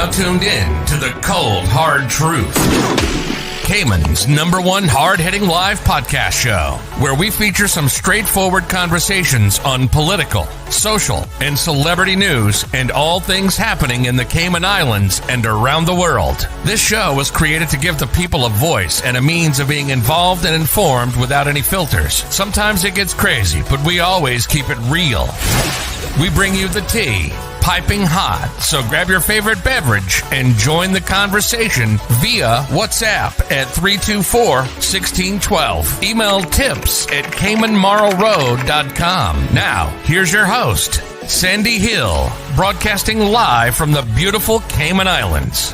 now tuned in to the cold, hard truth. Cayman's #1 hard-hitting live podcast show, where we feature some straightforward conversations on political, social, and celebrity news and all things happening in the Cayman Islands and around the world. This show was created to give the people a voice and a means of being involved and informed without any filters. Sometimes it gets crazy, but we always keep it real. We bring you the tea, piping hot, so grab your favorite beverage and join the conversation via WhatsApp at 324-1612. Email tips at CaymanMarlRoad.com. Now, here's your host, Sandy Hill, broadcasting live from the beautiful Cayman Islands.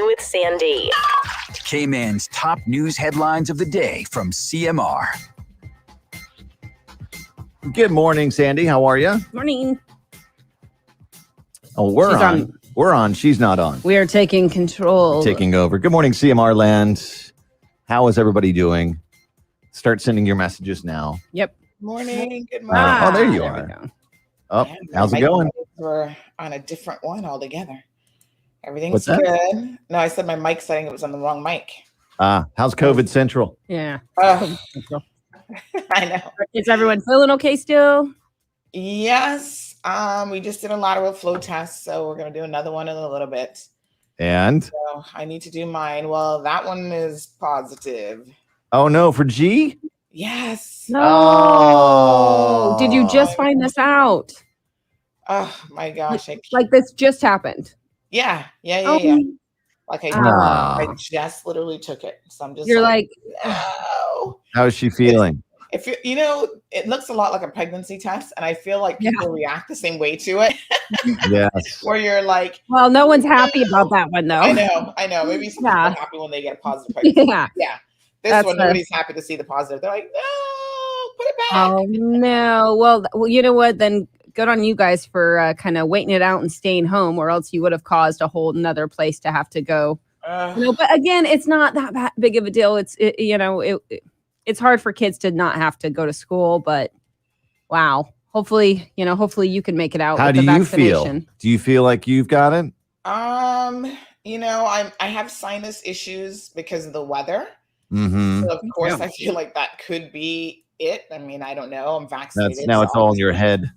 With Sandy. Cayman's top news headlines of the day from CMR. Good morning, Sandy. How are you? Morning. Oh, we're on. We're on. She's not on. We are taking control. Taking over. Good morning, CMR land. How is everybody doing? Start sending your messages now. Yep. Morning. Good morning. Oh, there you are. Oh, how's it going? We're on a different one altogether. Everything's What's that? good. No, I said my mic setting, it was on the wrong mic. How's COVID Central? Yeah. I know. Is everyone feeling okay still? Yes. We just did a lateral flow test, so we're going to do another one in a little bit. And? So I need to do mine. Well, that one is positive. Oh, no, for G? Yes. No. Oh. Did you just find this out? Oh, my gosh. Like this just happened? Yeah. Like I just literally took it. So I'm just you're like no. How is she feeling? If it looks a lot like a pregnancy test, and I feel like Yeah. people react the same way to it. Yes. Where you're like, Well, no one's happy about that one, though. I know. Maybe some people are happy when they get a positive pregnancy. Yeah. This That's one, nobody's happy to see the positive. They're like, no, put it back. Oh, no. Well, you know what? Then good on you guys for kind of waiting it out and staying home, or else you would have caused a whole another place to have to go. But again, it's not that big of a deal. It's hard for kids to not have to go to school, but wow. Hopefully you can make it out. How with do the you vaccination. feel? Do you feel like you've got it? I have sinus issues because of the weather. Mm-hmm. So of course, I feel like that could be it. I mean, I don't know. I'm vaccinated. Now it's all in your head.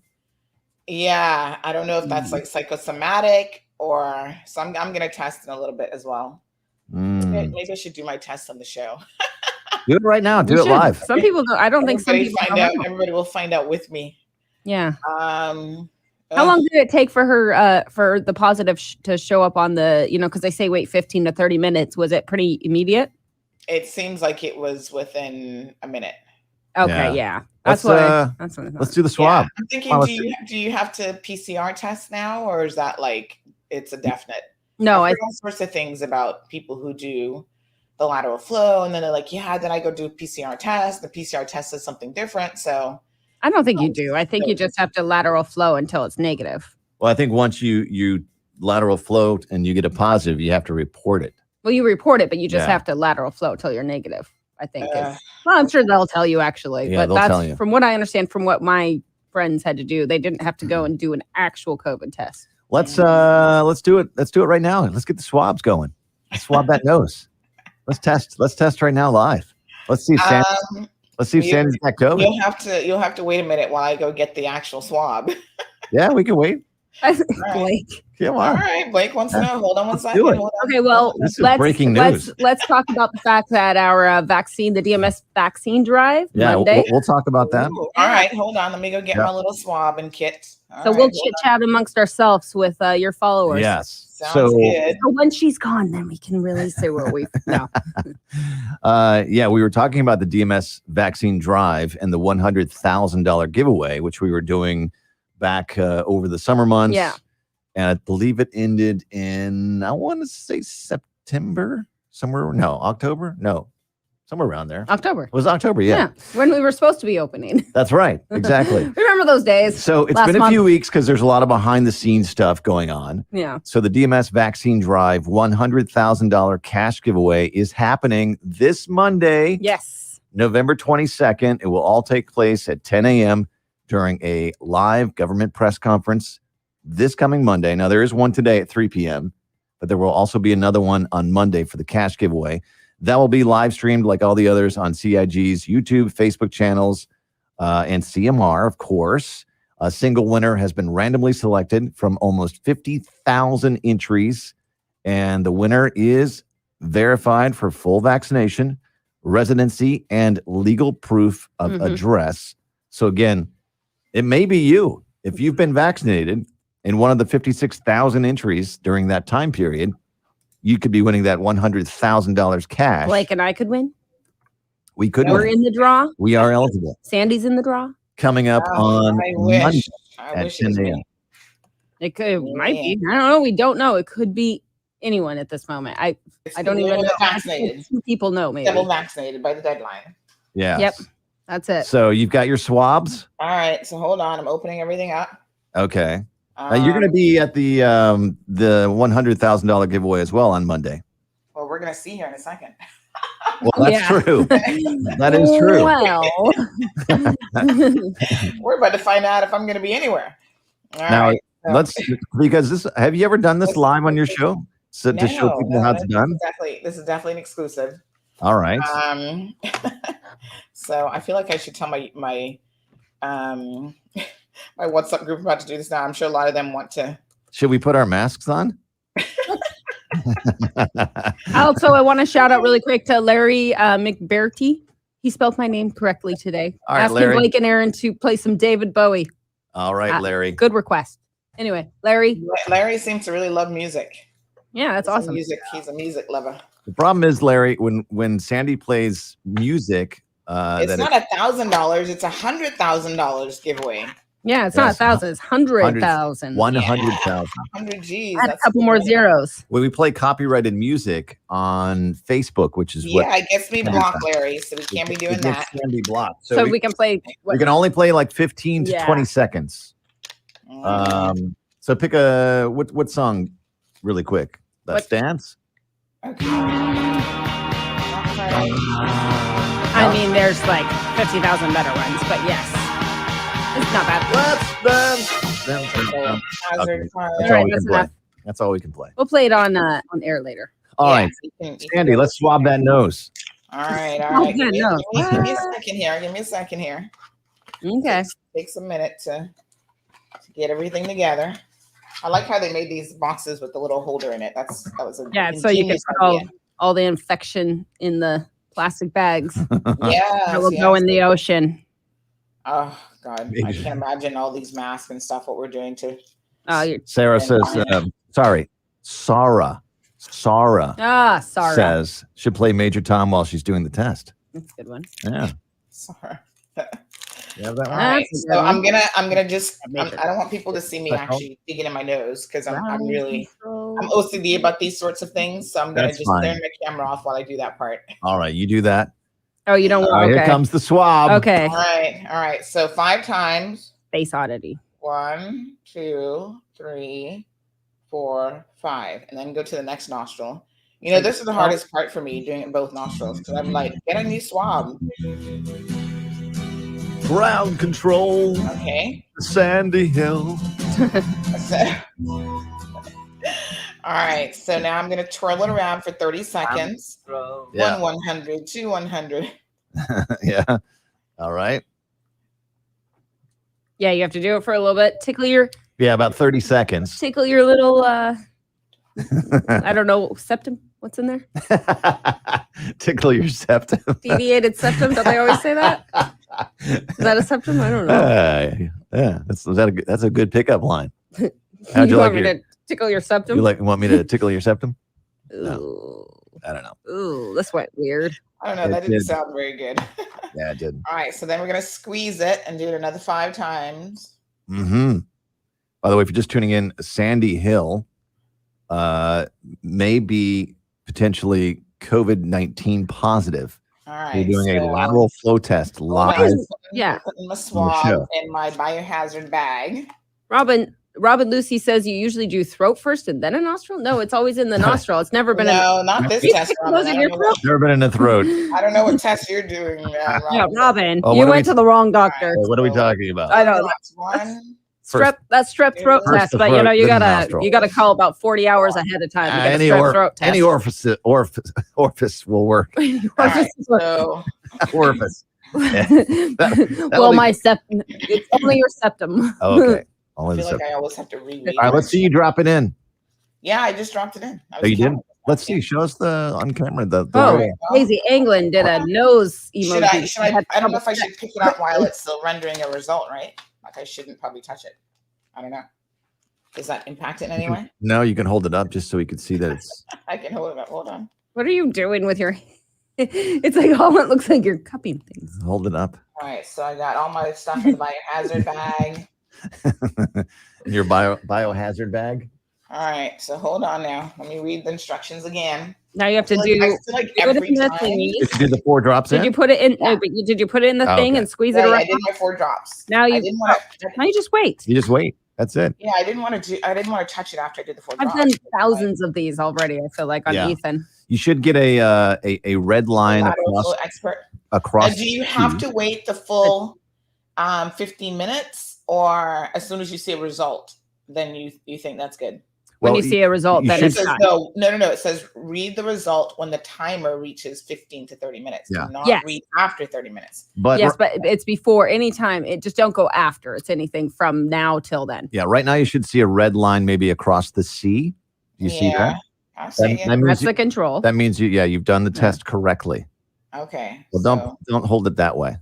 Yeah, I don't know if that's like psychosomatic or so. I'm gonna test in a little bit as well. Maybe I should do my test on the show. Do it right now. Do it live. Some people don't. I don't think some people find out. Everybody will find out with me. Yeah. How long did it take for her for the positive to show up on the, because they say wait 15 to 30 minutes. Was it pretty immediate? It seems like it was within a minute. Okay, yeah. That's what let's do the swab. Yeah. I'm thinking, do you have to PCR test now, or is that like it's a definite? No, I've heard all sorts of things about people who do the lateral flow, and then they're like, yeah, then I go do a PCR test. The PCR test is something different. So I don't think you do. I think you just have to lateral flow until it's negative. Well, I think once you lateral flow and you get a positive, you have to report it. Well, you report it, but you just have to lateral flow until you're negative, I think. Well, I'm sure they'll tell you actually. Yeah, but that's from what I understand from what my friends had to do. They didn't have to go and do an actual COVID test. Let's do it. Let's do it right now. Let's get the swabs going. Let's swab that nose. Let's test right now live. Let's see if Sandy's got COVID. You'll have to wait a minute while I go get the actual swab. Yeah, we can wait. Blake. Come on. All right, Blake wants to know. Hold on one second. Okay, well, breaking news. Let's talk about the fact that our vaccine, the DMS vaccine drive, Monday. We'll talk about that. Ooh, all right, hold on. Let me go get my little swab and kit. We'll chit chat amongst ourselves with your followers. Yes. Sounds good. So when she's gone, then we can really say what we know. We were talking about the DMS vaccine drive and the $100,000 giveaway, which we were doing back over the summer months. Yeah. And I believe it ended in, I want to say September, October? No, somewhere around there. October. It was October, yeah. When we were supposed to be opening. That's right, exactly. Remember those days. So it's been a few weeks because there's a lot of behind the scenes stuff going on. Yeah. So the DMS vaccine drive $100,000 cash giveaway is happening this Monday. Yes. November 22nd. It will all take place at 10 a.m. during a live government press conference this coming Monday. Now, there is one today at 3 p.m., but there will also be another one on Monday for the cash giveaway. That will be live streamed like all the others on CIG's YouTube, Facebook channels, and CMR, of course. A single winner has been randomly selected from almost 50,000 entries, and the winner is verified for full vaccination, residency, and legal proof of address. So again, it may be you. If you've been vaccinated in one of the 56,000 entries during that time period, you could be winning that $100,000 cash. Blake and I could win. We could. We're in the draw. We are eligible. Sandy's in the draw. Coming up on Monday at 10 a.m. It might be. I don't know. We don't know. It could be anyone at this moment. I don't even know. Vaccinated. People know maybe. Double vaccinated by the deadline. Yeah. Yep. That's it. So you've got your swabs. All right. So hold on. I'm opening everything up. Okay. You're going to be at the $100,000 giveaway as well on Monday. Well, we're going to see here in a second. Well, that's true. That is true. Well, we're about to find out if I'm going to be anywhere. All right. Because have you ever done this live on your show? So to show people how it's done? This is definitely an exclusive. All right. So I feel like I should tell my my WhatsApp group about to do this now. I'm sure a lot of them want to. Should we put our masks on? Also, I want to shout out really quick to Larry McBerty. He spelled my name correctly today. All right, asking Larry. Blake and Aaron to play some David Bowie. All right, Larry. Good request. Anyway, Larry. Larry seems to really love music. Yeah, that's awesome. He's a music lover. The problem is, Larry, when Sandy plays music It's not $1,000. It's $100,000 giveaway. Yeah, it's not 1,000. It's 100,000. 100,000. 100 G's. Add a couple more zeros. When we play copyrighted music on Facebook, which is what it gets me blocked, Larry. So we can't be doing that. Can be blocked. So we can play. We can only play like 15 to 20 seconds. So pick a what song, really quick. Let's dance. Okay. I mean, there's like 50,000 better ones, but yes, it's not bad. That's all we can play. We'll play it on air later. All right, Sandy, let's swab that nose. All right. Give me a second here. Okay. Takes a minute to get everything together. I like how they made these boxes with the little holder in it. That was a so you can put all the infection in the plastic bags. Yeah, it will go in the ocean. Oh God, I can't imagine all these masks and stuff. What we're doing to. Sarah says, sorry, Sarah. Sarah says should play Major Tom while she's doing the test. That's a good one. Yeah. Sorry. Yeah, that all right, so I'm gonna just I don't want people to see me actually digging in my nose because I'm OCD about these sorts of things. So I'm gonna just turn my camera off while I do that part. All right, you do that. Oh, you don't want okay. Here comes the swab. Okay. All right. So 5 times. Face oddity. 1, 2, 3, 4, 5, and then go to the next nostril. You know, this is the hardest part for me doing it both nostrils because I'm like, get a new swab. Ground control. Okay. Sandy Hill. All right. So now I'm going to twirl it around for 30 seconds. 100, 2 100. Yeah. All right. Yeah, you have to do it for a little bit. Tickle your. Yeah, about 30 seconds. Tickle your little. I don't know, septum. What's in there? Tickle your septum. Deviated septum. Don't they always say that? Is that a septum? I don't know. Yeah, that's a good pickup line. How'd you like me to tickle your septum? Want me to tickle your septum? Ooh. No, I don't know. Ooh, this went weird. I don't know. That didn't sound very good. Yeah, it did. All right, so then we're gonna squeeze it and do it another 5 times. Mm-hmm. By the way, if you're just tuning in, Sandy Hill may be potentially COVID-19 positive. All right. We're doing a lateral flow test live. Putting my swab in my biohazard bag. Robin Lucy says you usually do throat first and then a nostril. No, it's always in the nostril. It's never been not this test. Never been in the throat. I don't know what test you're doing. Robin. Yeah, Robin, you went to the wrong doctor. Right, what are we talking about? I don't know. That's strep throat test, but you gotta call about 40 hours ahead of time. Any orifice will work. Orifice. My septum. It's only your septum. Okay. I feel like I always have to read. All right, let's see you drop it in. Yeah, I just dropped it in. You did? Let's see. Show us on camera. Daisy England did a nose emoji. I don't know if I should pick it up while it's still rendering a result, right? Like I shouldn't probably touch it. I don't know. Does that impact it in any way? No, you can hold it up just so we can see that it's. I can hold it up. Hold on. What are you doing with your? It's like all it looks like you're cupping things. Hold it up. All right, so I got all my stuff in the biohazard bag. Your biohazard bag. All right, so hold on now. Let me read the instructions again. Now you have to do every time. Did you do the 4 drops? Did you put it in? Yeah. Did you put it in the thing and squeeze it around? I did my 4 drops. Now you just wait. You just wait. That's it. Yeah, I didn't want to touch it after I did the 4 drops. I've done thousands of these already. I feel like on Ethan. You should get a red line across. Now, do you have to wait the full 15 minutes, or as soon as you see a result, then you think that's good? When you see a result, then it's time. No. It says read the result when the timer reaches 15 to 30 minutes. Yeah. Do not read after 30 minutes. But it's before any time. It just don't go after. It's anything from now till then. Yeah. Right now, you should see a red line maybe across the C. Do you see that? That's the control. That means you've done the test correctly. Okay. Well, don't hold it that way.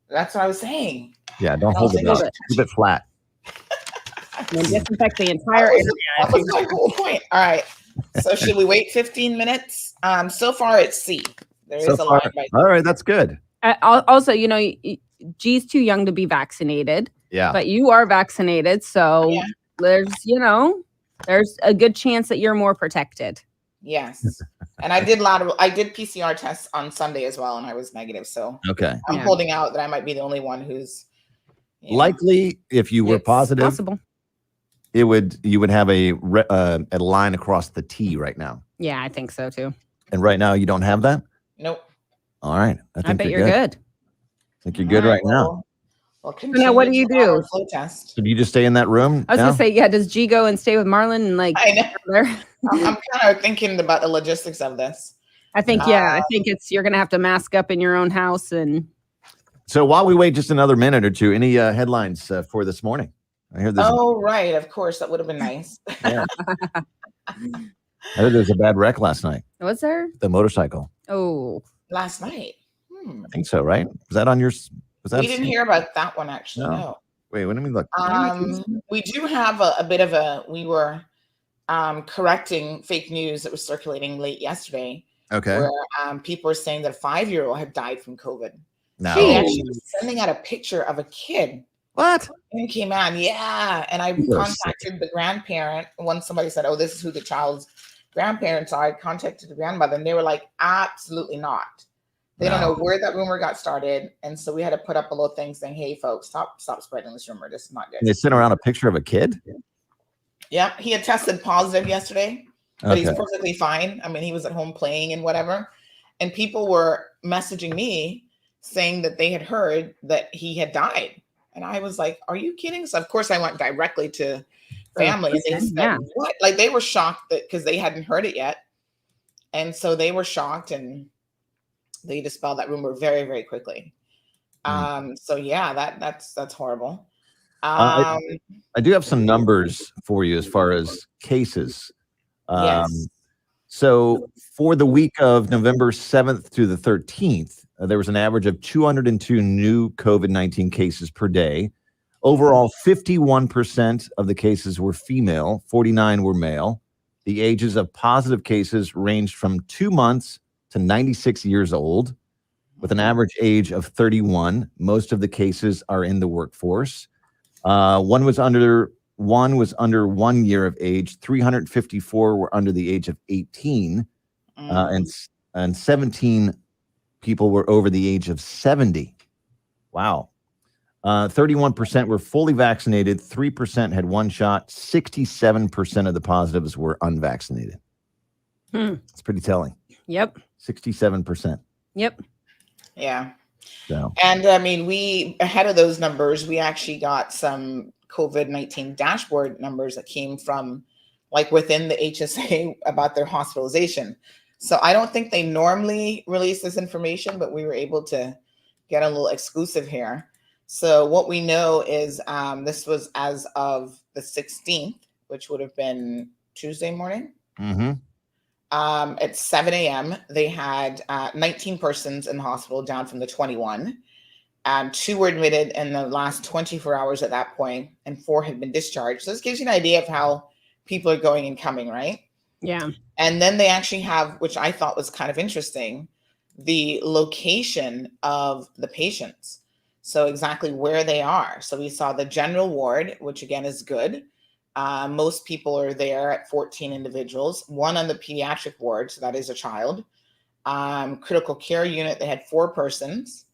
That's what I was saying. Yeah, don't hold it up. Keep it flat. And disinfect the entire area. That was my whole point. All right. So should we wait 15 minutes? So far it's C. There is a line by all right, that's good. Also, G's too young to be vaccinated. Yeah. But you are vaccinated. So there's a good chance that you're more protected. Yes. And I did PCR tests on Sunday as well, and I was negative. So I'm holding out that I might be the only one who's likely. If you were positive, possible. You would have a line across the T right now. Yeah, I think so too. And right now you don't have that? Nope. All right. I bet you're good. I think you're good right now. Well, now what do you do? Flow test. So do you just stay in that room? I was gonna say, does G go and stay with Marlon and I know. I'm kind of thinking about the logistics of this. I think I think you're gonna have to mask up in your own house. And so while we wait just another minute or two, any headlines for this morning? I heard this. Oh, right. Of course, that would have been nice. Yeah. I heard there was a bad wreck last night. Was there? The motorcycle. Oh, last night. I think so. Right? Was that on your? We didn't hear about that one actually. No. Wait, let me look. We do have a bit of we were correcting fake news that was circulating late yesterday. Okay. Where people are saying that a 5-year-old had died from COVID. No. They actually was sending out a picture of a kid. What? And came on, yeah. And I contacted the grandparent. Once somebody said, "Oh, this is who the child's grandparents are," I contacted the grandmother, and they were like, "Absolutely not." They don't know where that rumor got started, and so we had to put up a little thing saying, "Hey, folks, stop spreading this rumor. This is not good." And they sent around a picture of a kid. Yeah, he had tested positive yesterday, but he's perfectly fine. I mean, he was at home playing and whatever, and people were messaging me saying that they had heard that he had died, and I was like, "Are you kidding?" So of course, I went directly to family, and they said, "What?" Like they were shocked that because they hadn't heard it yet, and so they were shocked and they dispelled that rumor very, very quickly. So yeah, that's horrible. I do have some numbers for you as far as cases. Yes. So for the week of November 7th to the 13th, there was an average of 202 new COVID-19 cases per day. Overall, 51% of the cases were female, 49 were male. The ages of positive cases ranged from 2 months to 96 years old, with an average age of 31. Most of the cases are in the workforce. One was under 1 year of age. 354 were under the age of 18, and 17 people were over the age of 70. Wow. 31% were fully vaccinated. 3% had one shot. 67% of the positives were unvaccinated. It's pretty telling. Yep. 67%. Yep. Yeah. So. And I mean, we ahead of those numbers, we actually got some COVID-19 dashboard numbers that came from like within the HSA about their hospitalization. So I don't think they normally release this information, but we were able to get a little exclusive here. So what we know is this was as of the 16th, which would have been Tuesday morning. Mm-hmm. At 7 a.m., they had 19 persons in the hospital, down from the 21. 2 were admitted in the last 24 hours at that point, and 4 had been discharged. So this gives you an idea of how people are going and coming, right? Yeah. And then they actually have, which I thought was kind of interesting, the location of the patients. So exactly where they are. So we saw the general ward, which again is good. Most people are there at 14 individuals, 1 on the pediatric ward, so that is a child. Critical care unit, they had 4 persons,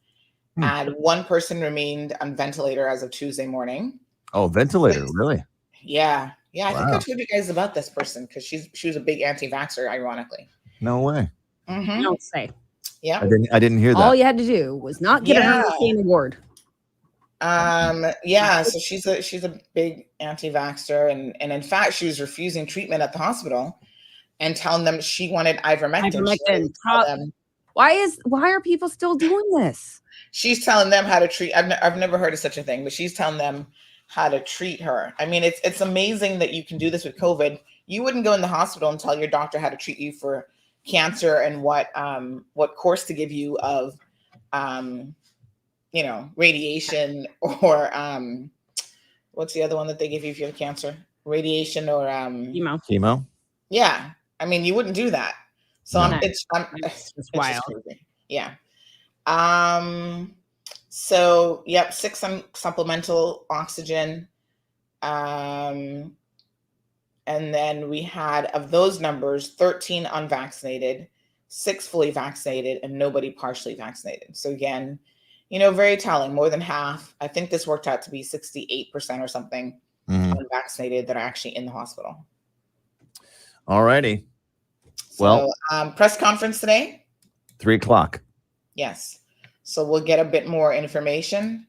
and 1 person remained on ventilator as of Tuesday morning. Oh, ventilator, really? Yeah. Yeah, I think I told you guys about this person because she was a big anti-vaxxer, ironically. No way. Mm-hmm. Don't say. Yeah. I didn't hear that. All you had to do was not get a hurricane award. Yeah, so she's a big anti-vaxxer, and in fact she was refusing treatment at the hospital and telling them she wanted ivermectin. Why are people still doing this? She's telling them how to treat. I've never heard of such a thing, but she's telling them how to treat her. I mean, it's amazing that you can do this with COVID. You wouldn't go in the hospital and tell your doctor how to treat you for cancer and what course to give you of radiation or what's the other one that they give you if you have cancer? Radiation or chemo. Yeah, I mean, you wouldn't do that. So it's wild. crazy. Yeah. So yep, 6 supplemental oxygen. And then we had, of those numbers, 13 unvaccinated, 6 fully vaccinated, and nobody partially vaccinated. So again, very telling. More than half. I think this worked out to be 68% or something unvaccinated that are actually in the hospital. All righty. So, press conference today. 3:00. Yes. So we'll get a bit more information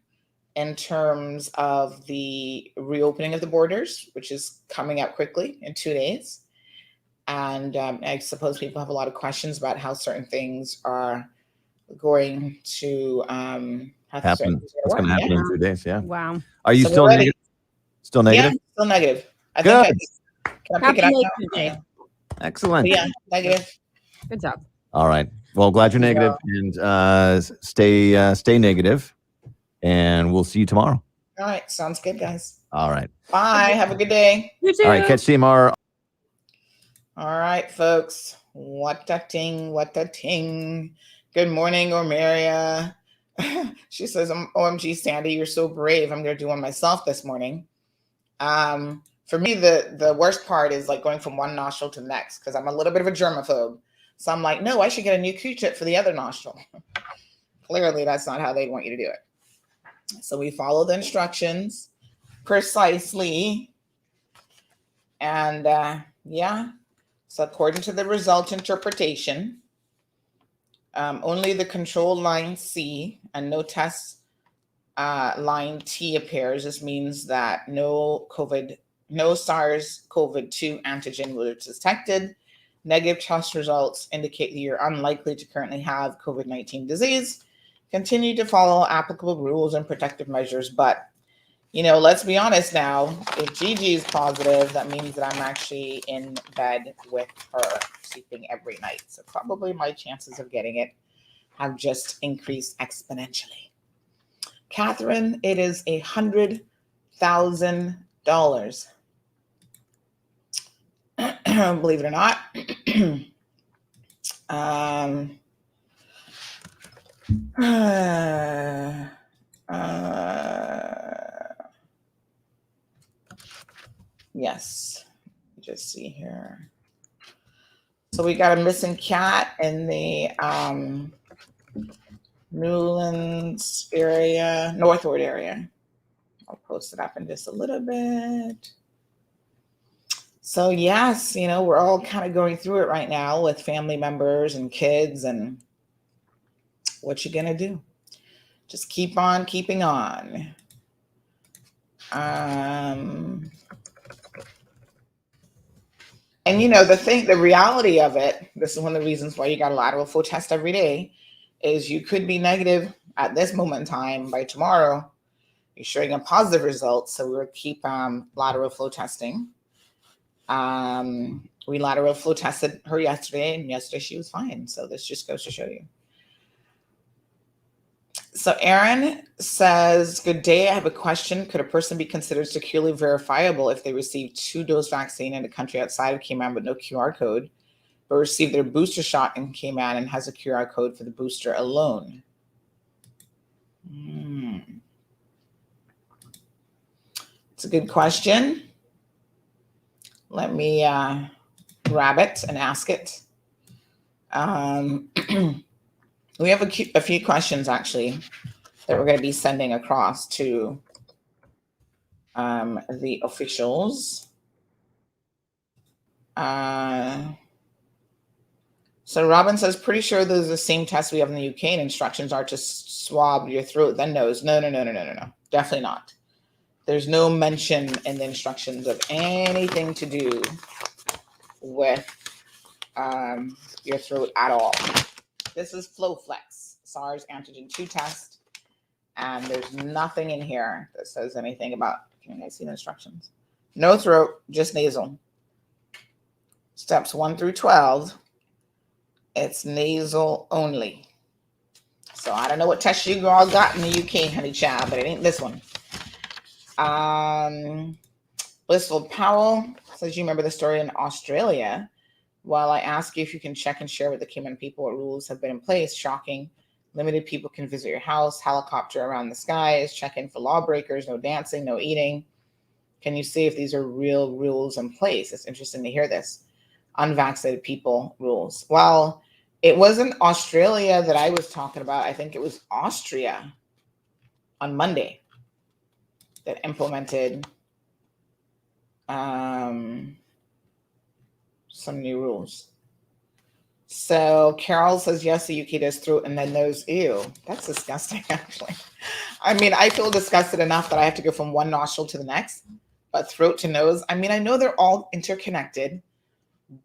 in terms of the reopening of the borders, which is coming up quickly in 2 days. And I suppose people have a lot of questions about how certain things are going to happen. What's going to happen in 2 days? Yeah. Wow. Are you still negative? Still negative? Yeah, still negative. I Good. think can I pick it up now? Excellent. But yeah, negative. Good job. All right. Well, glad you're negative, and stay negative, and we'll see you tomorrow. All right. Sounds good, guys. All right. Bye. Have a good day. You too. All right. Catch CMR. All right, folks. What a ting. Good morning, Ormeria. She says, OMG, Sandy, you're so brave. I'm going to do one myself this morning. For me, the worst part is like going from one nostril to the next, because I'm a little bit of a germaphobe. So I'm like, no, I should get a new Q-tip for the other nostril. Clearly, that's not how they want you to do it. So we follow the instructions precisely. And yeah, so according to the result interpretation, only the control line C and no test line T appears. This means that no SARS-CoV-2 antigen was detected. Negative test results indicate that you're unlikely to currently have COVID-19 disease. Continue to follow applicable rules and protective measures. But, let's be honest now. If Gigi is positive, that means that I'm actually in bed with her, sleeping every night. So probably my chances of getting it have just increased exponentially. Catherine, it is $100,000. Believe it or not. Yes. Just see here. So we got a missing cat in the Newlands area, Northward area. I'll post it up in just a little bit. So yes, we're all kind of going through it right now with family members and kids, and what you gonna do? Just keep on keeping on. And the reality of it, this is one of the reasons why you got a lateral flow test every day, is you could be negative at this moment in time. By tomorrow, you're showing a positive result. So we'll keep lateral flow testing. We lateral flow tested her yesterday, and yesterday she was fine. So this just goes to show you. So Aaron says, good day. I have a question. Could a person be considered securely verifiable if they received 2-dose vaccine in a country outside of Cayman with no QR code, but received their booster shot in Cayman and has a QR code for the booster alone? It's a good question. Let me grab it and ask it. We have a few questions, actually, that we're going to be sending across to the officials. So Robin says, pretty sure those are the same tests we have in the UK, and instructions are to swab your throat, then nose. No. Definitely not. There's no mention in the instructions of anything to do with your throat at all. This is FlowFlex, SARS antigen 2 test, and there's nothing in here that says anything about, can you guys see the instructions? No throat, just nasal. Steps 1 through 12, it's nasal only. So I don't know what test you all got in the UK, honey child, but it ain't this one. Blissful Powell says, you remember the story in Australia? While I ask you if you can check and share with the Cayman people what rules have been in place, shocking Limited people can visit your house. Helicopter around the skies. Check in for lawbreakers. No dancing, no eating. Can you see if these are real rules in place? It's interesting to hear this. Unvaccinated people rules. Well, it wasn't Australia that I was talking about. I think it was Austria on Monday that implemented some new rules. So Carol says, yes, the UK does throat and then nose. Ew, that's disgusting, actually. I mean, I feel disgusted enough that I have to go from one nostril to the next, but throat to nose. I mean, I know they're all interconnected,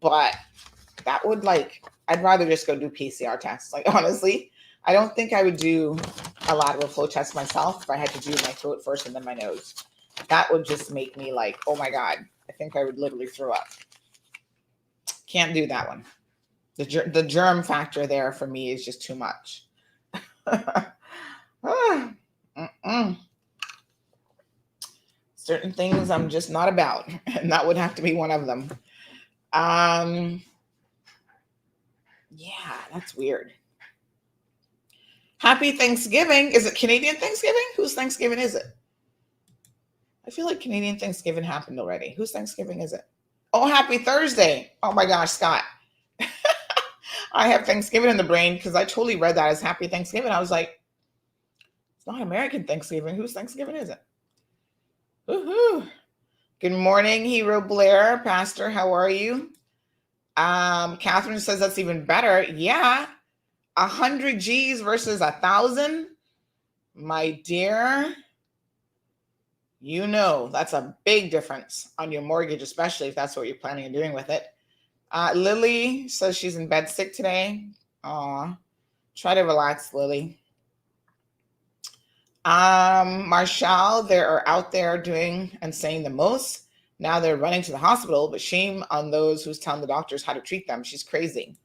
but that would I'd rather just go do PCR tests. Like, honestly, I don't think I would do a lateral flow test myself if I had to do my throat first and then my nose. That would just make me like, oh my God, I think I would literally throw up. Can't do that one. The germ factor there for me is just too much. Certain things I'm just not about, and that would have to be one of them. Yeah, that's weird. Happy Thanksgiving. Is it Canadian Thanksgiving? Whose Thanksgiving is it? I feel like Canadian Thanksgiving happened already. Whose Thanksgiving is it? Oh, happy Thursday. Oh my gosh, Scott. I have Thanksgiving in the brain because I totally read that as Happy Thanksgiving. I was like, it's not American Thanksgiving. Whose Thanksgiving is it? Woohoo. Good morning, Hero Blair. Pastor, how are you? Catherine says that's even better. Yeah. 100 G's versus 1,000. My dear, you know that's a big difference on your mortgage, especially if that's what you're planning on doing with it. Lily says she's in bed sick today. Aw, try to relax, Lily. Marshall, they're out there doing and saying the most. Now they're running to the hospital, but shame on those who's telling the doctors how to treat them. She's crazy.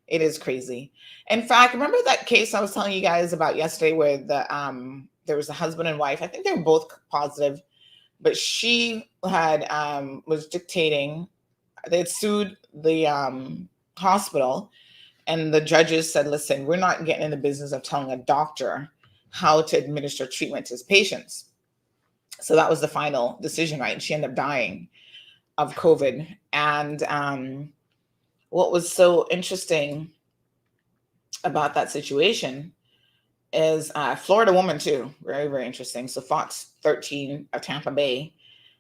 It is crazy. In fact, remember that case I was telling you guys about yesterday where there was a husband and wife. I think they were both positive, but she had was dictating. They had sued the hospital, and the judges said, listen, we're not getting in the business of telling a doctor how to administer treatment to his patients. So that was the final decision, right? And she ended up dying of COVID. And what was so interesting about that situation is Florida woman too. Very, very interesting. So Fox 13 of Tampa Bay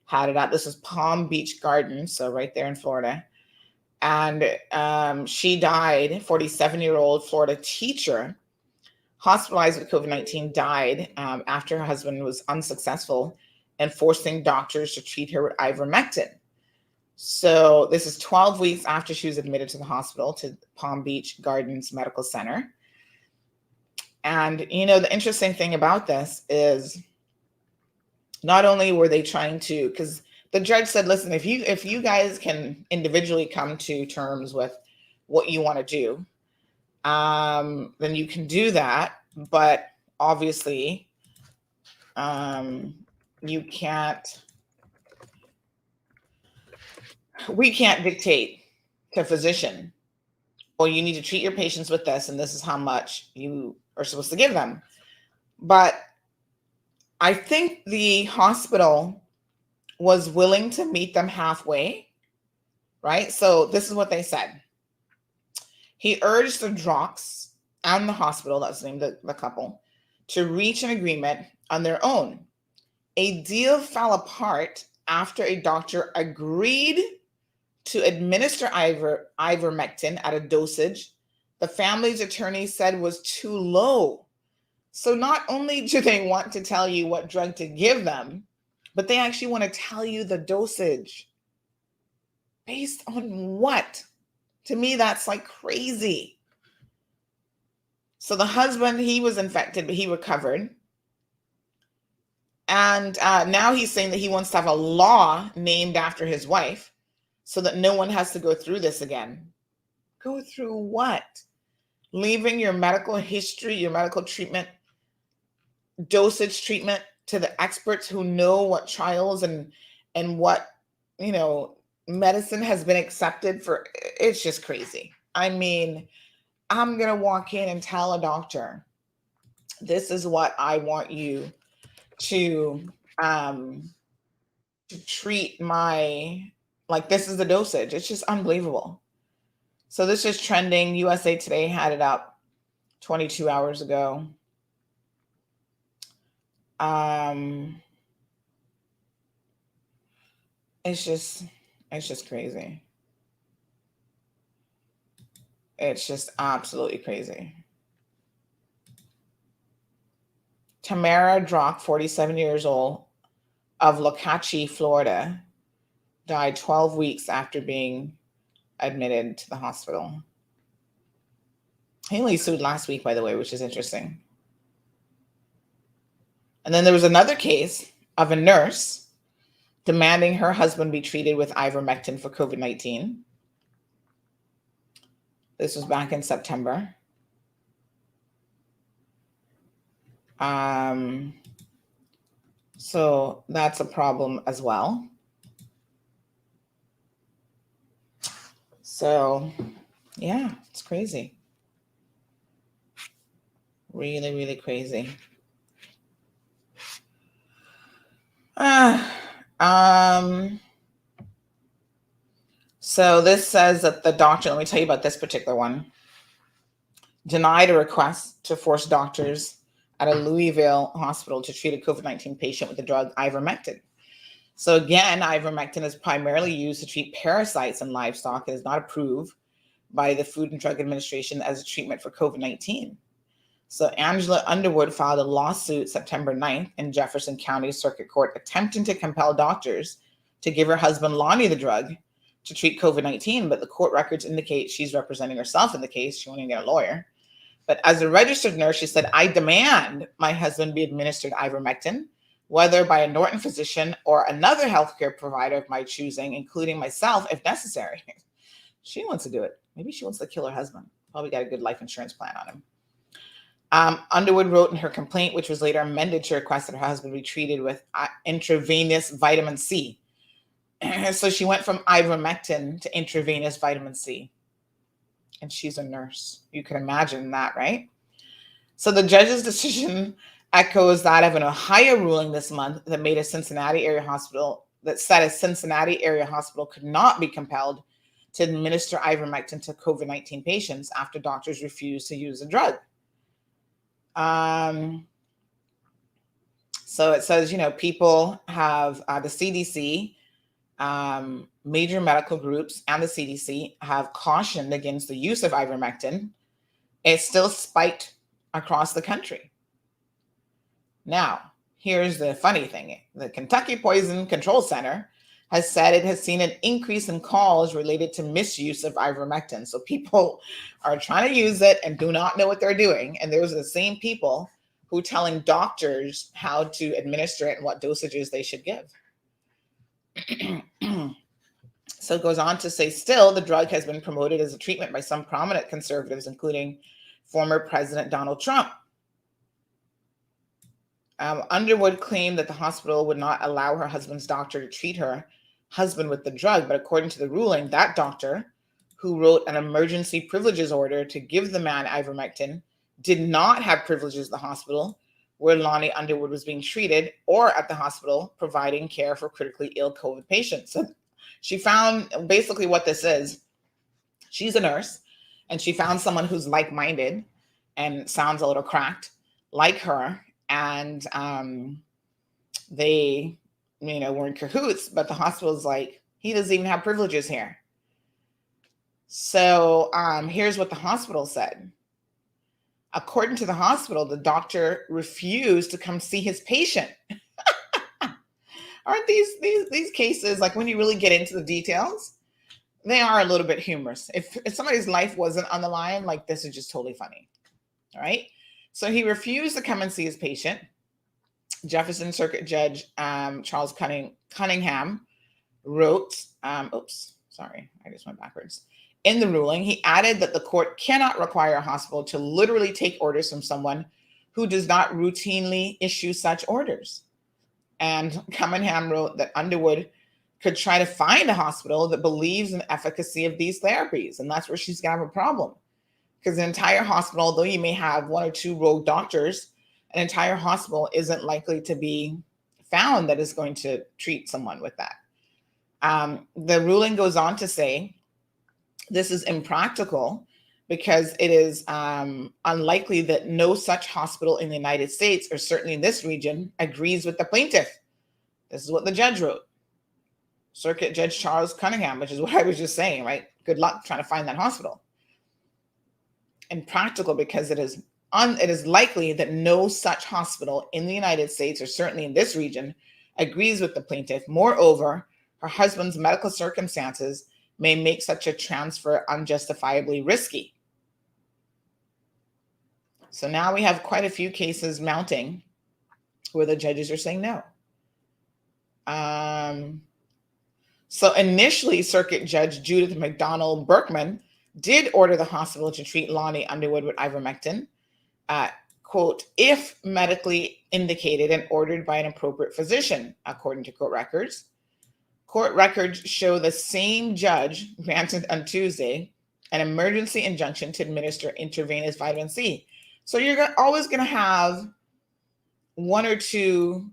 had it out. This was Palm Beach Gardens, so right there in Florida. And she died, 47-year-old Florida teacher, hospitalized with COVID-19, died after her husband was unsuccessful in forcing doctors to treat her with ivermectin. So this is 12 weeks after she was admitted to the hospital, to Palm Beach Gardens Medical Center. And, you know, the interesting thing about this is not only were they trying to, because the judge said, listen, if you guys can individually come to terms with what you want to do, then you can do that. But obviously, we can't dictate to a physician, well, you need to treat your patients with this, and this is how much you are supposed to give them. But I think the hospital was willing to meet them halfway, right? So this is what they said. He urged the Drox and the hospital, that's the name of the couple, to reach an agreement on their own. A deal fell apart after a doctor agreed to administer ivermectin at a dosage the family's attorney said was too low. So not only do they want to tell you what drug to give them, but they actually want to tell you the dosage. Based on what? To me, that's like crazy. So the husband, he was infected, but he recovered. And now he's saying that he wants to have a law named after his wife so that no one has to go through this again. Go through what? Leaving your medical history, your medical treatment, dosage treatment to the experts who know what trials and what, you know, medicine has been accepted for. It's just crazy. I mean, I'm going to walk in and tell a doctor, this is what I want you to treat my, like, this is the dosage. It's just unbelievable. So this is trending. USA Today had it up 22 hours ago. It's just crazy. It's just absolutely crazy. Tamara Drock, 47 years old, of Locachi, Florida, died 12 weeks after being admitted to the hospital. He only sued last week, by the way, which is interesting. And then there was another case of a nurse demanding her husband be treated with ivermectin for COVID-19. This was back in September. So that's a problem as well. So, yeah, it's crazy. Really, really crazy. So this says that the doctor, let me tell you about this particular one, denied a request to force doctors at a Louisville hospital to treat a COVID-19 patient with the drug ivermectin. So again, ivermectin is primarily used to treat parasites in livestock. It is not approved by the Food and Drug Administration as a treatment for COVID-19. So Angela Underwood filed a lawsuit September 9th in Jefferson County Circuit Court, attempting to compel doctors to give her husband Lonnie the drug to treat COVID-19, but the court records indicate she's representing herself in the case. She won't even get a lawyer. But as a registered nurse, she said, I demand my husband be administered ivermectin, whether by a Norton physician or another healthcare provider of my choosing, including myself, if necessary. She wants to do it. Maybe she wants to kill her husband. Probably got a good life insurance plan on him. Underwood wrote in her complaint, which was later amended to request that her husband be treated with intravenous vitamin C. So she went from ivermectin to intravenous vitamin C. And she's a nurse. You can imagine that, right? So the judge's decision echoes that of an Ohio ruling this month that made a Cincinnati area hospital, that said a Cincinnati area hospital could not be compelled to administer ivermectin to COVID-19 patients after doctors refused to use the drug. So it says, people have the CDC, major medical groups, and the CDC have cautioned against the use of ivermectin. It's still spiked across the country. Now, here's the funny thing. The Kentucky Poison Control Center has said it has seen an increase in calls related to misuse of ivermectin. So people are trying to use it and do not know what they're doing. And those are the same people who are telling doctors how to administer it and what dosages they should give. So it goes on to say, still, the drug has been promoted as a treatment by some prominent conservatives, including former President Donald Trump. Underwood claimed that the hospital would not allow her husband's doctor to treat her husband with the drug, but according to the ruling, that doctor, who wrote an emergency privileges order to give the man ivermectin, did not have privileges at the hospital where Lonnie Underwood was being treated, or at the hospital providing care for critically ill COVID patients. So she found, basically what this is, she's a nurse, and she found someone who's like-minded and sounds a little cracked like her, and they were in cahoots, but the hospital's like, he doesn't even have privileges here. So here's what the hospital said. According to the hospital, the doctor refused to come see his patient. Aren't these cases, like when you really get into the details, they are a little bit humorous. If somebody's life wasn't on the line, like, this is just totally funny. All right. So he refused to come and see his patient. Jefferson Circuit Judge Charles Cunningham wrote, oops, sorry, I just went backwards. In the ruling, he added that the court cannot require a hospital to literally take orders from someone who does not routinely issue such orders. And Cunningham wrote that Underwood could try to find a hospital that believes in the efficacy of these therapies. And that's where she's got a problem. Because an entire hospital, although you may have one or two rogue doctors, an entire hospital isn't likely to be found that is going to treat someone with that. The ruling goes on to say this is impractical because it is unlikely that no such hospital in the United States, or certainly in this region, agrees with the plaintiff. This is what the judge wrote. Circuit Judge Charles Cunningham, which is what I was just saying, right? Good luck trying to find that hospital. Impractical because it is likely that no such hospital in the United States, or certainly in this region, agrees with the plaintiff. Moreover, her husband's medical circumstances may make such a transfer unjustifiably risky. So now we have quite a few cases mounting where the judges are saying no. So initially, Circuit Judge Judith McDonald Berkman did order the hospital to treat Lonnie Underwood with ivermectin, quote, if medically indicated and ordered by an appropriate physician, according to court records. Court records show the same judge granted on Tuesday an emergency injunction to administer intravenous vitamin C. So you're always going to have one or two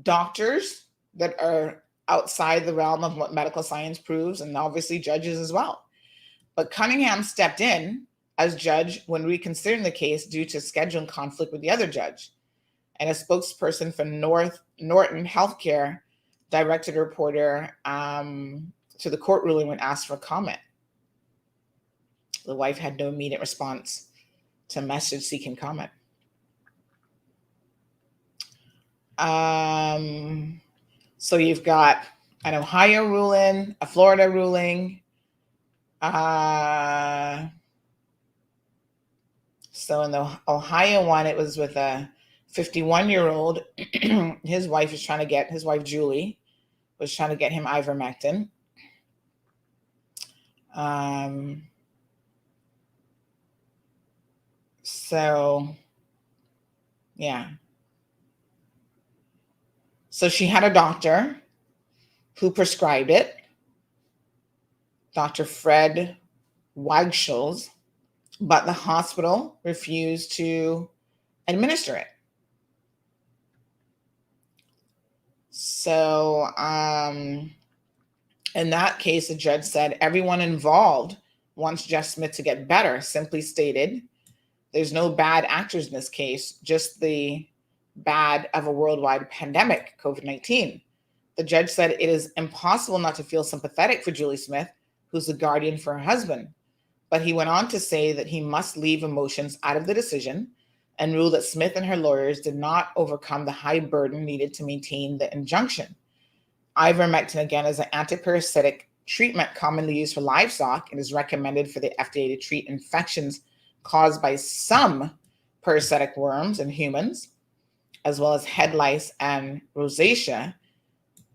doctors that are outside the realm of what medical science proves, and obviously judges as well. But Cunningham stepped in as judge when reconsidering the case due to scheduling conflict with the other judge. And a spokesperson for Norton Healthcare directed a reporter to the court ruling when asked for comment. The wife had no immediate response to a message seeking comment. So you've got an Ohio ruling, a Florida ruling. So in the Ohio one, it was with a 51-year-old. His wife Julie was trying to get him ivermectin. So yeah. So she had a doctor who prescribed it, Dr. Fred Wagschels, but the hospital refused to administer it. So in that case, the judge said everyone involved wants Jeff Smith to get better, simply stated. There's no bad actors in this case, just the bad of a worldwide pandemic, COVID-19. The judge said it is impossible not to feel sympathetic for Julie Smith, who's the guardian for her husband. But he went on to say that he must leave emotions out of the decision and rule that Smith and her lawyers did not overcome the high burden needed to maintain the injunction. Ivermectin, again, is an antiparasitic treatment commonly used for livestock and is recommended for the FDA to treat infections caused by some parasitic worms in humans, as well as head lice and rosacea.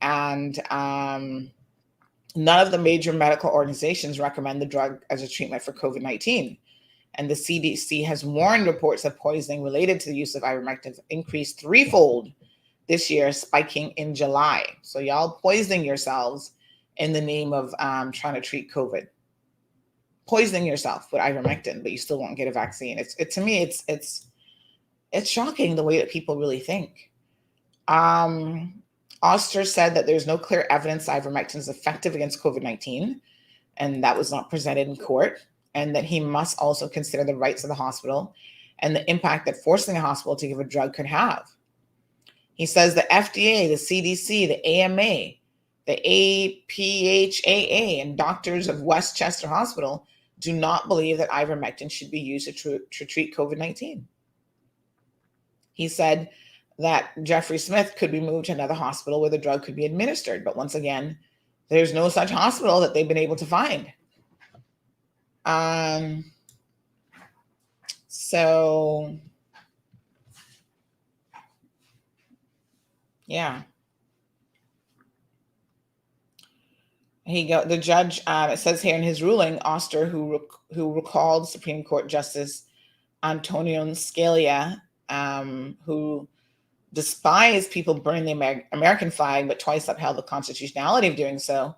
And none of the major medical organizations recommend the drug as a treatment for COVID-19. And the CDC has warned reports of poisoning related to the use of ivermectin increased threefold this year, spiking in July. So y'all poisoning yourselves in the name of trying to treat COVID. Poisoning yourself with ivermectin, but you still won't get a vaccine. To me, it's shocking the way that people really think. Oster said that there's no clear evidence ivermectin is effective against COVID-19, and that was not presented in court, and that he must also consider the rights of the hospital and the impact that forcing a hospital to give a drug could have. He says the FDA, the CDC, the AMA, the APHAA, and doctors of Westchester Hospital do not believe that ivermectin should be used to treat COVID-19. He said that Jeffrey Smith could be moved to another hospital where the drug could be administered. But once again, there's no such hospital that they've been able to find. So, yeah. The judge, it says here in his ruling, Oster, who recalled Supreme Court Justice Antonio Scalia, who despised people burning the American flag, but twice upheld the constitutionality of doing so,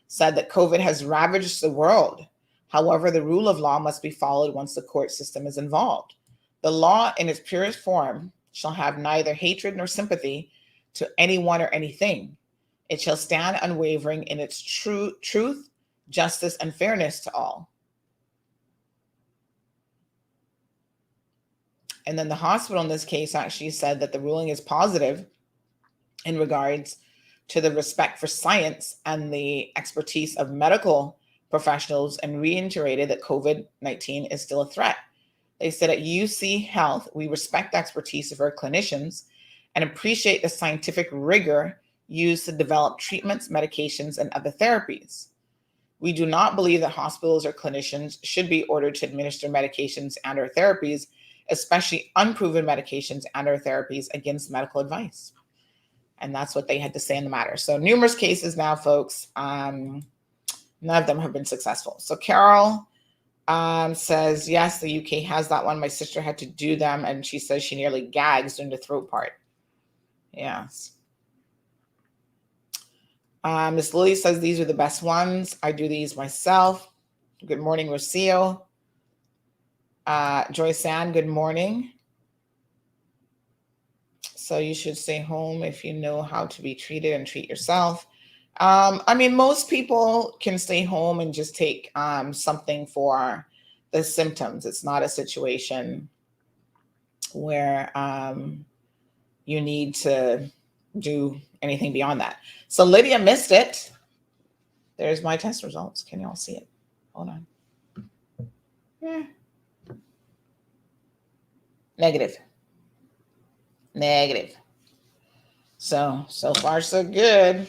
said that COVID has ravaged the world. However, the rule of law must be followed once the court system is involved. The law in its purest form shall have neither hatred nor sympathy to anyone or anything. It shall stand unwavering in its truth, justice, and fairness to all. And then the hospital in this case actually said that the ruling is positive in regards to the respect for science and the expertise of medical professionals, and reiterated that COVID-19 is still a threat. They said at UC Health, we respect the expertise of our clinicians and appreciate the scientific rigor used to develop treatments, medications, and other therapies. We do not believe that hospitals or clinicians should be ordered to administer medications and or therapies, especially unproven medications and or therapies, against medical advice. And that's what they had to say in the matter. So numerous cases now, folks. None of them have been successful. So Carol says, yes, the UK has that one. My sister had to do them, and she says she nearly gags during the throat part. Yes. Miss Lily says these are the best ones. I do these myself. Good morning, Rocio. Joy Sand, good morning. So you should stay home if you know how to be treated and treat yourself. I mean, most people can stay home and just take something for the symptoms. It's not a situation where you need to do anything beyond that. So Lydia missed it. There's my test results. Can y'all see it? Hold on. Yeah. Negative. So far so good.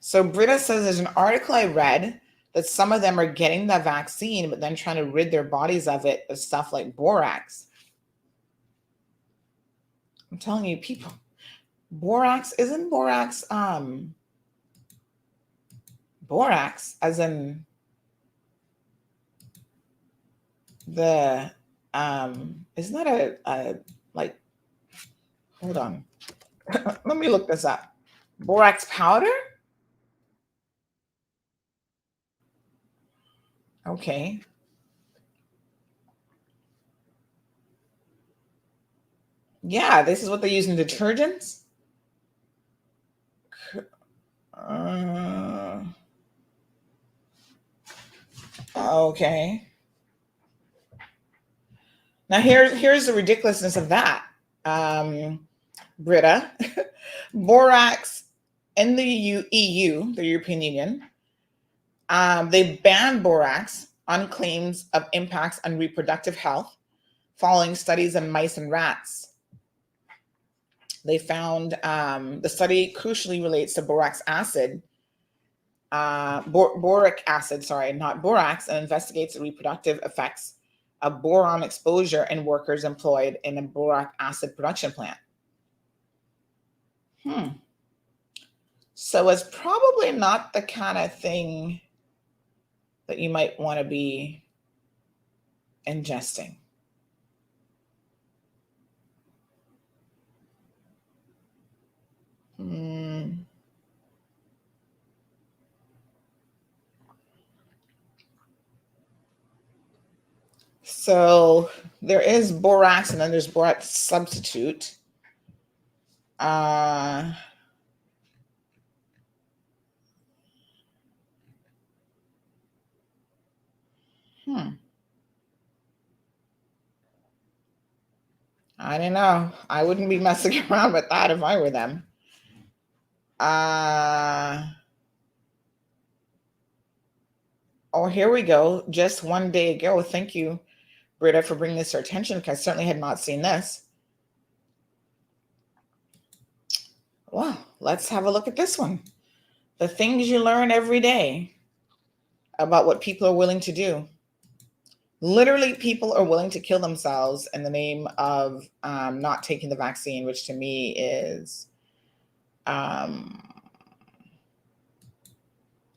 So Britta says there's an article I read that some of them are getting the vaccine, but then trying to rid their bodies of it with stuff like borax. I'm telling you, people, isn't borax as in the isn't that a like, hold on. Let me look this up. Borax powder? Okay. Yeah, this is what they use in detergents. Okay. Now here's the ridiculousness of that, Britta. Borax in the EU, the European Union, they banned borax on claims of impacts on reproductive health following studies on mice and rats. They found the study crucially relates to borax acid, boric acid, sorry, not borax, and investigates the reproductive effects of boron exposure in workers employed in a boric acid production plant. So it's probably not the kind of thing that you might want to be ingesting. So there is borax, and then there's borax substitute. I don't know. I wouldn't be messing around with that if I were them. Oh, here we go. Just one day ago. Thank you, Britta, for bringing this to our attention, because I certainly had not seen this. Well, let's have a look at this one. The things you learn every day about what people are willing to do. Literally, people are willing to kill themselves in the name of not taking the vaccine, which to me is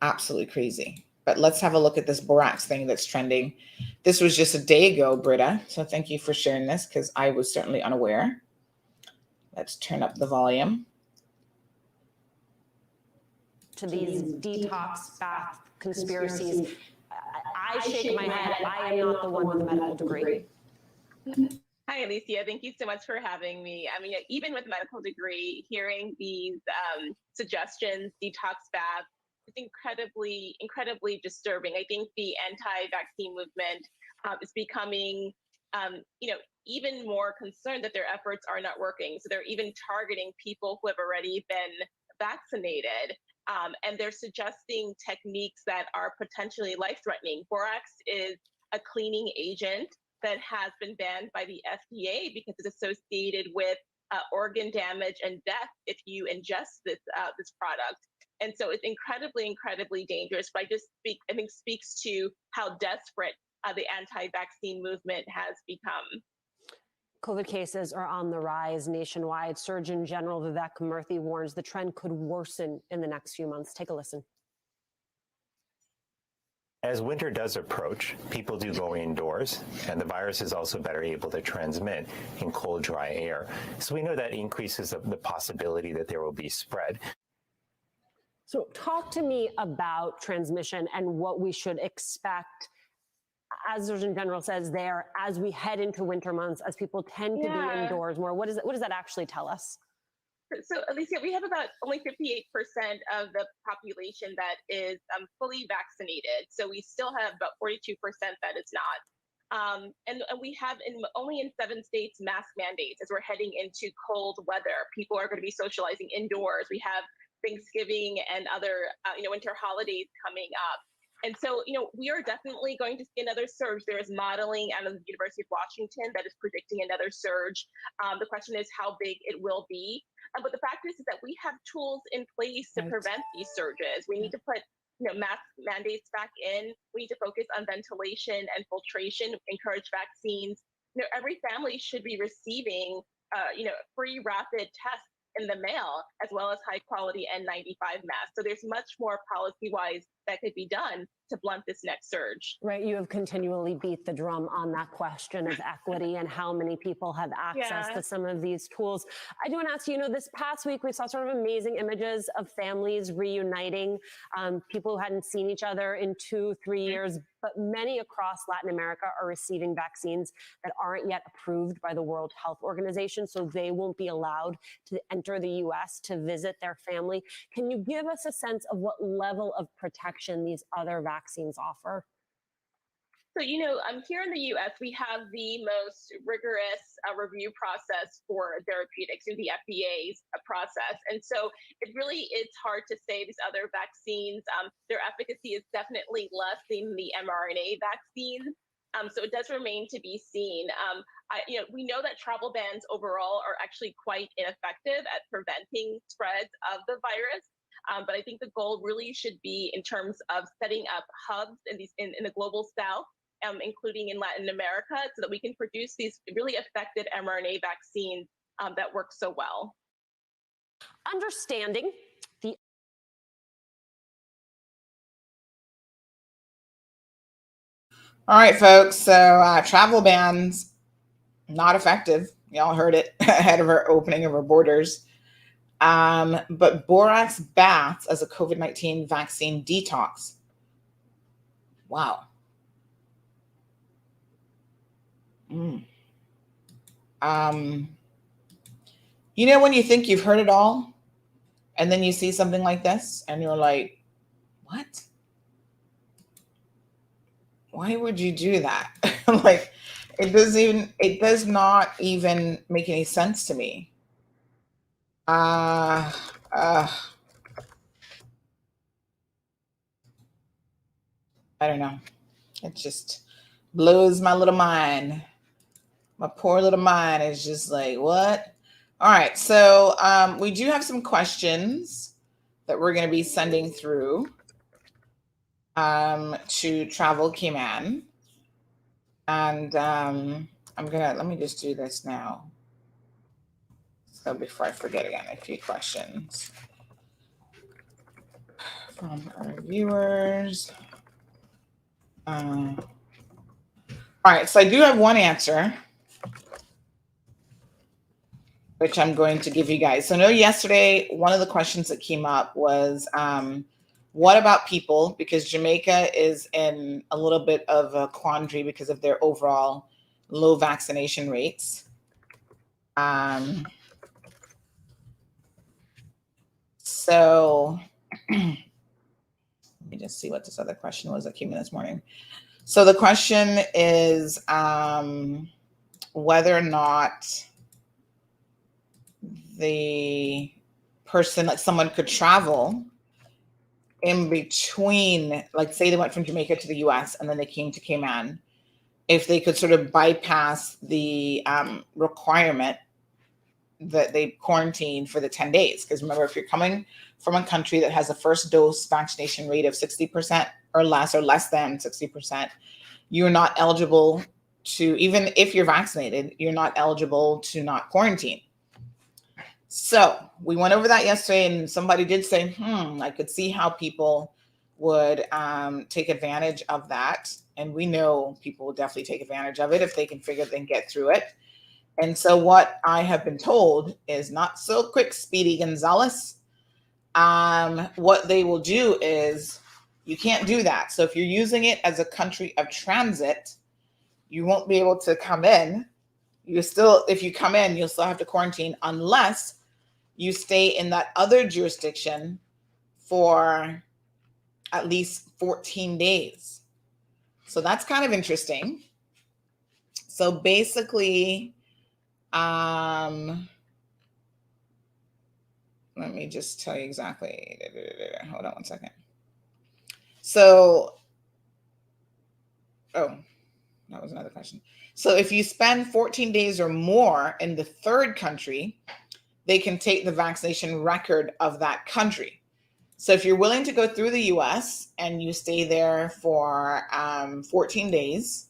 absolutely crazy. But let's have a look at this borax thing that's trending. This was just a day ago, Britta. So thank you for sharing this, because I was certainly unaware. Let's turn up the volume. to these detox bath conspiracies. I shake my head. I am not the one with a medical degree. Hi, Alicia. Thank you so much for having me. I mean, even with a medical degree, hearing these suggestions, detox baths, it's incredibly disturbing. I think the anti-vaccine movement is becoming, even more concerned that their efforts are not working. So they're even targeting people who have already been vaccinated. And they're suggesting techniques that are potentially life-threatening. Borax is a cleaning agent that has been banned by the FDA because it's associated with organ damage and death if you ingest this product. And so it's incredibly dangerous. But I think speaks to how desperate the anti-vaccine movement has become. COVID cases are on the rise nationwide. Surgeon General Vivek Murthy warns the trend could worsen in the next few months. Take a listen. As winter does approach, people do go indoors, and the virus is also better able to transmit in cold, dry air. So we know that increases the possibility that there will be spread. So talk to me about transmission and what we should expect, as Surgeon General says there, as we head into winter months, as people tend to be indoors more. What does that actually tell us? So, Alicia, we have about only 58% of the population that is fully vaccinated. So we still have about 42% that is not. And we have only in 7 states mask mandates as we're heading into cold weather. People are going to be socializing indoors. We have Thanksgiving and other winter holidays coming up. And so, we are definitely going to see another surge. There is modeling out of the University of Washington that is predicting another surge. The question is how big it will be. But the fact is that we have tools in place to prevent these surges. We need to put mask mandates back in. We need to focus on ventilation and filtration, encourage vaccines. Every family should be receiving free rapid tests in the mail, as well as high quality N95 masks. So there's much more policy-wise that could be done to blunt this next surge. Right. You have continually beat the drum on that question of equity and how many people have access to some of these tools. I do want to ask you, this past week we saw sort of amazing images of families reuniting, people who hadn't seen each other in 2-3 years, but many across Latin America are receiving vaccines that aren't yet approved by the World Health Organization, so they won't be allowed to enter the U.S. to visit their family. Can you give us a sense of what level of protection these other vaccines offer? So, here in the U.S., we have the most rigorous review process for therapeutics through the FDA's process. And so it really is hard to say these other vaccines, their efficacy is definitely less than the mRNA vaccine. So it does remain to be seen. We know that travel bans overall are actually quite ineffective at preventing spreads of the virus. But I think the goal really should be in terms of setting up hubs in the global south, including in Latin America, so that we can produce these really effective mRNA vaccines that work so well. Understanding the All right, folks. So travel bans, not effective. Y'all heard it ahead of our opening of our borders. But borax baths as a COVID-19 vaccine detox. Wow. When you think you've heard it all, and then you see something like this, and you're like, what? Why would you do that? Like, it does not even make any sense to me. I don't know. It just blows my little mind. My poor little mind is just like, what? All right. So we do have some questions that we're going to be sending through to Travel Keyman. And let me just do this now. So before I forget again, a few questions from our viewers. All right, so I do have one answer. which I'm going to give you guys. So, no, yesterday, one of the questions that came up was, what about people, because Jamaica is in a little bit of a quandary because of their overall low vaccination rates. So let me just see what this other question was that came in this morning. So the question is whether or not the person, like someone could travel in between, like say they went from Jamaica to the US and then they came to Cayman, if they could sort of bypass the requirement that they quarantine for the 10 days. Because remember, if you're coming from a country that has a first dose vaccination rate of 60% or less than 60%, you're not eligible to, even if you're vaccinated, you're not eligible to not quarantine. So we went over that yesterday, and somebody did say, I could see how people would take advantage of that. And we know people will definitely take advantage of it if they can figure they can get through it. And so what I have been told is not so quick, Speedy Gonzalez. What they will do is you can't do that. So if you're using it as a country of transit, you won't be able to come in. If you come in, you'll still have to quarantine unless you stay in that other jurisdiction for at least 14 days. So that's kind of interesting. So basically, let me just tell you exactly. Hold on one second. So, that was another question. So if you spend 14 days or more in the third country, they can take the vaccination record of that country. So if you're willing to go through the US and you stay there for 14 days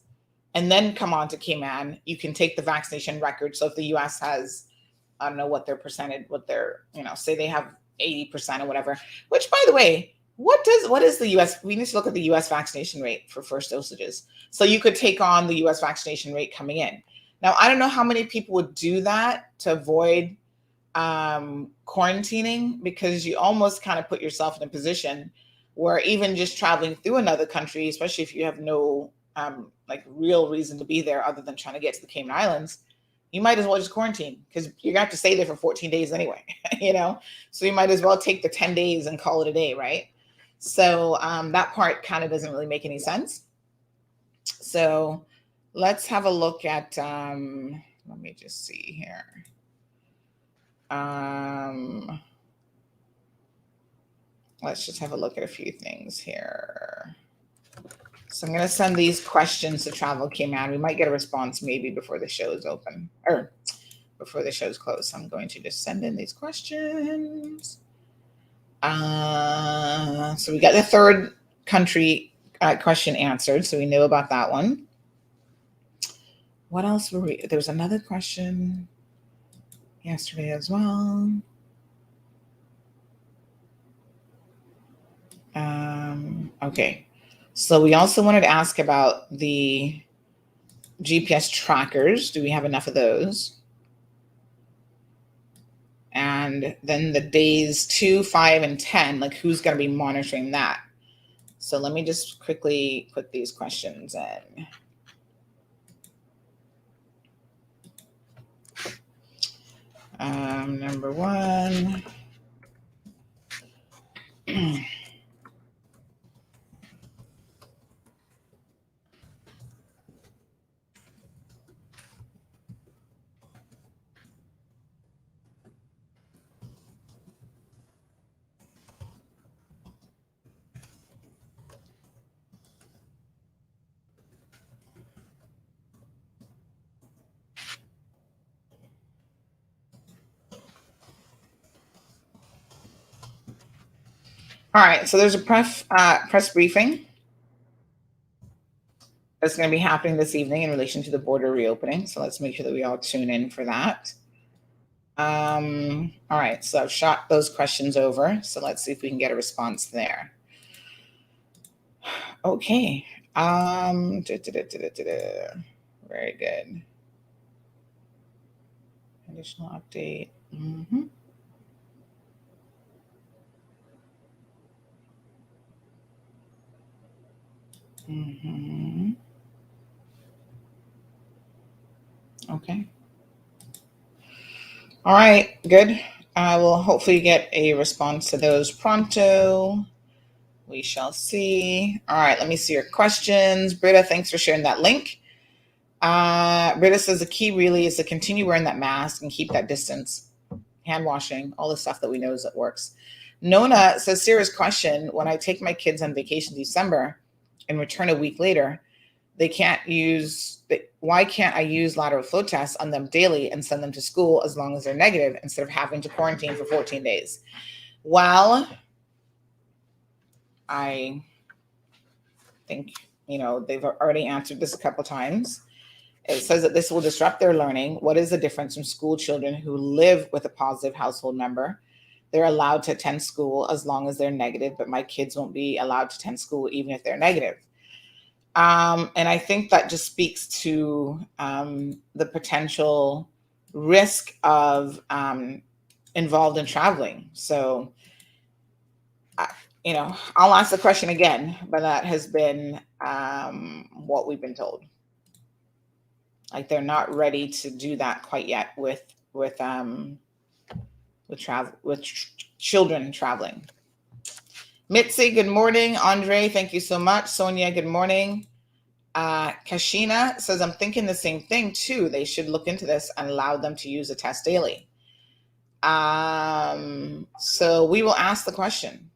and then come on to Cayman, you can take the vaccination record. So if the US has, I don't know what their percentage, say they have 80% or whatever, which by the way, what is the US? We need to look at the US vaccination rate for first dosages. So you could take on the US vaccination rate coming in. Now, I don't know how many people would do that to avoid quarantining, because you almost kind of put yourself in a position where even just traveling through another country, especially if you have no real reason to be there other than trying to get to the Cayman Islands, you might as well just quarantine, because you're gonna have to stay there for 14 days anyway, so you might as well take the 10 days and call it a day, right? So that part kind of doesn't really make any sense. So let's have a look at let me just see here. Let's just have a look at a few things here. So I'm going to send these questions to Travel Cayman. We might get a response maybe before the show is open or before the show's closed. So I'm going to just send in these questions. So we got the third country question answered. So we know about that one. What else were we? There was another question yesterday as well. Okay. So we also wanted to ask about the GPS trackers. Do we have enough of those? And then the days 2, 5, and 10, like who's going to be monitoring that? So let me just quickly put these questions in. Number one. All right, so there's a press briefing that's going to be happening this evening in relation to the border reopening. So let's make sure that we all tune in for that. All right, so I've shot those questions over. So let's see if we can get a response there. Okay. Very good. Additional update. Mm-hmm. Mm-hmm. Okay. All right, good. I will hopefully get a response to those pronto. We shall see. All right, let me see your questions. Britta, thanks for sharing that link. Britta says the key really is to continue wearing that mask and keep that distance. Hand washing, all the stuff that we know that works. Nona says, serious question. When I take my kids on vacation December and return a week later, why can't I use lateral flow tests on them daily and send them to school as long as they're negative instead of having to quarantine for 14 days? Well, I think, they've already answered this a couple times. It says that this will disrupt their learning. What is the difference from school children who live with a positive household member? They're allowed to attend school as long as they're negative, but my kids won't be allowed to attend school even if they're negative. And I think that just speaks to the potential risk of involved in traveling. So, I'll ask the question again, but that has been what we've been told. Like they're not ready to do that quite yet with children traveling. Mitzi, good morning. Andre, thank you so much. Sonia, good morning. Kashina says, I'm thinking the same thing too. They should look into this and allow them to use a test daily. So we will ask the question.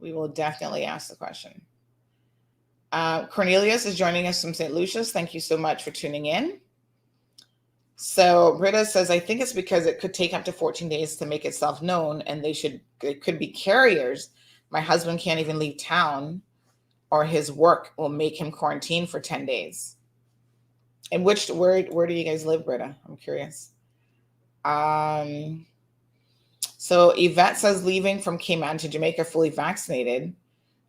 We will definitely ask the question. Cornelius is joining us from St. Lucia's. Thank you so much for tuning in. So Britta says, I think it's because it could take up to 14 days to make itself known, and it could be carriers. My husband can't even leave town, or his work will make him quarantine for 10 days. And where do you guys live, Britta? I'm curious. So Yvette says, leaving from Cayman to Jamaica fully vaccinated,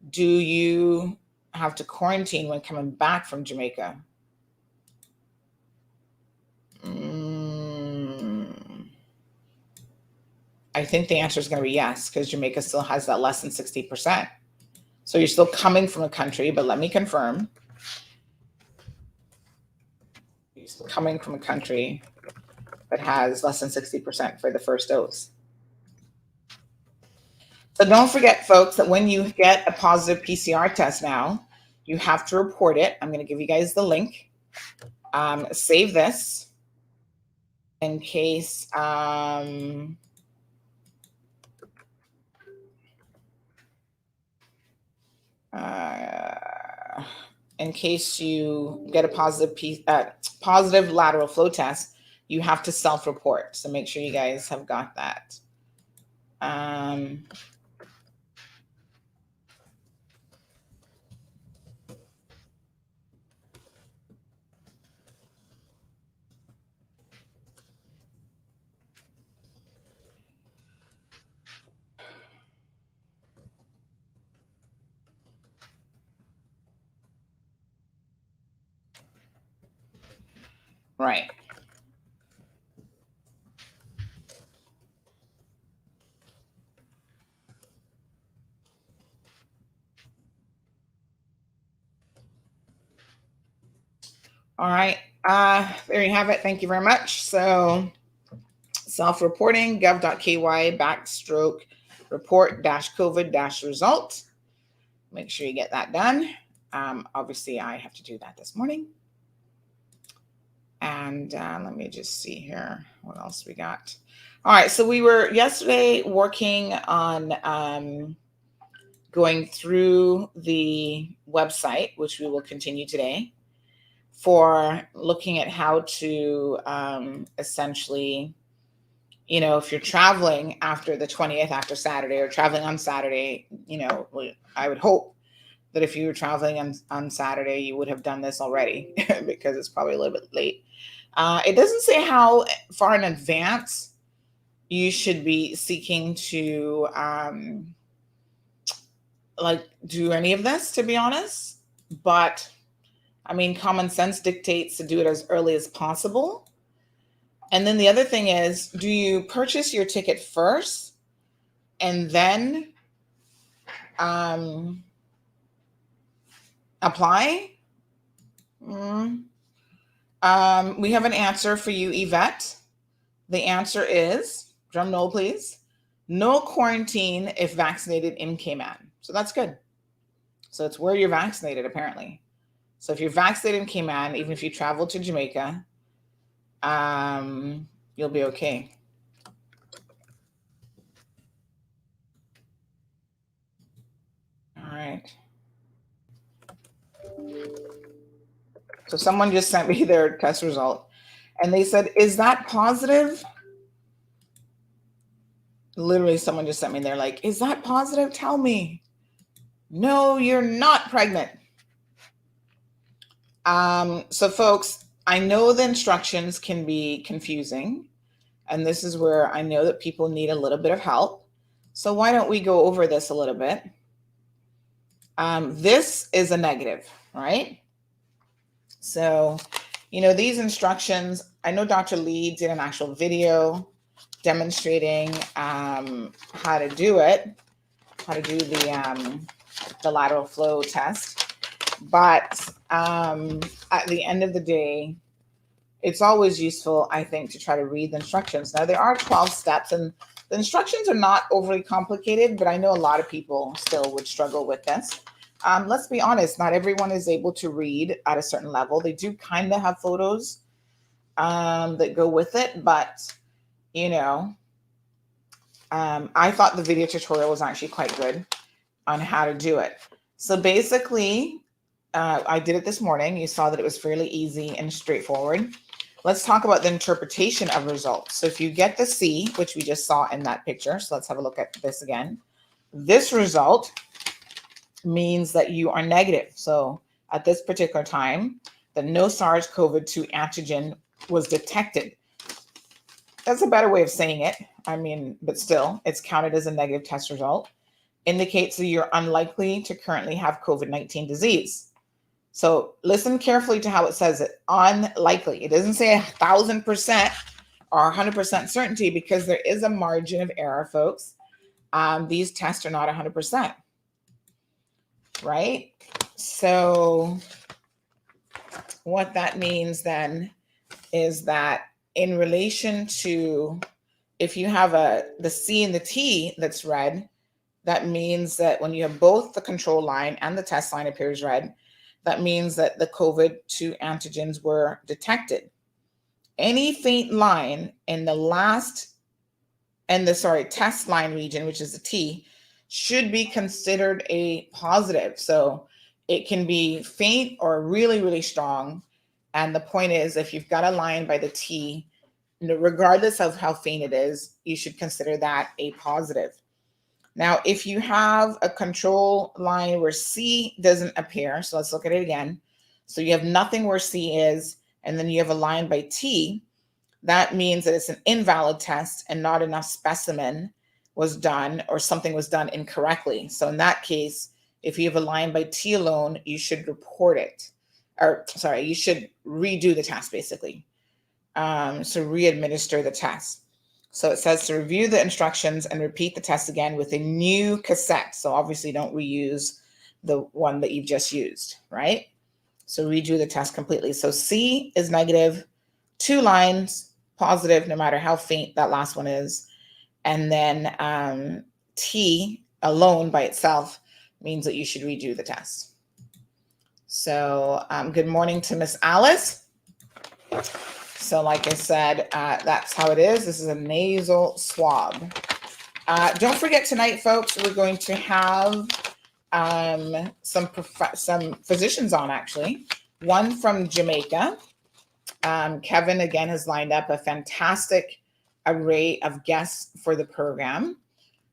do you have to quarantine when coming back from Jamaica? I think the answer is going to be yes, because Jamaica still has that less than 60%. So you're still coming from a country, but let me confirm. You're still coming from a country that has less than 60% for the first dose. So don't forget, folks, that when you get a positive PCR test now, you have to report it. I'm going to give you guys the link. Save this in case you get a positive lateral flow test, you have to self-report. So make sure you guys have got that. Right. All right. There you have it. Thank you very much. So self-reporting, gov.ky/report-covid-result. Make sure you get that done. Obviously, I have to do that this morning. And let me just see here. What else we got? All right. So we were yesterday working on going through the website, which we will continue today, for looking at how to essentially, if you're traveling after the 20th, after Saturday, or traveling on Saturday, I would hope that if you were traveling on Saturday, you would have done this already because it's probably a little bit late. It doesn't say how far in advance you should be seeking to do any of this, to be honest. But I mean, common sense dictates to do it as early as possible. And then the other thing is, do you purchase your ticket first and then apply? We have an answer for you, Yvette. The answer is, drum roll please, no quarantine if vaccinated in Cayman. So that's good. So it's where you're vaccinated apparently. So if you're vaccinated in Cayman, even if you travel to Jamaica, you'll be okay. All right. So someone just sent me their test result and they said, is that positive? Literally someone just sent me, they're like, is that positive? Tell me. No, you're not pregnant. So folks, I know the instructions can be confusing, and this is where I know that people need a little bit of help. So why don't we go over this a little bit? This is a negative, right? So, you know, these instructions, I know Dr. Lee did an actual video demonstrating how to do it, how to do the lateral flow test. But at the end of the day, it's always useful, I think, to try to read the instructions. Now, there are 12 steps, and the instructions are not overly complicated, but I know a lot of people still would struggle with this. Let's be honest, not everyone is able to read at a certain level. They do kind of have photos that go with it, but, you know, I thought the video tutorial was actually quite good on how to do it. So basically, I did it this morning. You saw that it was fairly easy and straightforward. Let's talk about the interpretation of results. So if you get the C, which we just saw in that picture, so let's have a look at this again. This result means that you are negative. So at this particular time, the no SARS-CoV-2 antigen was detected. That's a better way of saying it. I mean, but still, it's counted as a negative test result. Indicates that you're unlikely to currently have COVID-19 disease. So listen carefully to how it says it, unlikely. It doesn't say 1,000% or 100% certainty, because there is a margin of error, folks. These tests are not 100%, right? So what that means then is that in relation to, if you have the C and the T that's red, that means that when you have both the control line and the test line appears red, that means that the COVID-2 antigens were detected. Any faint line in the test line region, which is the T, should be considered a positive. So it can be faint or really, really strong. And the point is, if you've got a line by the T, regardless of how faint it is, you should consider that a positive. Now, if you have a control line where C doesn't appear, so let's look at it again. So you have nothing where C is, and then you have a line by T, that means that it's an invalid test and not enough specimen was done, or something was done incorrectly. So in that case, if you have a line by T alone, you should report it. Or sorry, you should redo the test basically. So re-administer the test. So it says to review the instructions and repeat the test again with a new cassette. So obviously don't reuse the one that you've just used, right? So redo the test completely. So C is negative, 2 lines, positive, no matter how faint that last one is. And then T alone by itself means that you should redo the test. So good morning to Miss Alice. So like I said, that's how it is. This is a nasal swab. Don't forget tonight, folks, we're going to have some physicians on, actually. One from Jamaica. Kevin, again, has lined up a fantastic array of guests for the program.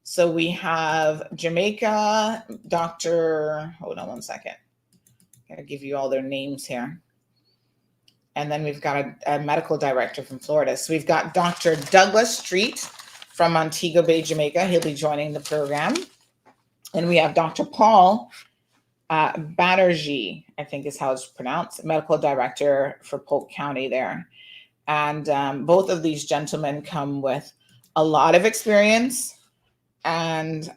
So we have Jamaica, Dr. Hold on one second. I'm going to give you all their names here. And then we've got a medical director from Florida. So we've got Dr. Douglas Street from Montego Bay, Jamaica. He'll be joining the program. And we have Dr. Paul Batterjee, I think is how it's pronounced, medical director for Polk County there. And both of these gentlemen come with a lot of experience and,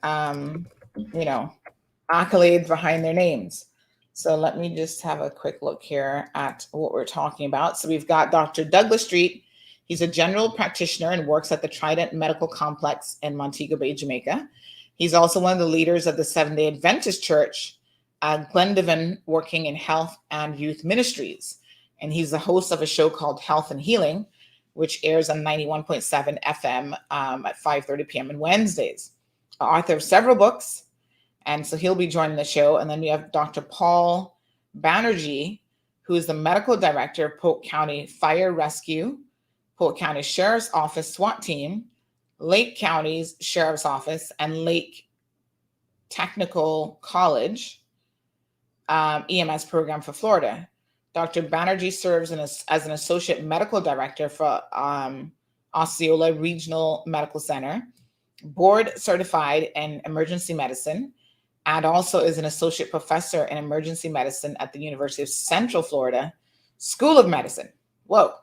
accolades behind their names. So let me just have a quick look here at what we're talking about. So we've got Dr. Douglas Street. He's a general practitioner and works at the Trident Medical Complex in Montego Bay, Jamaica. He's also one of the leaders of the Seventh-day Adventist Church at Glendivan, working in health and youth ministries. And he's the host of a show called Health and Healing, which airs on 91.7 FM at 5:30 p.m. on Wednesdays. Author of several books, and so he'll be joining the show. And then we have Dr. Paul Banerjee, who is the medical director of Polk County Fire Rescue, Polk County Sheriff's Office SWAT Team, Lake County's Sheriff's Office, and Lake Technical College EMS program for Florida. Dr. Banerjee serves as an associate medical director for Osceola Regional Medical Center, board certified in emergency medicine, and also is an associate professor in emergency medicine at the University of Central Florida School of Medicine. Whoa,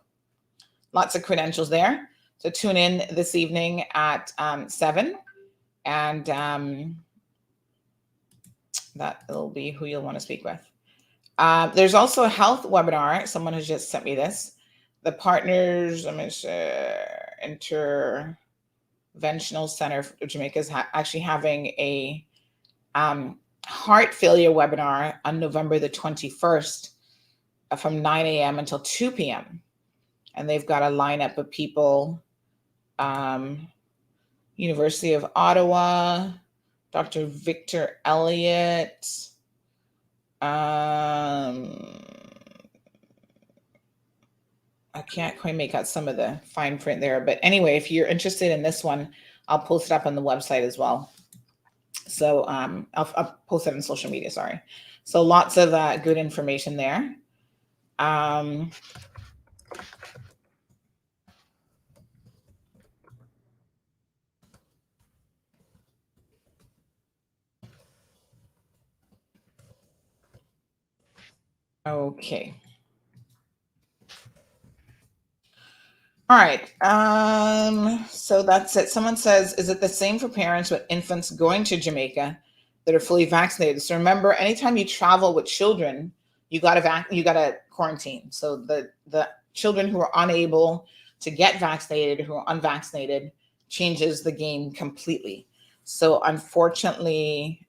lots of credentials there. So tune in this evening at 7, and that will be who you'll want to speak with. There's also a health webinar. Someone has just sent me this. The Partners Interventional Center of Jamaica is actually having a heart failure webinar on November the 21st from 9 a.m. until 2 p.m. And they've got a lineup of people, University of Ottawa, Dr. Victor Elliott, I can't quite make out some of the fine print there. But anyway, if you're interested in this one, I'll post it up on the website as well. So I'll post it on social media, sorry. So lots of good information there. Okay. All right. So that's it. Someone says, is it the same for parents with infants going to Jamaica that are fully vaccinated? So remember, anytime you travel with children, you gotta quarantine. So the children who are unable to get vaccinated, who are unvaccinated, changes the game completely. So unfortunately,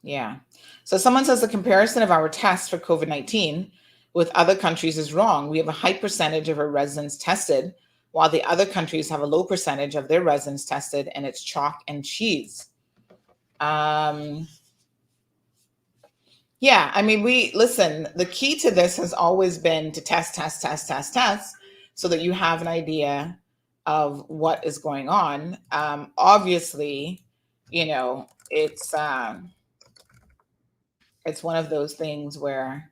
yeah. So someone says the comparison of our tests for COVID-19 with other countries is wrong. We have a high percentage of our residents tested, while the other countries have a low percentage of their residents tested, and it's chalk and cheese. Yeah, I mean, listen, the key to this has always been to test, so that you have an idea of what is going on. Obviously, it's one of those things where,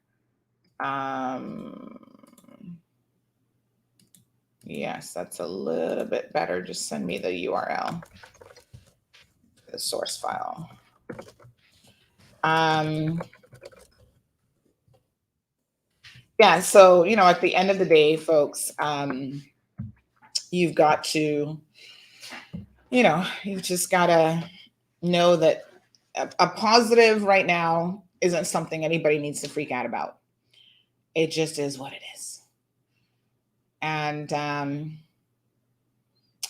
yes, that's a little bit better. Just send me the URL, the source file. Yeah, so, at the end of the day, folks, you've got to, you've just got to know that a positive right now isn't something anybody needs to freak out about. It just is what it is. And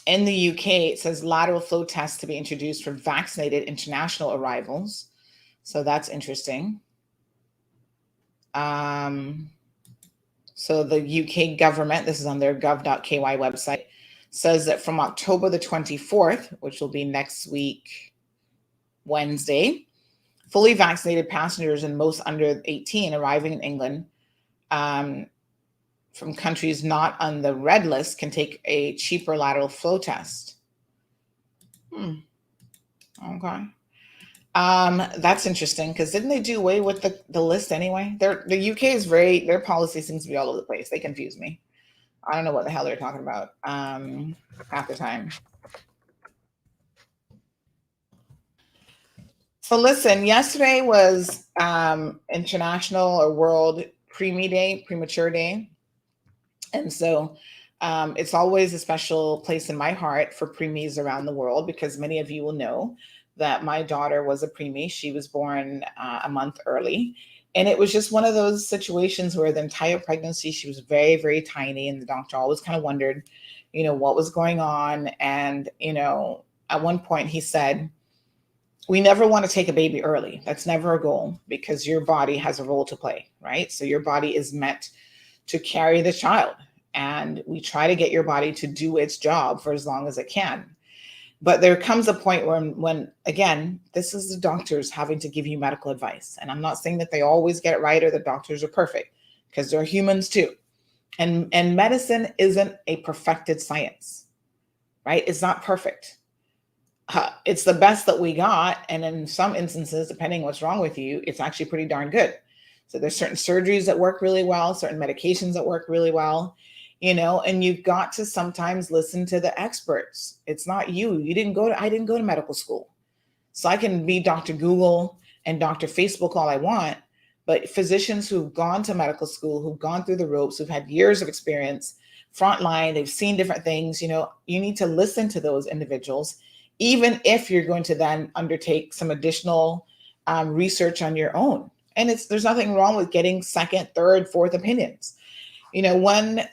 in the UK, it says lateral flow tests to be introduced for vaccinated international arrivals. So that's interesting. So the UK government, this is on their gov.ky website, says that from October the 24th, which will be next week, Wednesday, fully vaccinated passengers and most under 18 arriving in England from countries not on the red list can take a cheaper lateral flow test. Okay. That's interesting, because didn't they do away with the list anyway? The UK is their policy seems to be all over the place. They confuse me. I don't know what the hell they're talking about half the time. So listen, yesterday was International or World preemie day, premature day. And so it's always a special place in my heart for preemies around the world, because many of you will know that my daughter was a preemie. She was born a month early. And it was just one of those situations where the entire pregnancy, she was very, very tiny. And the doctor always kind of wondered, what was going on. And, at one point he said, we never want to take a baby early. That's never a goal, because your body has a role to play, right? So your body is meant to carry the child. And we try to get your body to do its job for as long as it can. But there comes a point when again, this is the doctors having to give you medical advice. And I'm not saying that they always get it right or the doctors are perfect, because they're humans too. And medicine isn't a perfected science, right? It's not perfect. It's the best that we got. And in some instances, depending what's wrong with you, it's actually pretty darn good. So there's certain surgeries that work really well, certain medications that work really well. And you've got to sometimes listen to the experts. It's not you. I didn't go to medical school. So I can be Dr. Google and Dr. Facebook all I want, but physicians who've gone to medical school, who've gone through the ropes, who've had years of experience, frontline, they've seen different things, you need to listen to those individuals, even if you're going to then undertake some additional research on your own. And there's nothing wrong with getting second, third, fourth opinions. When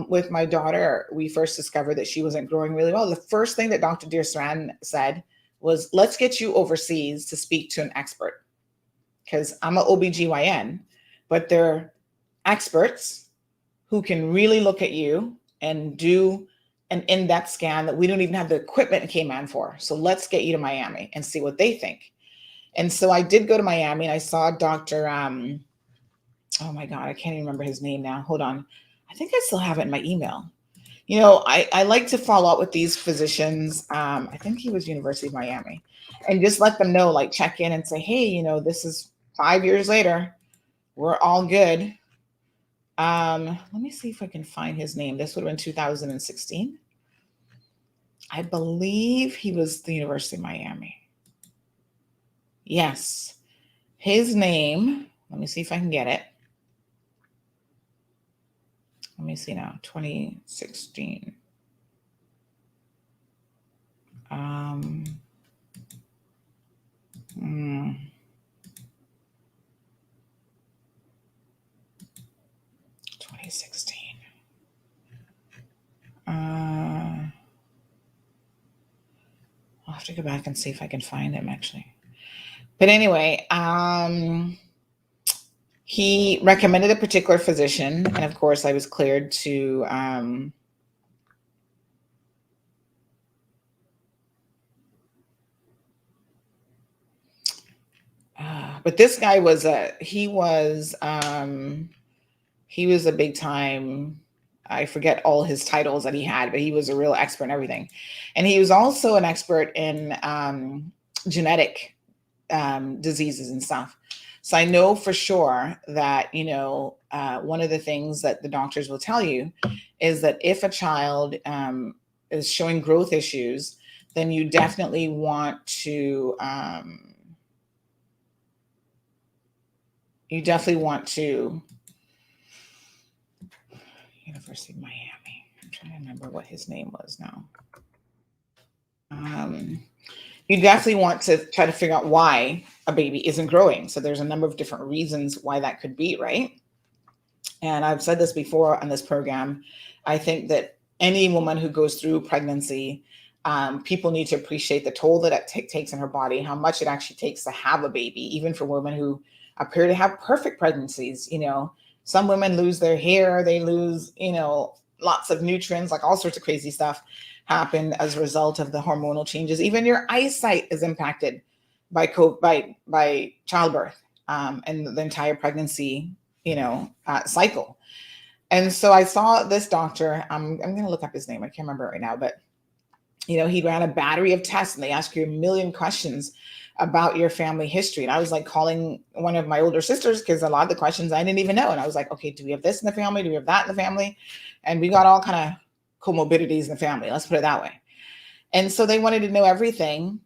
with my daughter, we first discovered that she wasn't growing really well. The first thing that Dr. Dearstran said was, let's get you overseas to speak to an expert. Because I'm an OBGYN, but they're experts who can really look at you and do an in-depth scan that we don't even have the equipment in Cayman for. So let's get you to Miami and see what they think. And so I did go to Miami and I saw Dr. Oh my God, I can't even remember his name now. Hold on. I think I still have it in my email. I like to follow up with these physicians. I think he was University of Miami, and just let them know, like check in and say, hey, this is 5 years later. We're all good. Let me see if I can find his name. This would have been 2016. I believe he was the University of Miami. Yes. His name, let me see if I can get it. Let me see now, 2016. 2016. I'll have to go back and see if I can find him actually. But anyway, he recommended a particular physician, and of course I was cleared to but this guy was a big time, I forget all his titles that he had, but he was a real expert in everything. And he was also an expert in genetic diseases and stuff. So I know for sure that, one of the things that the doctors will tell you is that if a child is showing growth issues, then you definitely want to, University of Miami. I'm trying to remember what his name was now. You definitely want to try to figure out why a baby isn't growing. So there's a number of different reasons why that could be, right? And I've said this before on this program. I think that any woman who goes through pregnancy, people need to appreciate the toll that it takes in her body, how much it actually takes to have a baby, even for women who appear to have perfect pregnancies. Some women lose their hair, they lose, lots of nutrients, like all sorts of crazy stuff happen as a result of the hormonal changes. Even your eyesight is impacted by childbirth and the entire pregnancy, cycle. And so I saw this doctor. I'm going to look up his name. I can't remember it right now, but he ran a battery of tests and they ask you a million questions about your family history. And I was like calling one of my older sisters because a lot of the questions I didn't even know. And I was like, okay, do we have this in the family? Do we have that in the family? And we got all kind of comorbidities in the family. Let's put it that way. And so they wanted to know everything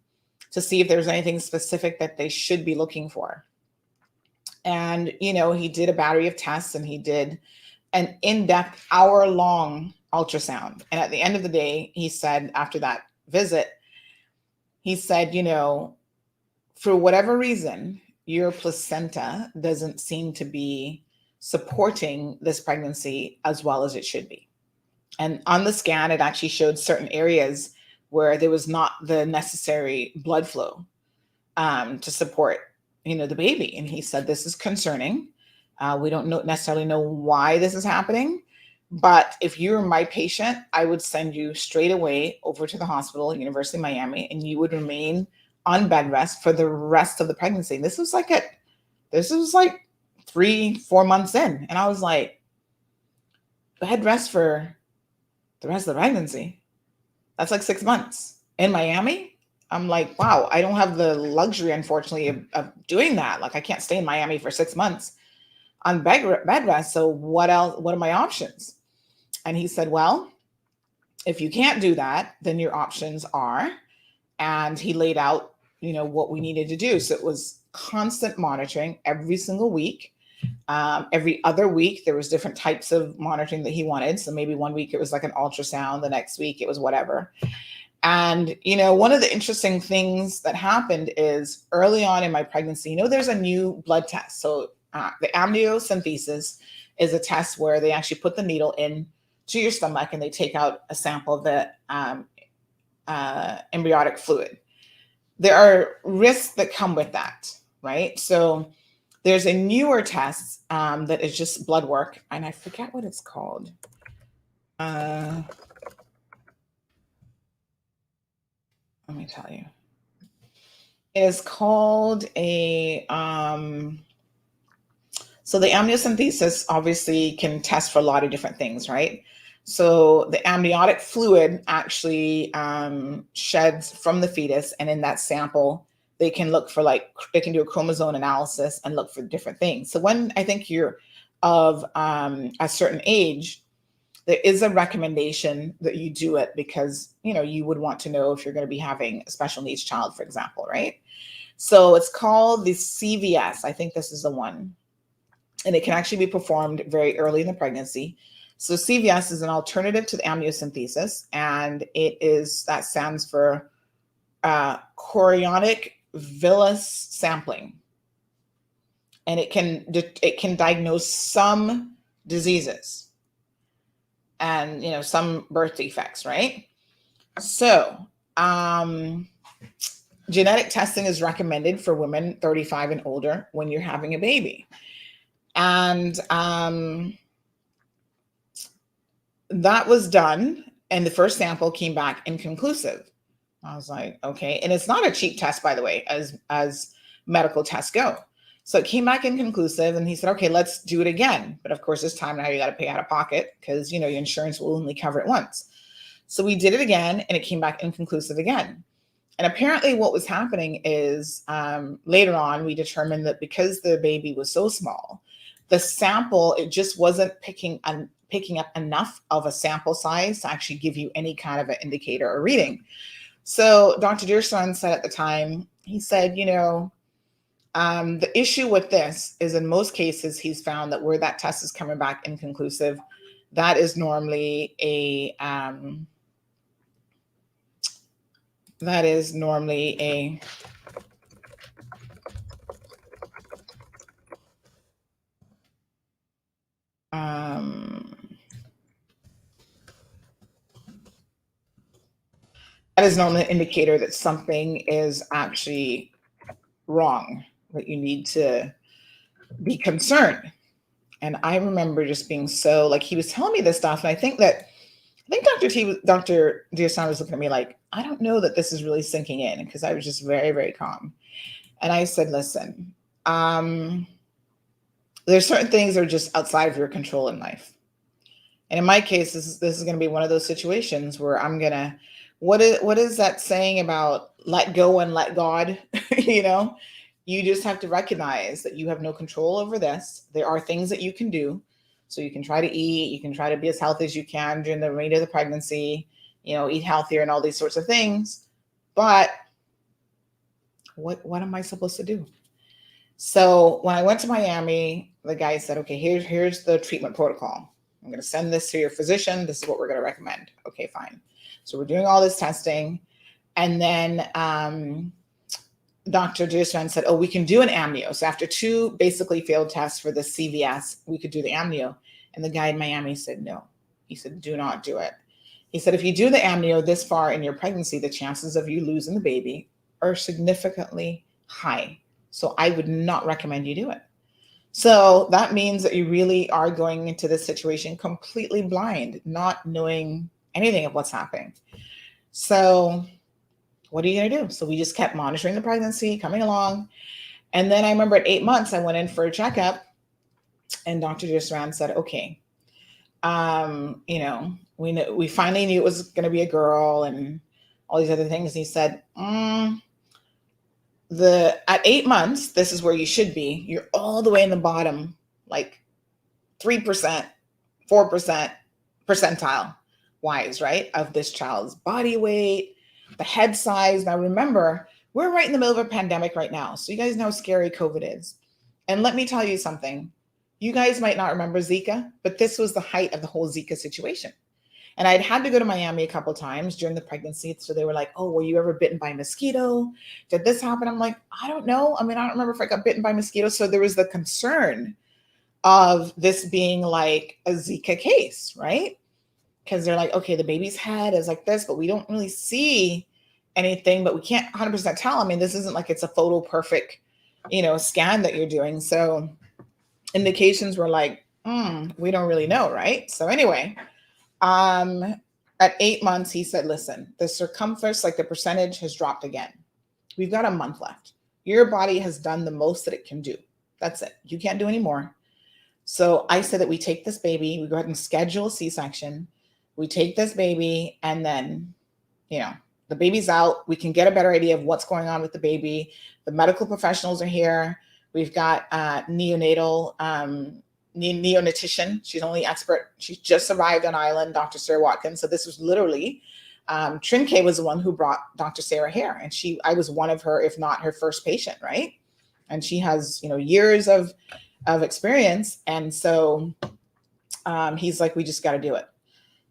to see if there's anything specific that they should be looking for. And, he did a battery of tests, and he did an in-depth hour-long ultrasound. And at the end of the day, he said, after that visit, he said, for whatever reason, your placenta doesn't seem to be supporting this pregnancy as well as it should be. And on the scan, it actually showed certain areas where there was not the necessary blood flow to support, the baby. And he said, this is concerning. We don't necessarily know why this is happening. But if you were my patient, I would send you straight away over to the hospital, University of Miami, and you would remain on bed rest for the rest of the pregnancy. This was like 3-4 months in. And I was like, bed rest for the rest of the pregnancy? That's like 6 months in Miami. I'm like, wow, I don't have the luxury, unfortunately, of doing that. Like, I can't stay in Miami for 6 months on bed rest. So what else? What are my options? And he said, well, if you can't do that, then your options are, and he laid out, what we needed to do. So it was constant monitoring every single week. Every other week, there was different types of monitoring that he wanted. So maybe one week it was like an ultrasound. The next week it was whatever. And, one of the interesting things that happened is early on in my pregnancy, there's a new blood test. So the amniocentesis is a test where they actually put the needle in to your stomach and they take out a sample of the embryonic fluid. There are risks that come with that, right? So there's a newer test that is just blood work, and I forget what it's called. Let me tell you. It is called so the amniocentesis obviously can test for a lot of different things, right? So the amniotic fluid actually sheds from the fetus, and in that sample, they can look for they can do a chromosome analysis and look for different things. So when I think you're of a certain age, there is a recommendation that you do it because, you would want to know if you're going to be having a special needs child, for example, right? So it's called the CVS. I think this is the one. And it can actually be performed very early in the pregnancy. So CVS is an alternative to the amniocentesis, and that stands for chorionic villus sampling. And it can diagnose some diseases and, some birth defects, right? So genetic testing is recommended for women 35 and older when you're having a baby. And that was done, and the first sample came back inconclusive. I was like, okay. And it's not a cheap test, by the way, as medical tests go. So it came back inconclusive, and he said, okay, let's do it again. But of course, this time now you got to pay out of pocket because, your insurance will only cover it once. So we did it again, and it came back inconclusive again. And apparently what was happening is later on, we determined that because the baby was so small, the sample, it just wasn't picking up enough of a sample size to actually give you any kind of an indicator or reading. So Dr. Dearson said at the time, he said, the issue with this is in most cases, he's found that where that test is coming back inconclusive, that is normally a that is normally an indicator that something is actually wrong, that you need to be concerned. And I remember just being so, he was telling me this stuff, and I think Dr. Dearson was looking at me like, I don't know that this is really sinking in, because I was just very, very calm. And I said, listen, there's certain things that are just outside of your control in life. And in my case, this is going to be one of those situations where I'm going to, what is that saying about let go and let God? You just have to recognize that you have no control over this. There are things that you can do. So you can try to eat, you can try to be as healthy as you can during the remainder of the pregnancy, eat healthier and all these sorts of things. But what am I supposed to do? So when I went to Miami, the guy said, okay, here's the treatment protocol. I'm going to send this to your physician. This is what we're going to recommend. Okay, fine. So we're doing all this testing. And then Dr. Jusran said, oh, we can do an amnio. So after 2 basically failed tests for the CVS, we could do the amnio. And the guy in Miami said, no. He said, do not do it. He said, if you do the amnio this far in your pregnancy, the chances of you losing the baby are significantly high. So I would not recommend you do it. So that means that you really are going into this situation completely blind, not knowing anything of what's happening. So what are you going to do? So we just kept monitoring the pregnancy, coming along. And then I remember at 8 months, I went in for a checkup and Dr. Jusran said, okay, we finally knew it was going to be a girl and all these other things. And he said, at 8 months, this is where you should be. You're all the way in the bottom, like 3%, 4% percentile wise, right? Of this child's body weight, the head size. Now, remember, we're right in the middle of a pandemic right now. So you guys know how scary COVID is. And let me tell you something. You guys might not remember Zika, but this was the height of the whole Zika situation. And I'd had to go to Miami a couple of times during the pregnancy. So they were like, oh, were you ever bitten by a mosquito? Did this happen? I'm like, I don't know. I mean, I don't remember if I got bitten by a mosquito. So there was the concern of this being like a Zika case, right? Because they're like, okay, the baby's head is like this, but we don't really see anything, but we can't 100% tell. I mean, this isn't like it's a photo perfect, scan that you're doing. So indications were like, we don't really know, right? So anyway, at 8 months, he said, listen, the circumference, like the percentage has dropped again. We've got a month left. Your body has done the most that it can do. That's it. You can't do any more. So I said that we take this baby, we go ahead and schedule a C-section. We take this baby and then, the baby's out. We can get a better idea of what's going on with the baby. The medical professionals are here. We've got neonatal neonatician. She's only expert. She just arrived on island, Dr. Sarah Watkins. So this was literally, Trinke was the one who brought Dr. Sarah here. And I was one of her, if not her first patient, right? And she has, years of experience. And so he's like, we just got to do it.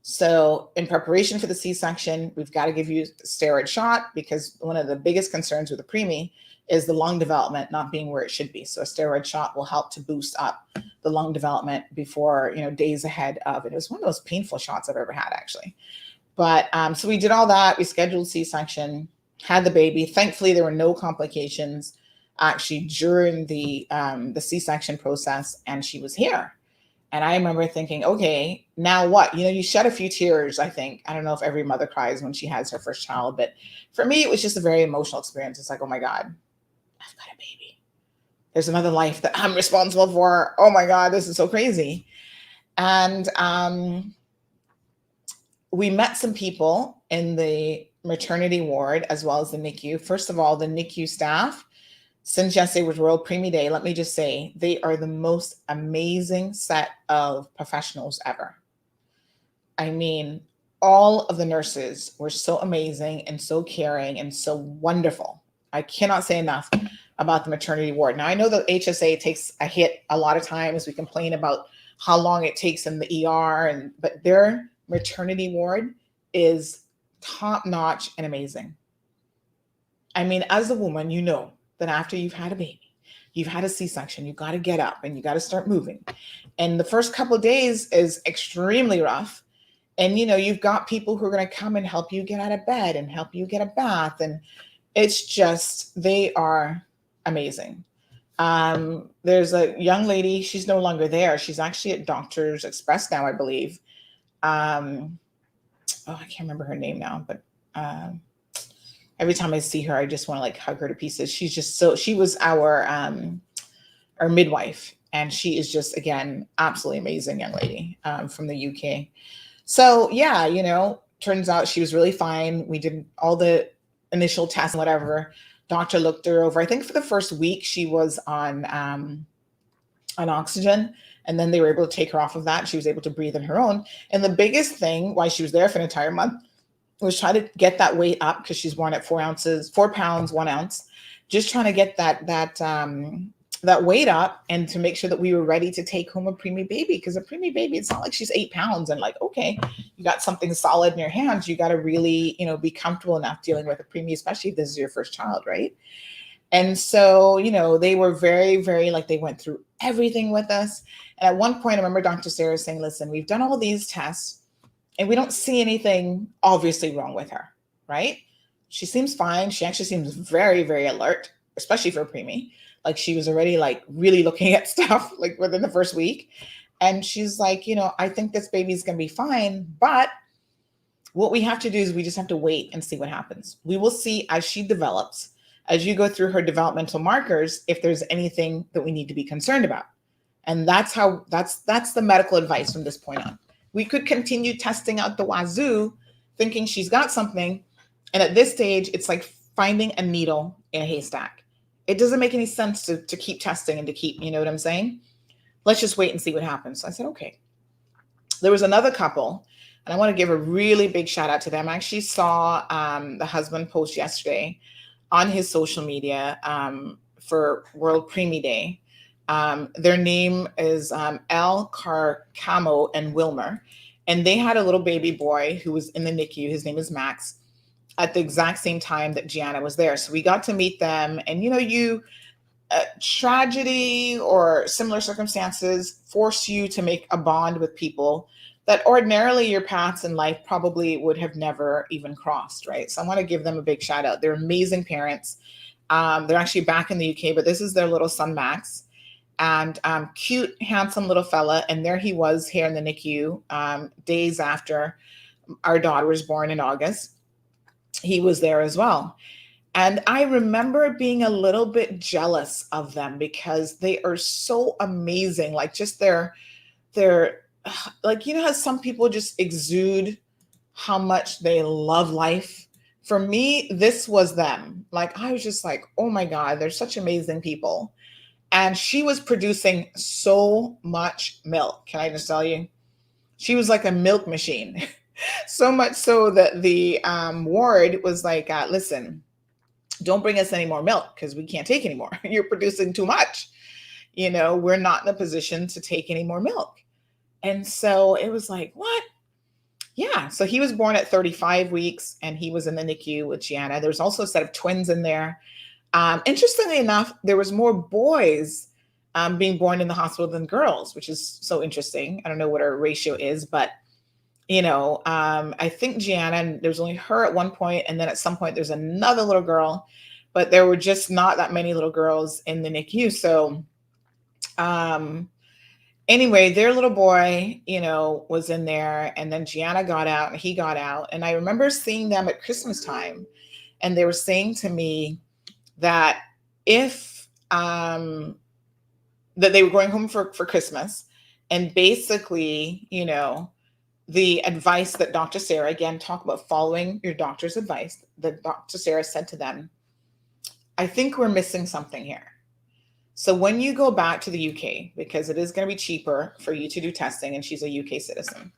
So in preparation for the C-section, we've got to give you a steroid shot because one of the biggest concerns with the preemie is the lung development not being where it should be. So a steroid shot will help to boost up the lung development before, days ahead of it. It was one of those painful shots I've ever had, actually. But so we did all that. We scheduled C-section, had the baby. Thankfully, there were no complications actually during the C-section process, and she was here. And I remember thinking, okay, now what? You shed a few tears, I think. I don't know if every mother cries when she has her first child, but for me, it was just a very emotional experience. It's like, oh my God, I've got a baby. There's another life that I'm responsible for. Oh my God, this is so crazy. And we met some people in the maternity ward as well as the NICU. First of all, the NICU staff, since yesterday was World Preemie Day, let me just say, they are the most amazing set of professionals ever. I mean, all of the nurses were so amazing and so caring and so wonderful. I cannot say enough about the maternity ward. Now, I know the HSA takes a hit a lot of times. We complain about how long it takes in the ER, but their maternity ward is top-notch and amazing. I mean, as a woman, that after you've had a baby, you've had a C-section, you got to get up and you got to start moving. And the first couple of days is extremely rough. And, you've got people who are going to come and help you get out of bed and help you get a bath. And it's just, they are amazing. There's a young lady, she's no longer there. She's actually at Doctors Express now, I believe. I can't remember her name now, but every time I see her, I just want to hug her to pieces. She's just she was our midwife, and she is just, again, absolutely amazing young lady from the UK. So yeah, turns out she was really fine. We did all the initial tests and whatever. Doctor looked her over. I think for the first week she was on oxygen, and then they were able to take her off of that. She was able to breathe on her own. And the biggest thing why she was there for an entire month was trying to get that weight up, because she's born at 4 pounds, 1 ounce, just trying to get that that weight up and to make sure that we were ready to take home a preemie baby. Because a preemie baby, it's not like she's 8 pounds and like, okay, you got something solid in your hands. You got to really, be comfortable enough dealing with a preemie, especially if this is your first child, right? And so, they were very, very, like, they went through everything with us. And at one point, I remember Dr. Sarah saying, listen, we've done all these tests and we don't see anything obviously wrong with her, right? She seems fine. She actually seems very, very alert, especially for a preemie. Like, she was already like really looking at stuff like within the first week. And she's like, I think this baby's going to be fine. But what we have to do is we just have to wait and see what happens. We will see as she develops, as you go through her developmental markers, if there's anything that we need to be concerned about. And that's the medical advice from this point on. We could continue testing out the wazoo, thinking she's got something. And at this stage, it's like finding a needle in a haystack. It doesn't make any sense to keep testing and to keep, you know what I'm saying? Let's just wait and see what happens. So I said, okay. There was another couple, and I want to give a really big shout out to them. I actually saw the husband post yesterday on his social media for World Preemie Day. Their name is El Carcamo and Wilmer. And they had a little baby boy who was in the NICU. His name is Max, at the exact same time that Gianna was there. So we got to meet them. And, tragedy or similar circumstances force you to make a bond with people that ordinarily your paths in life probably would have never even crossed, right? So I want to give them a big shout out. They're amazing parents. They're actually back in the UK, but this is their little son, Max. And cute, handsome little fella. And there he was here in the NICU days after our daughter was born in August. He was there as well. And I remember being a little bit jealous of them because they are so amazing. Like, just they're like, how some people just exude how much they love life. For me, this was them. Like, I was just like, oh my God, they're such amazing people. And she was producing so much milk. Can I just tell you? She was like a milk machine. So much so that the ward was like, listen, don't bring us any more milk because we can't take any more. You're producing too much. We're not in a position to take any more milk. And so it was like, what? Yeah. So he was born at 35 weeks and he was in the NICU with Gianna. There was also a set of twins in there. Interestingly enough, there was more boys being born in the hospital than girls, which is so interesting. I don't know what our ratio is, but I think Gianna, there's only her at one point, and then at some point there's another little girl, but there were just not that many little girls in the NICU. So anyway, their little boy, was in there, and then Gianna got out and he got out. And I remember seeing them at Christmas time, and they were saying to me that if that they were going home for Christmas, and basically, the advice that Dr. Sarah, again, talk about following your doctor's advice, that Dr. Sarah said to them, I think we're missing something here. So when you go back to the UK, because it is going to be cheaper for you to do testing, and she's a UK citizen,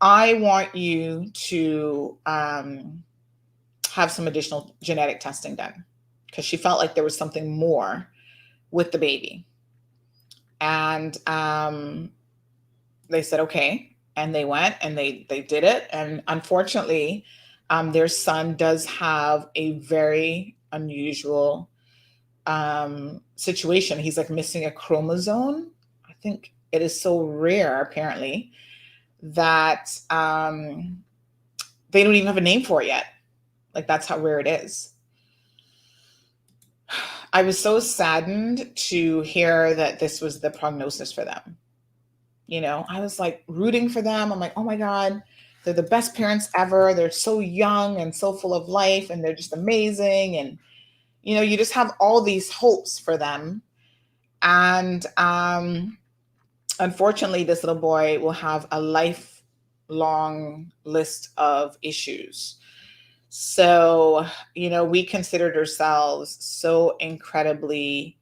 I want you to have some additional genetic testing done, because she felt like there was something more with the baby. And they said, okay. And they went and they did it. And unfortunately, their son does have a very unusual situation. He's like missing a chromosome. I think it is so rare, apparently, that they don't even have a name for it yet. Like, that's how rare it is. I was so saddened to hear that this was the prognosis for them. I was like rooting for them. I'm like, oh my God, they're the best parents ever. They're so young and so full of life, and they're just amazing. And, you just have all these hopes for them. And unfortunately, this little boy will have a lifelong list of issues. So, we considered ourselves so incredibly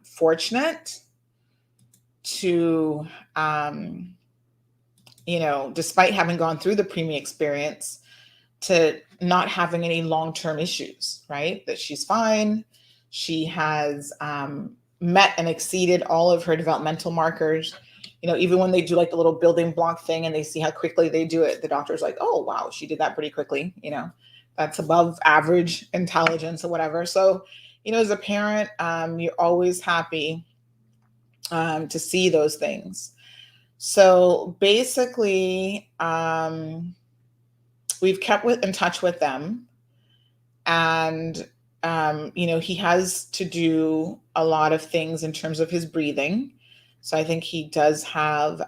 fortunate to, despite having gone through the preemie experience, to not having any long-term issues, right? That she's fine. She has met and exceeded all of her developmental markers. You know, even when they do like the little building block thing and they see how quickly they do it, the doctor's like, oh, wow, she did that pretty quickly. You know, that's above average intelligence or whatever. So, you know, as a parent, you're always happy to see those things. So basically, we've kept in touch with them, and you know, he has to do a lot of things in terms of his breathing. So I think he does have,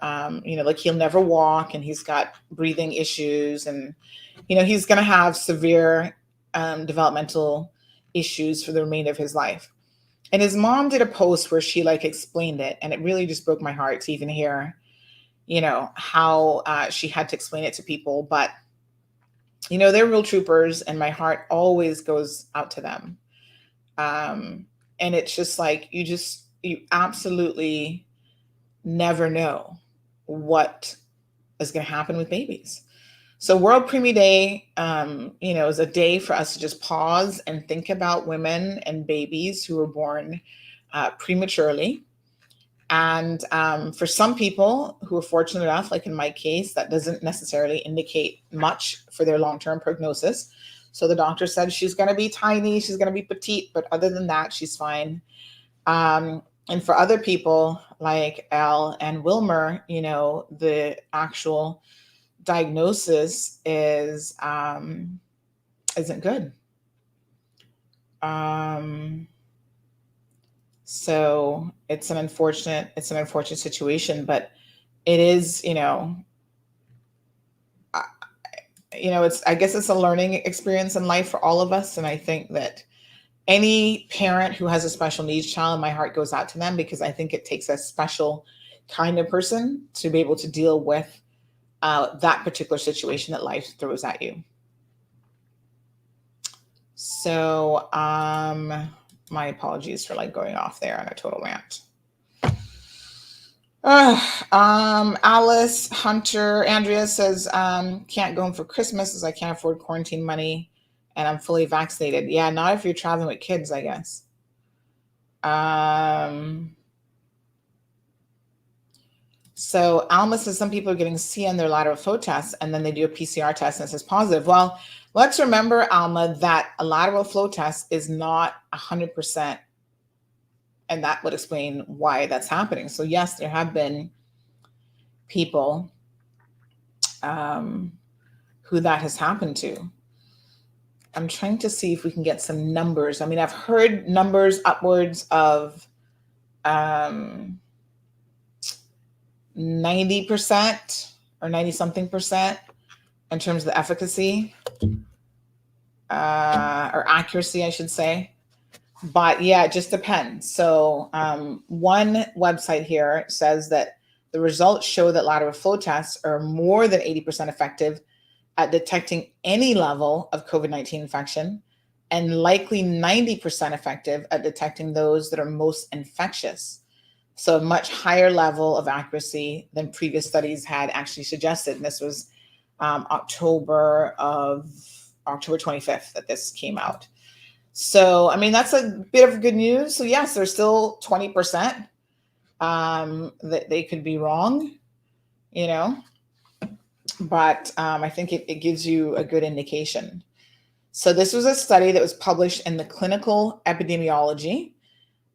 you know, like he'll never walk, and he's got breathing issues, and you know, he's going to have severe developmental issues for the remainder of his life. And his mom did a post where she like explained it, and it really just broke my heart to even hear, you know, how she had to explain it to people. But you know, they're real troopers, and my heart always goes out to them. And it's just like, you absolutely never know what is going to happen with babies. So World Preemie Day, you know, is a day for us to just pause and think about women and babies who were born prematurely. And for some people who are fortunate enough, like in my case, that doesn't necessarily indicate much for their long-term prognosis. So the doctor said she's going to be tiny, she's going to be petite, but other than that, she's fine. And for other people like Elle and Wilmer, you know, the actual diagnosis isn't good. So it's an unfortunate situation, but it is, you know, I guess it's a learning experience in life for all of us. And I think that any parent who has a special needs child, my heart goes out to them, because I think it takes a special kind of person to be able to deal with that particular situation that life throws at you. So, my apologies for like going off there on a total rant. Alice Hunter, Andrea says, can't go home for Christmas as I can't afford quarantine money and I'm fully vaccinated. Yeah, not if you're traveling with kids, I guess. So Alma says some people are getting C on their lateral flow test and then they do a PCR test and it says positive. Well, let's remember, Alma, that a lateral flow test is not 100%. And that would explain why that's happening. So yes, there have been people who that has happened to. I'm trying to see if we can get some numbers. I mean, I've heard numbers upwards of 90% or 90 something percent in terms of the efficacy or accuracy, I should say. But yeah, it just depends. So one website here says that the results show that lateral flow tests are more than 80% effective at detecting any level of COVID-19 infection and likely 90% effective at detecting those that are most infectious. So a much higher level of accuracy than previous studies had actually suggested. And this was October 25th that this came out. So, I mean, that's a bit of good news. So yes, there's still 20% that they could be wrong, you know, but I think it gives you a good indication. So this was a study that was published in the Clinical Epidemiology.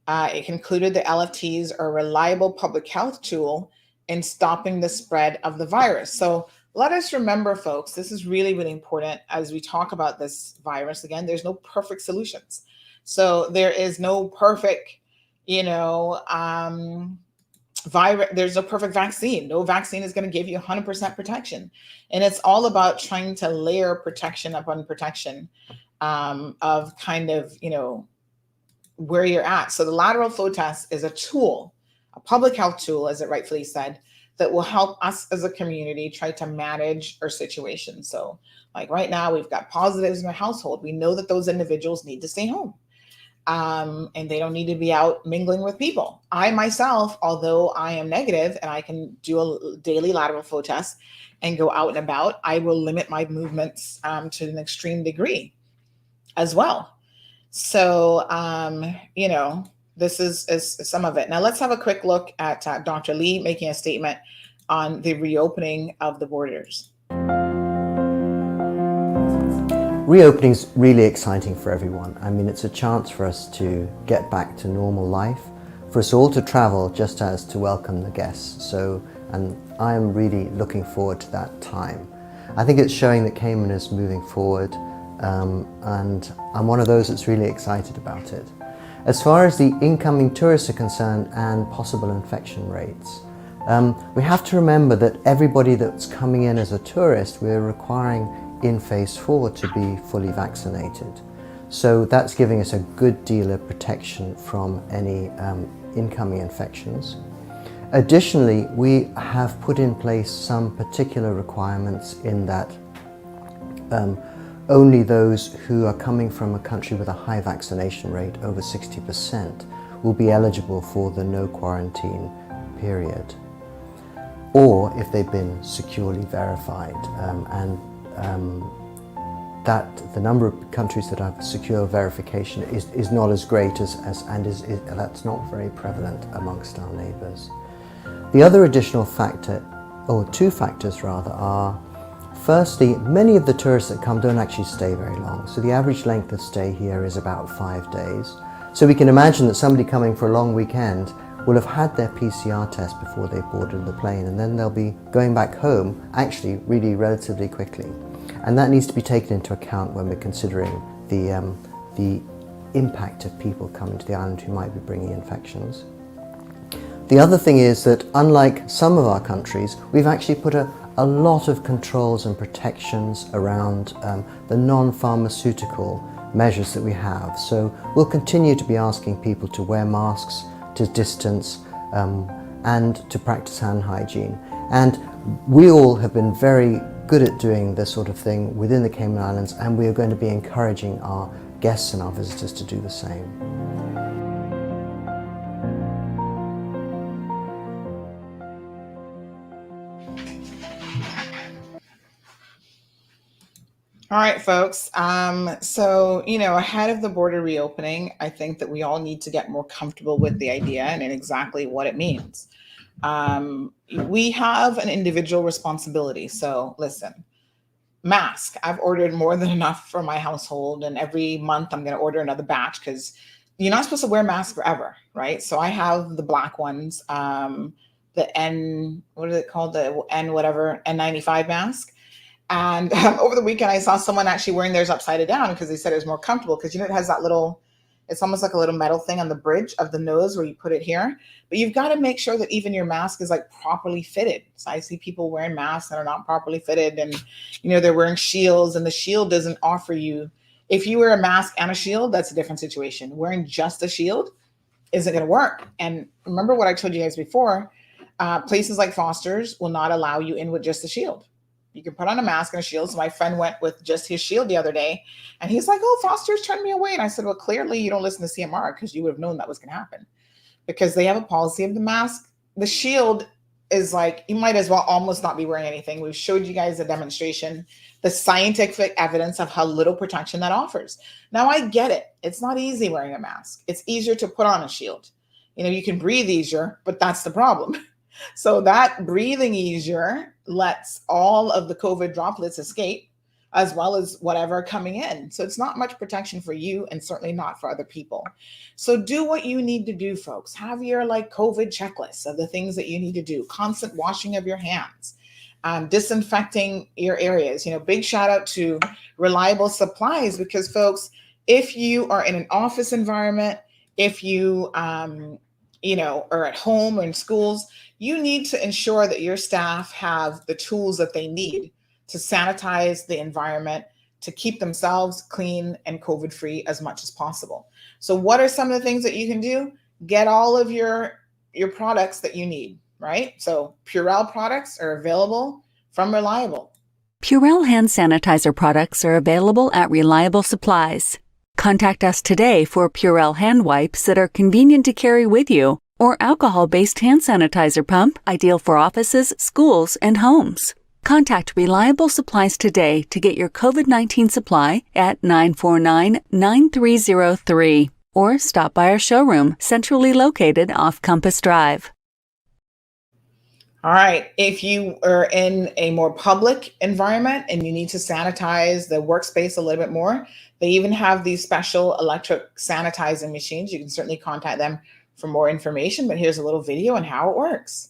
It concluded that LFTs are a reliable public health tool in stopping the spread of the virus. So let us remember, folks, this is really, really important as we talk about this virus. Again, there's no perfect solutions. So there is no perfect, you know, virus. There's no perfect vaccine. No vaccine is going to give you 100% protection. And it's all about trying to layer protection upon protection of kind of, you know, where you're at. So the lateral flow test is a tool, a public health tool, as it rightfully said, that will help us as a community try to manage our situation. So like right now, we've got positives in our household. We know that those individuals need to stay home and they don't need to be out mingling with people. I myself, although I am negative and I can do a daily lateral flow test and go out and about, I will limit my movements to an extreme degree as well. So, you know, This is some of it. Now let's have a quick look at Dr. Lee making a statement on the reopening of the borders. Reopening's really exciting for everyone. I mean, it's a chance for us to get back to normal life, for us all to travel just as to welcome the guests. And I am really looking forward to that time. I think it's showing that Cayman is moving forward, and I'm one of those that's really excited about it. As far as the incoming tourists are concerned and possible infection rates, we have to remember that everybody that's coming in as a tourist, we're requiring in phase 4 to be fully vaccinated. So that's giving us a good deal of protection from any incoming infections. Additionally, we have put in place some particular requirements in that only those who are coming from a country with a high vaccination rate, over 60%, will be eligible for the no quarantine period, or if they've been securely verified. That the number of countries that have secure verification is not as great that's not very prevalent amongst our neighbours. The other additional factor, or two factors rather, are firstly, many of the tourists that come don't actually stay very long. So the average length of stay here is about 5 days. So we can imagine that somebody coming for a long weekend will have had their PCR test before they boarded the plane, and then they'll be going back home actually really relatively quickly. And that needs to be taken into account when we're considering the impact of people coming to the island who might be bringing infections. The other thing is that unlike some of our countries, we've actually put a lot of controls and protections around the non-pharmaceutical measures that we have. So we'll continue to be asking people to wear masks, to distance, and to practice hand hygiene. And we all have been very good at doing this sort of thing within the Cayman Islands, and we are going to be encouraging our guests and our visitors to do the same. All right, folks. So, ahead of the border reopening, I think that we all need to get more comfortable with the idea and exactly what it means. We have an individual responsibility. So listen, mask. I've ordered more than enough for my household, and every month I'm going to order another batch because you're not supposed to wear masks forever, right? So I have the black ones, the N, what is it called? The N95 mask. And over the weekend, I saw someone actually wearing theirs upside down because they said it was more comfortable because, it has that little, it's almost like a little metal thing on the bridge of the nose where you put it here. But you've got to make sure that even your mask is like properly fitted. So I see people wearing masks that are not properly fitted, and, they're wearing shields, and the shield doesn't offer you, if you wear a mask and a shield, that's a different situation. Wearing just a shield isn't going to work. And remember what I told you guys before, places like Foster's will not allow you in with just a shield. You can put on a mask and a shield. So my friend went with just his shield the other day, and he's like, "Oh, Foster's turned me away." And I said, "Well, clearly you don't listen to CMR because you would have known that was going to happen, because they have a policy of the mask. The shield is like, you might as well almost not be wearing anything. We've showed you guys a demonstration, the scientific evidence of how little protection that offers. Now I get it. It's not easy wearing a mask. It's easier to put on a shield. You can breathe easier, but that's the problem. So that breathing easier lets all of the COVID droplets escape, as well as whatever coming in. So it's not much protection for you, and certainly not for other people. So do what you need to do, folks. Have your COVID checklist of the things that you need to do. Constant washing of your hands, disinfecting your areas. Big shout out to Reliable Supplies, because folks, if you are in an office environment, if you or at home or in schools, you need to ensure that your staff have the tools that they need to sanitize the environment, to keep themselves clean and COVID-free as much as possible. So what are some of the things that you can do? Get all of your products that you need, right? So Purell products are available from Reliable. Purell hand sanitizer products are available at Reliable Supplies. Contact us today for Purell hand wipes that are convenient to carry with you, or alcohol-based hand sanitizer pump, ideal for offices, schools, and homes. Contact Reliable Supplies today to get your COVID-19 supply at 949-9303. or stop by our showroom, centrally located off Compass Drive. All right. If you are in a more public environment and you need to sanitize the workspace a little bit more, they even have these special electric sanitizing machines. You can certainly contact them for more information, but here's a little video on how it works.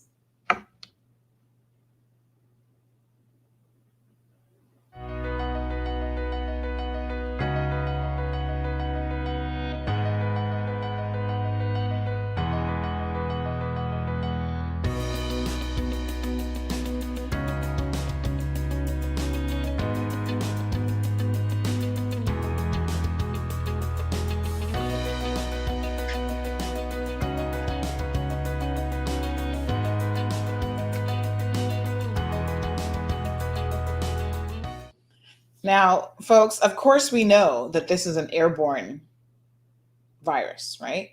Now, folks, of course, we know that this is an airborne virus, right?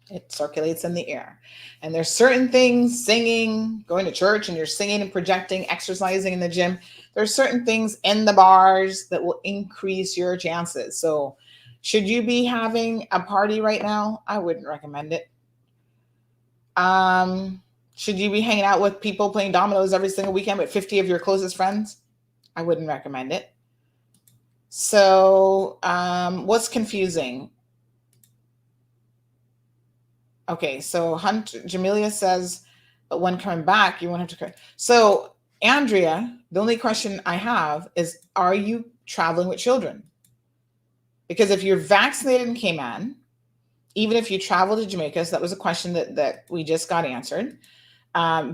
It circulates in the air. And there's certain things, singing, going to church and you're singing and projecting, exercising in the gym. There's certain things in the bars that will increase your chances. So should you be having a party right now? I wouldn't recommend it. Should you be hanging out with people playing dominoes every single weekend with 50 of your closest friends? I wouldn't recommend it. So what's confusing? Okay, so Jamelia says, but when coming back, you won't have to. So Andrea, the only question I have is, are you traveling with children? Because if you're vaccinated in Cayman, even if you travel to Jamaica, so that was a question that we just got answered.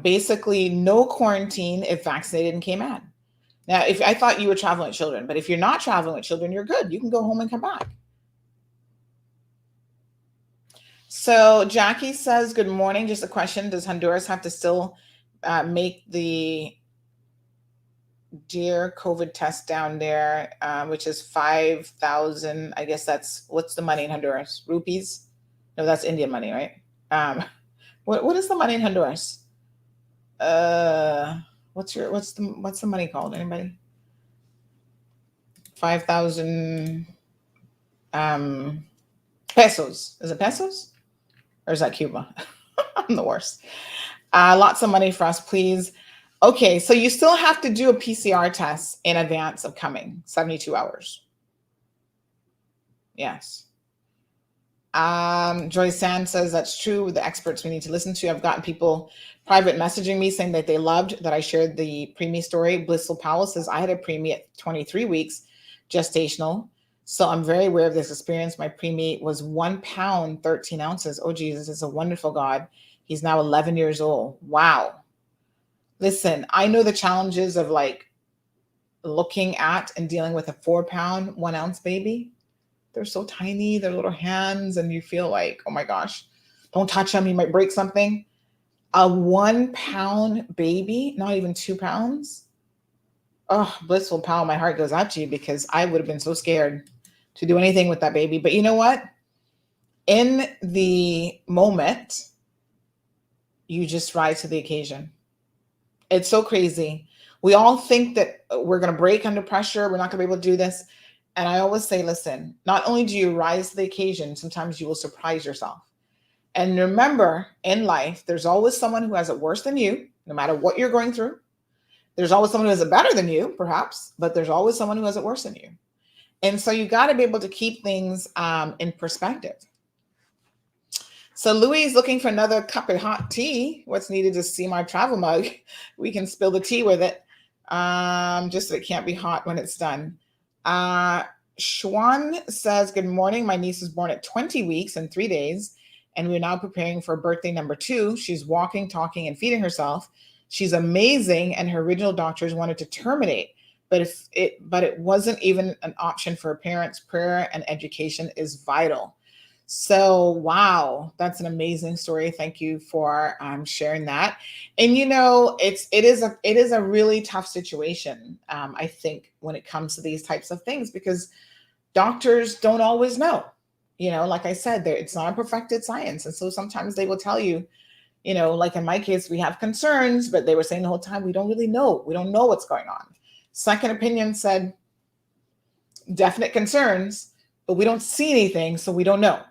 Basically, no quarantine if vaccinated in Cayman. Now, if I thought you were traveling with children, but if you're not traveling with children, you're good. You can go home and come back. So Jackie says, good morning. Just a question. Does Honduras have to still make the dear COVID test down there, which is 5,000? I guess what's the money in Honduras? Rupees? No, that's Indian money, right? What is the money in Honduras? What's the money called? Anybody? 5,000 pesos. Is it pesos? Or is that Cuba? I'm the worst. Lots of money for us, please. Okay, so you still have to do a PCR test in advance of coming, 72 hours. Yes. Joy Sand says that's true. The experts we need to listen to. I've gotten people private messaging me saying that they loved that I shared the preemie story. Blissful Powell says I had a preemie at 23 weeks gestational. So I'm very aware of this experience. My preemie was 1 pound, 13 ounces. Oh, Jesus, it's a wonderful God. He's now 11 years old. Wow. Listen, I know the challenges of like looking at and dealing with a 4 pound, 1 ounce baby. They're so tiny, their little hands, and you feel like, oh my gosh, don't touch them, you might break something. A 1 pound baby, not even 2 pounds. Oh, Blissful Pal, my heart goes out to you because I would have been so scared to do anything with that baby. But you know what? In the moment, you just rise to the occasion. It's so crazy. We all think that we're going to break under pressure. We're not going to be able to do this. And I always say, listen, not only do you rise to the occasion, sometimes you will surprise yourself. And remember, in life, there's always someone who has it worse than you, no matter what you're going through. There's always someone who has it better than you, perhaps, but there's always someone who has it worse than you. And so you got to be able to keep things in perspective. So Louis is looking for another cup of hot tea. What's needed to see my travel mug. We can spill the tea with it, just so it can't be hot when it's done. Schwan says, good morning. My niece was born at 20 weeks and 3 days, and we're now preparing for birthday number 2. She's walking, talking, and feeding herself. She's amazing, and her original doctors wanted to terminate, but it wasn't even an option for her parents. Prayer and education is vital. So, wow, that's an amazing story. Thank you for sharing that. And you know, it is a really tough situation, I think, when it comes to these types of things, because doctors don't always know. You know, like I said, it's not a perfected science, and so sometimes they will tell you, you know, like in my case, we have concerns, but they were saying the whole time, we don't really know. We don't know what's going on. Second opinion said definite concerns, but we don't see anything, so we don't know.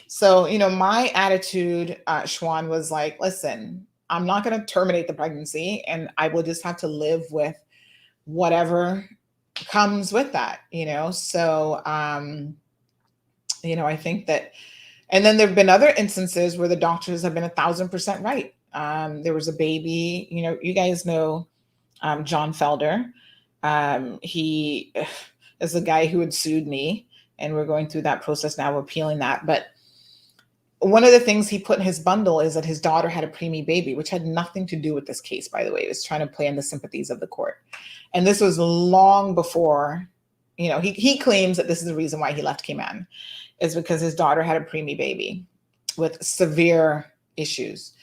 So, my attitude, Schwan, was like, listen, I'm not going to terminate the pregnancy, and I will just have to live with whatever comes with that, So, I think that, and then there have been other instances where the doctors have been 1,000% right. There was a baby, you guys know John Felder. He is the guy who had sued me, and we're going through that process now, appealing that. But one of the things he put in his bundle is that his daughter had a preemie baby, which had nothing to do with this case, by the way. It was trying to play in the sympathies of the court. And this was long before, he claims that this is the reason why he left Cayman, is because his daughter had a preemie baby with severe issues.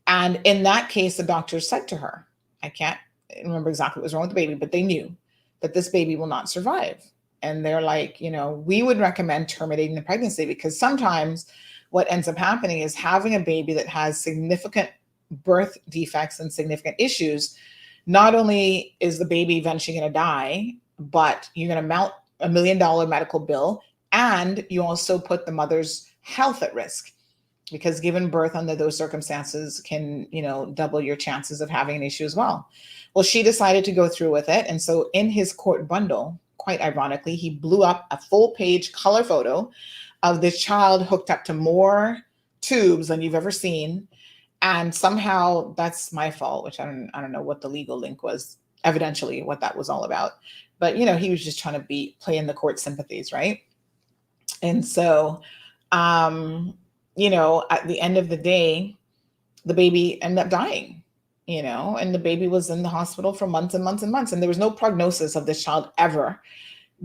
And in that case, the doctor said to her, I can't remember exactly what was wrong with the baby, but they knew that this baby will not survive. And they're like, we would recommend terminating the pregnancy, because sometimes what ends up happening is having a baby that has significant birth defects and significant issues. Not only is the baby eventually going to die, but you're going to mount $1 million medical bill, and you also put the mother's health at risk, because giving birth under those circumstances can, double your chances of having an issue as well. Well, she decided to go through with it. And so in his court bundle, quite ironically, he blew up a full page color photo of this child hooked up to more tubes than you've ever seen. And somehow that's my fault, which I don't know what the legal link was, evidentially what that was all about. But, he was just trying to play in the court sympathies, right? And so, at the end of the day, the baby ended up dying, and the baby was in the hospital for months and months and months. And there was no prognosis of this child ever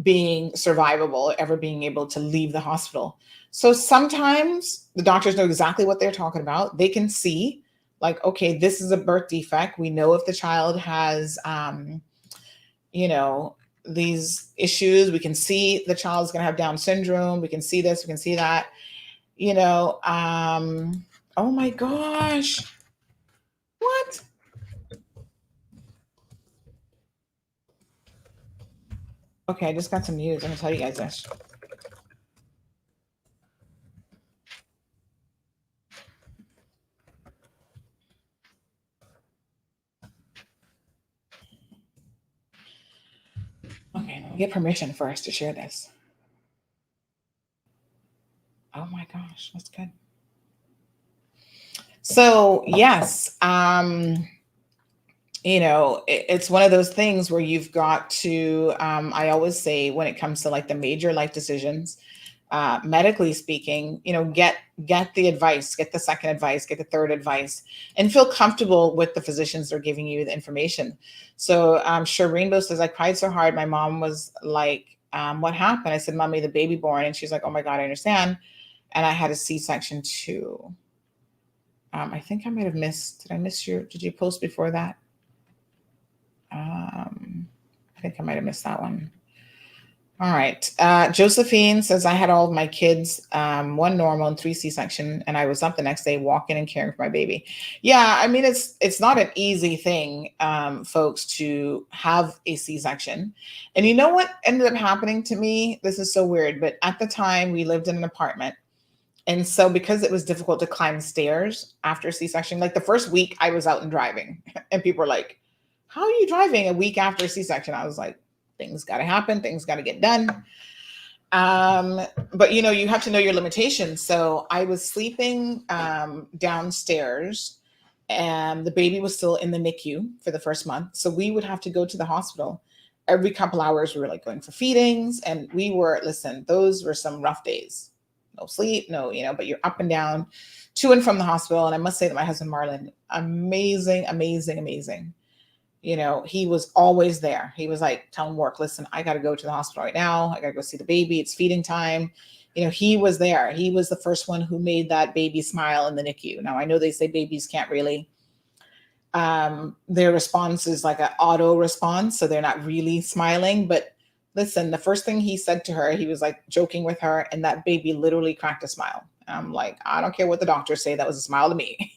being survivable, ever being able to leave the hospital. So sometimes the doctors know exactly what they're talking about. They can see, like, okay, this is a birth defect. We know if the child has, these issues. We can see the child's going to have Down syndrome. We can see this, we can see that, oh my gosh. What? Okay, I just got some news. I'm going to tell you guys this. Okay, get permission first to share this. Oh my gosh, that's good. So yes, it's one of those things where you've got to, I always say when it comes to like the major life decisions, medically speaking, get the advice, get the second advice, get the third advice, and feel comfortable with the physicians that are giving you the information. So sure, Rainbow says, I cried so hard. My mom was like, what happened? I said, Mommy, the baby born. And she's like, oh my God, I understand. And I had a C-section too. I think I might have missed, did you post before that? I think I might have missed that one. All right. Josephine says, I had all of my kids, 1 normal and 3 C-section, and I was up the next day walking and caring for my baby. Yeah, I mean, it's not an easy thing, folks, to have a C-section. And you know what ended up happening to me? This is so weird, but at the time we lived in an apartment. And so because it was difficult to climb stairs after C-section, like the first week I was out and driving, and people were like, how are you driving a week after a C-section? I was like, things got to happen. Things got to get done. But you have to know your limitations. So I was sleeping downstairs, and the baby was still in the NICU for the first month. So we would have to go to the hospital every couple hours. We were like going for feedings, and those were some rough days. No sleep, but you're up and down to and from the hospital. And I must say that my husband, Marlon, amazing, amazing, amazing. He was always there. He was like telling work, listen, I got to go to the hospital right now. I got to go see the baby. It's feeding time. He was there. He was the first one who made that baby smile in the NICU. Now, I know they say babies can't really, their response is like an auto response. So they're not really smiling. But listen, the first thing he said to her, he was like joking with her, and that baby literally cracked a smile. I'm like, I don't care what the doctors say. That was a smile to me,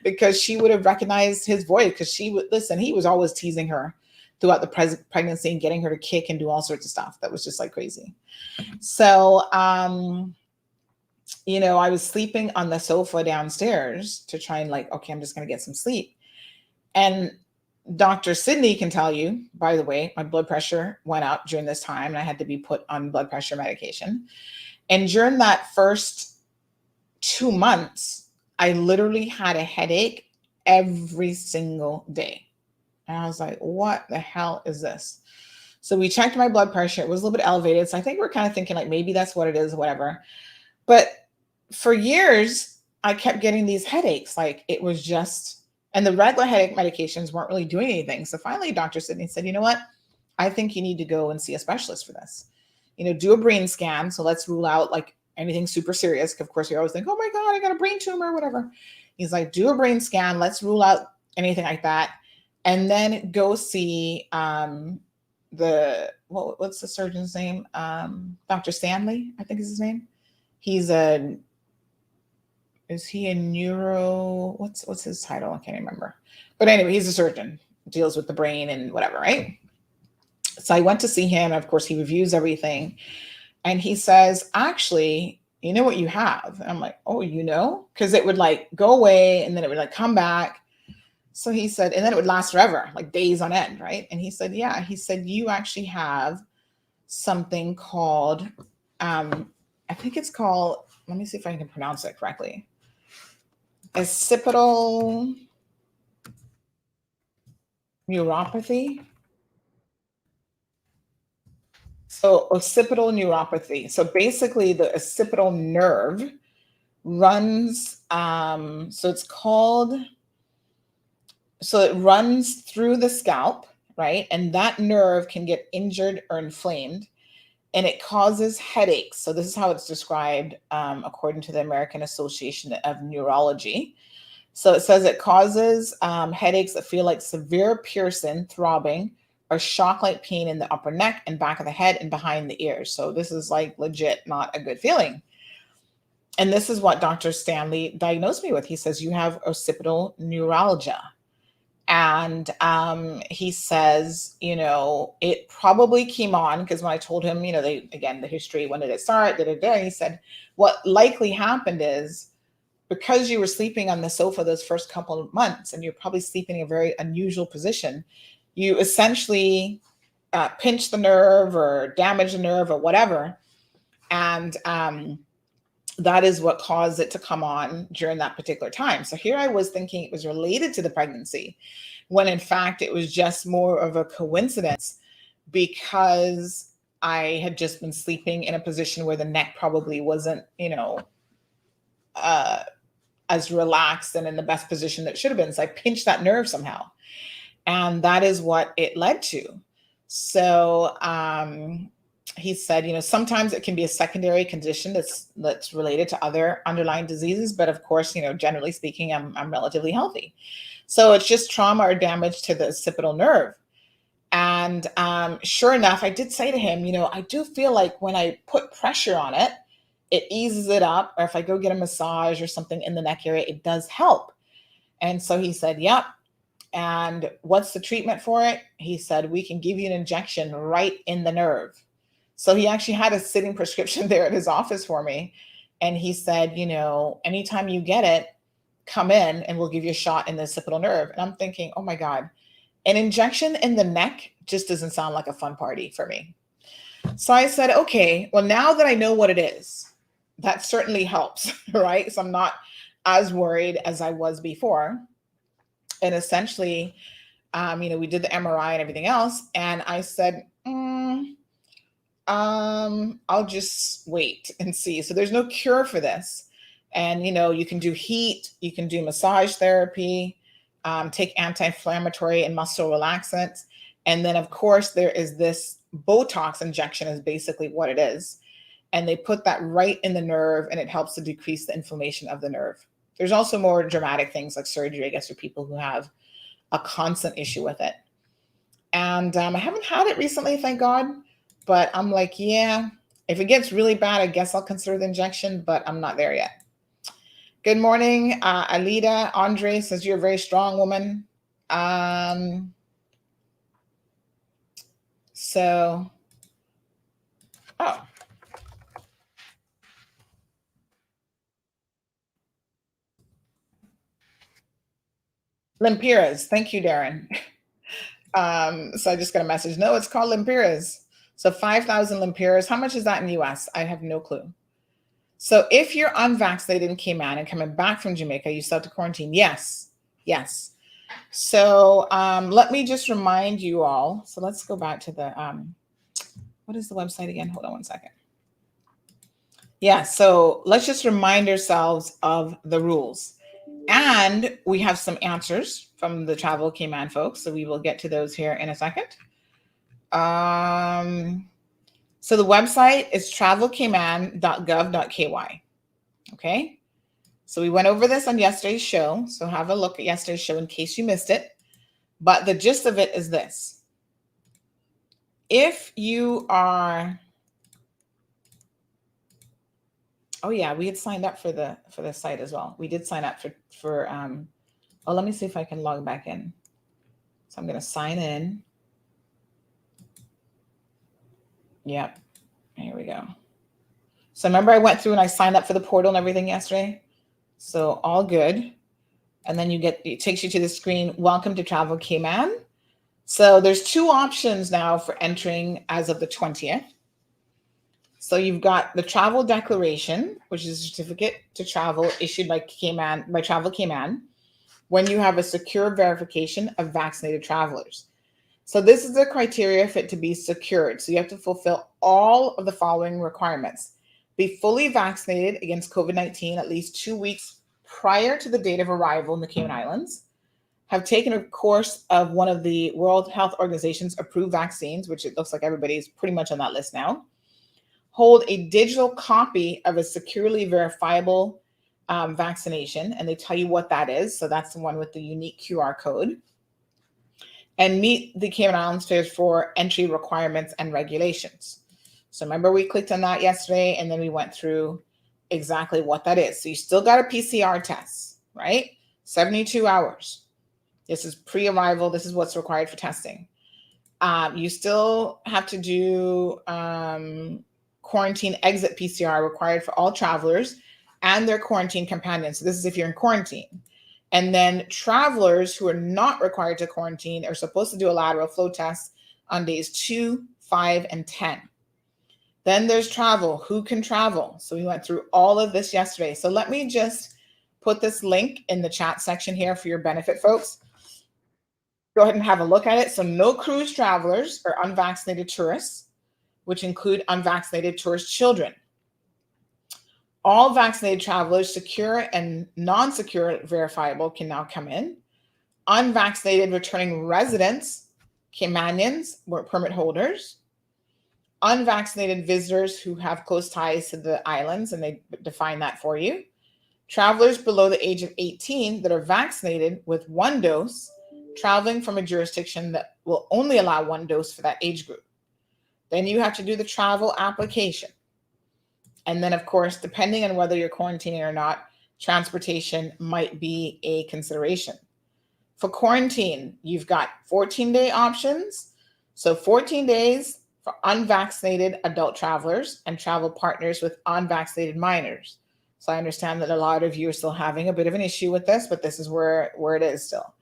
because she would have recognized his voice, because he was always teasing her throughout the pregnancy and getting her to kick and do all sorts of stuff. That was just like crazy. So, I was sleeping on the sofa downstairs to try and like, okay, I'm just going to get some sleep. And Dr. Sydney can tell you, by the way, my blood pressure went up during this time and I had to be put on blood pressure medication. And during that first 2 months, I literally had a headache every single day. And I was like, what the hell is this? So we checked my blood pressure. It was a little bit elevated. So I think we're kind of thinking like maybe that's what it is, whatever. But for years, I kept getting these headaches. Like it was just, and the regular headache medications weren't really doing anything. So finally, Dr. Sydney said, you know what? I think you need to go and see a specialist for this. Do a brain scan. So let's rule out like anything super serious. Of course, we always think, oh my God, I got a brain tumor or whatever. He's like, do a brain scan. Let's rule out anything like that. And then go see what's the surgeon's name? Dr. Stanley, I think is his name. Is he a neuro? What's his title? I can't remember. But anyway, he's a surgeon, deals with the brain and whatever, right? So I went to see him. And of course, he reviews everything. And he says, actually, you know what you have? And I'm like, oh, because it would like go away and then it would like come back. So he said, and then it would last forever, like days on end, right? And he said, yeah. He said, you actually have something called, I think it's called, let me see if I can pronounce it correctly. Occipital neuropathy. So occipital neuropathy. So basically the occipital nerve runs, so it runs through the scalp, right? And that nerve can get injured or inflamed and it causes headaches. So this is how it's described according to the American Association of Neurology. So it says it causes headaches that feel like severe piercing, throbbing, or shock-like pain in the upper neck and back of the head and behind the ears. So this is like legit not a good feeling. And this is what Dr. Stanley diagnosed me with. He says, you have occipital neuralgia. And he says, it probably came on because when I told him, the history, when did it start? He said, what likely happened is because you were sleeping on the sofa those first couple of months and you're probably sleeping in a very unusual position, you essentially pinch the nerve or damage the nerve or whatever. And that is what caused it to come on during that particular time. So here I was thinking it was related to the pregnancy, when in fact it was just more of a coincidence because I had just been sleeping in a position where the neck probably wasn't, as relaxed and in the best position that it should have been. So I pinched that nerve somehow. And that is what it led to. So he said, sometimes it can be a secondary condition that's related to other underlying diseases. But of course, generally speaking, I'm relatively healthy. So it's just trauma or damage to the occipital nerve. And sure enough, I did say to him, I do feel like when I put pressure on it, it eases it up. Or if I go get a massage or something in the neck area, it does help. And so he said, yep. And what's the treatment for it? He said, we can give you an injection right in the nerve. So he actually had a sitting prescription there at his office for me. And he said, anytime you get it, come in and we'll give you a shot in the occipital nerve. And I'm thinking, oh my God, an injection in the neck just doesn't sound like a fun party for me. So I said, okay, well, now that I know what it is, that certainly helps, right? So I'm not as worried as I was before. And essentially, we did the MRI and everything else. And I said, I'll just wait and see. So there's no cure for this. And, you can do heat, you can do massage therapy, take anti-inflammatory and muscle relaxants. And then of course there is this Botox injection is basically what it is. And they put that right in the nerve and it helps to decrease the inflammation of the nerve. There's also more dramatic things like surgery, I guess, for people who have a constant issue with it. And I haven't had it recently, thank God. But I'm like, yeah, if it gets really bad, I guess I'll consider the injection, but I'm not there yet. Good morning, Alida. Andre says you're a very strong woman. Lempiras. Thank you, Darren. So I just got a message. No, it's called Lempiras. So 5,000 Lempiras. How much is that in US? I have no clue. So if you're unvaccinated in Cayman and coming back from Jamaica, you still have to quarantine. Yes. Yes. So let me just remind you all. So let's go back to the, what is the website again? Hold on one second. Yeah. So let's just remind ourselves of the rules. And we have some answers from the Travel Cayman folks. So we will get to those here in a second. So the website is travelcayman.gov.ky. Okay. So we went over this on yesterday's show. So have a look at yesterday's show in case you missed it. But the gist of it is this. If you are, oh yeah, we had signed up for the site as well. We did sign up for oh, let me see if I can log back in. So I'm going to sign in. Yep. Here we go. So remember I went through and I signed up for the portal and everything yesterday. So all good. And then it takes you to the screen. Welcome to Travel Cayman. So there's two options now for entering as of the 20th. So you've got the travel declaration, which is a certificate to travel issued by Travel Cayman, when you have a secure verification of vaccinated travelers. So this is the criteria for it to be secured. So you have to fulfill all of the following requirements. Be fully vaccinated against COVID-19 at least 2 weeks prior to the date of arrival in the Cayman Islands. Have taken a course of one of the World Health Organization's approved vaccines, which it looks like everybody's pretty much on that list now. Hold a digital copy of a securely verifiable vaccination, and they tell you what that is. So that's the one with the unique QR code. And meet the Cayman Islands Phase 4 entry requirements and regulations. So remember we clicked on that yesterday, and then we went through exactly what that is. So you still got a PCR test, right? 72 hours. This is pre-arrival. This is what's required for testing. You still have to do quarantine exit PCR required for all travelers and their quarantine companions. So this is if you're in quarantine. And then travelers who are not required to quarantine are supposed to do a lateral flow test on days 2, 5, and 10. Then there's travel. Who can travel? So we went through all of this yesterday. So let me just put this link in the chat section here for your benefit, folks. Go ahead and have a look at it. So no cruise travelers or unvaccinated tourists, which include unvaccinated tourist children. All vaccinated travelers, secure and non-secure verifiable, can now come in. Unvaccinated returning residents, Caymanians, work permit holders. Unvaccinated visitors who have close ties to the islands, and they define that for you. Travelers below the age of 18 that are vaccinated with 1 dose, traveling from a jurisdiction that will only allow 1 dose for that age group. Then you have to do the travel application. And then, of course, depending on whether you're quarantining or not, transportation might be a consideration. For quarantine, you've got 14-day options. So 14 days for unvaccinated adult travelers and travel partners with unvaccinated minors. So I understand that a lot of you are still having a bit of an issue with this, but this is where it is still.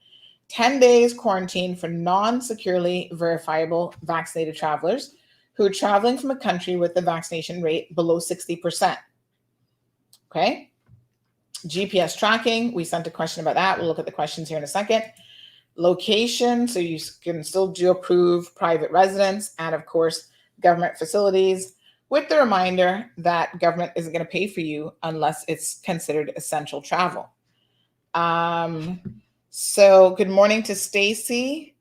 10 days quarantine for non-securely verifiable vaccinated travelers who are traveling from a country with the vaccination rate below 60%. Okay. GPS tracking. We sent a question about that. We'll look at the questions here in a second. Location. So you can still do approved private residence and, of course, government facilities, with the reminder that government isn't going to pay for you unless it's considered essential travel. So good morning to Stacy.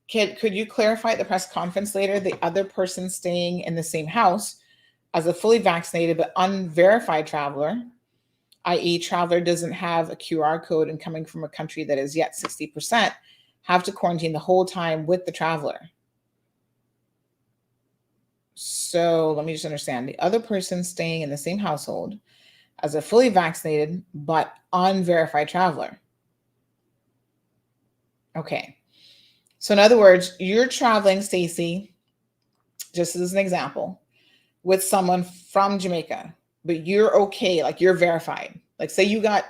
Could you clarify at the press conference later, the other person staying in the same house as a fully vaccinated but unverified traveler, i.e. traveler doesn't have a QR code and coming from a country that is yet 60%, have to quarantine the whole time with the traveler? So let me just understand. The other person staying in the same household as a fully vaccinated but unverified traveler. Okay. So in other words, you're traveling, Stacy, just as an example, with someone from Jamaica, but you're okay, like you're verified. Like say you got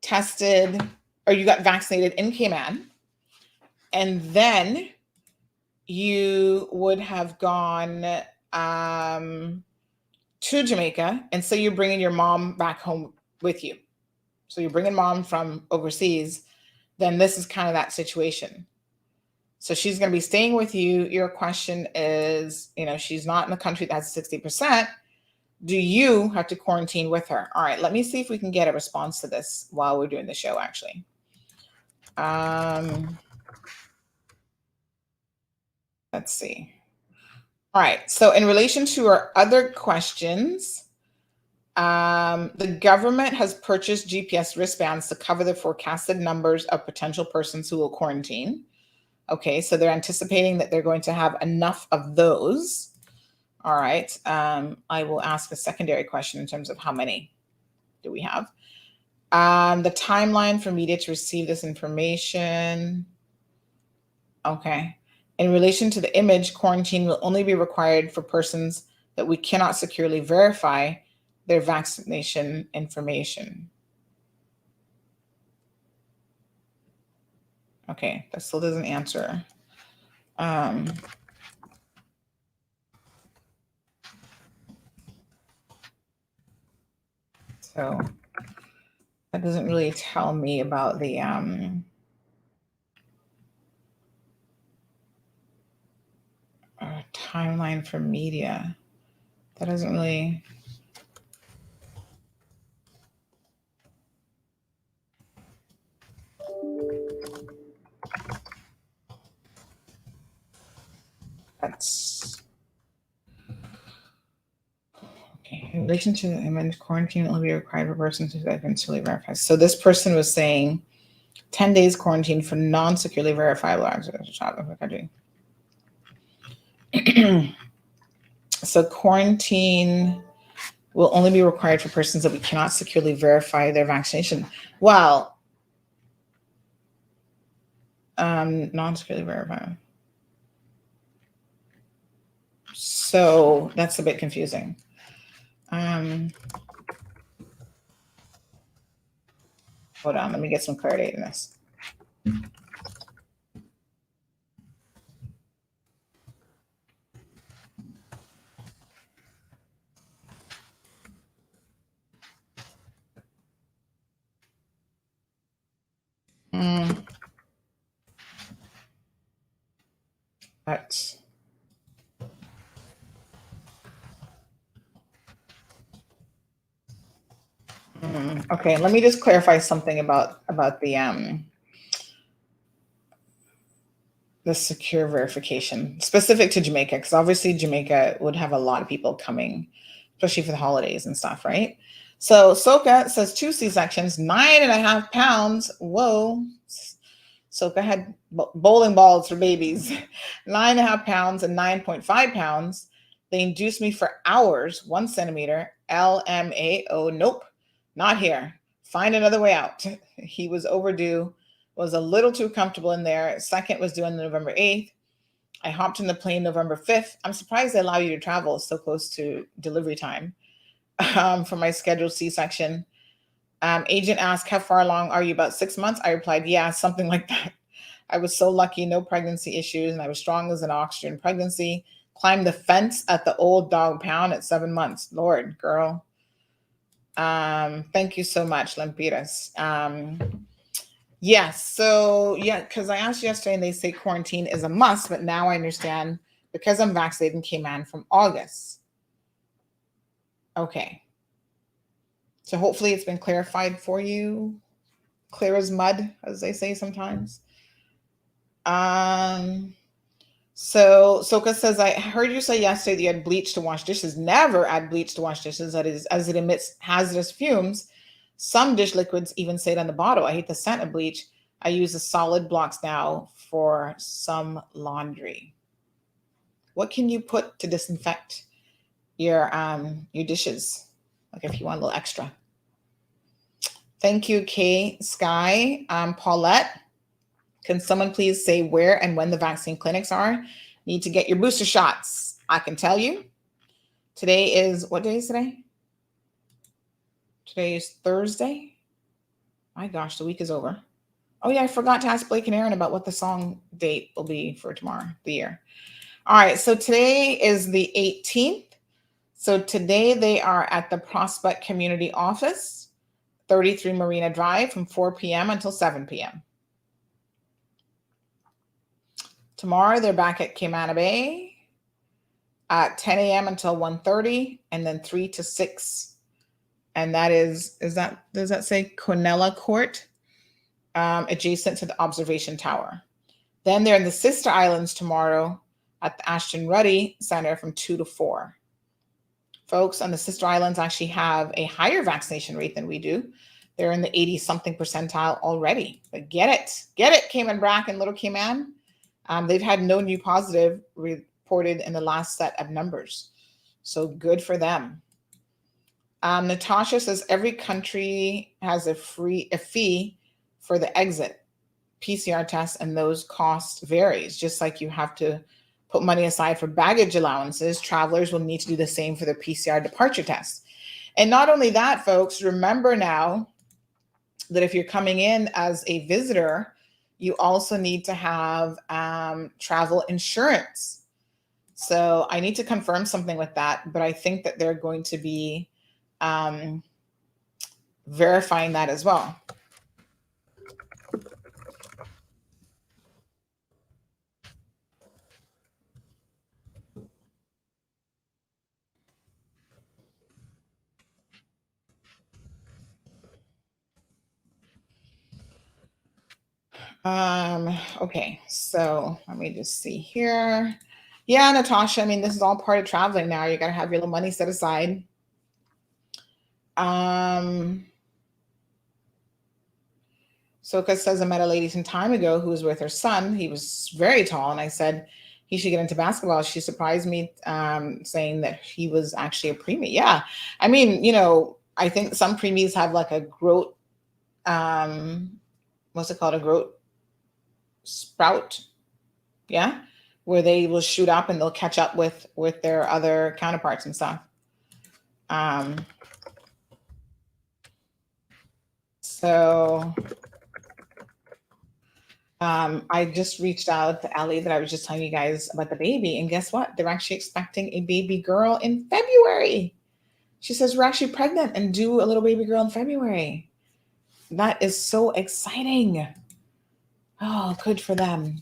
tested or you got vaccinated in Cayman, and then you would have gone to Jamaica, and so you're bringing your mom back home with you. So you're bringing mom from overseas, then this is kind of that situation. So she's going to be staying with you. Your question is, she's not in the country that's 60%. Do you have to quarantine with her? All right, let me see if we can get a response to this while we're doing the show, actually. Let's see. All right, so in relation to our other questions, the government has purchased GPS wristbands to cover the forecasted numbers of potential persons who will quarantine. Okay, so they're anticipating that they're going to have enough of those. All right, I will ask a secondary question in terms of how many do we have. The timeline for media to receive this information. Okay. In relation to the image, quarantine will only be required for persons that we cannot securely verify their vaccination information. Okay, that still doesn't answer. So that doesn't really tell me about the timeline for media. That doesn't really. That's okay. In relation to the image, quarantine will be required for persons who have been securely verified. So this person was saying 10 days quarantine for non-securely verifiable access to travel to the country. So quarantine will only be required for persons that we cannot securely verify their vaccination. Well, non-securely verified. So that's a bit confusing. Hold on, let me get some clarity in this. That's okay. Let me just clarify something about the secure verification specific to Jamaica, because obviously Jamaica would have a lot of people coming, especially for the holidays and stuff, right? So Soka says 2 C-sections, 9.5 pounds. Whoa. Soka had bowling balls for babies, 9.5 pounds and 9.5 pounds. They induced me for hours, 1 centimeter, LMAO. Nope, not here. Find another way out. He was overdue, was a little too comfortable in there. Second was due on November 8th. I hopped in the plane November 5th. I'm surprised they allow you to travel so close to delivery time for my scheduled C-section. Agent asked, how far along are you? About 6 months? I replied, yeah, something like that. I was so lucky, no pregnancy issues, and I was strong as an ox during pregnancy. Climbed the fence at the old dog pound at 7 months. Lord, girl. Thank you so much, Lempiras. Yes, so yeah, because I asked yesterday and they say quarantine is a must, but now I understand because I'm vaccinated in Cayman from August. Okay. So hopefully it's been clarified for you. Clear as mud, as they say sometimes. So Soka says, I heard you say yesterday that you had bleach to wash dishes. Never add bleach to wash dishes, that is, as it emits hazardous fumes. Some dish liquids even say it on the bottle. I hate the scent of bleach. I use the solid blocks now for some laundry. What can you put to disinfect your dishes? Like if you want a little extra. Thank you, Kay Sky. Paulette, can someone please say where and when the vaccine clinics are? Need to get your booster shots. I can tell you. Today is, what day is today? Today is Thursday. My gosh, the week is over. Oh yeah, I forgot to ask Blake and Aaron about what the song date will be for tomorrow, the year. All right, so today is the 18th. So today they are at the Prospect Community Office, 33 Marina Drive, from 4 p.m. until 7 p.m. Tomorrow they're back at Cayman Bay at 10 a.m. until 1:30, and then 3 to 6. And that does that say Quinella Court, adjacent to the observation tower. Then they're in the Sister Islands tomorrow at the Ashton Ruddy Center from 2 to 4. Folks on the Sister Islands actually have a higher vaccination rate than we do. They're in the 80-something percentile already. But get it, Cayman Brac and Little Cayman. They've had no new positive reported in the last set of numbers. So good for them. Natasha says every country has a fee for the exit PCR test, and those costs varies. Just like you have to put money aside for baggage allowances, travelers will need to do the same for their PCR departure test. And not only that, folks, remember now that if you're coming in as a visitor, you also need to have travel insurance. So I need to confirm something with that, but I think that they're going to be verifying that as well. Okay, so let me just see here. Yeah, Natasha, I mean, this is all part of traveling now. You got to have your little money set aside. Soka says, I met a lady some time ago who was with her son. He was very tall, and I said he should get into basketball. She surprised me saying that he was actually a preemie. Yeah, I mean, you know, I think some preemies have like a growth, what's it called? A growth sprout. Yeah, where they will shoot up and they'll catch up with their other counterparts and stuff. I just reached out to Ellie that I was just telling you guys about the baby, and guess what? They're actually expecting a baby girl in February. She says we're actually pregnant and due a little baby girl in February. That is so exciting. Oh, good for them.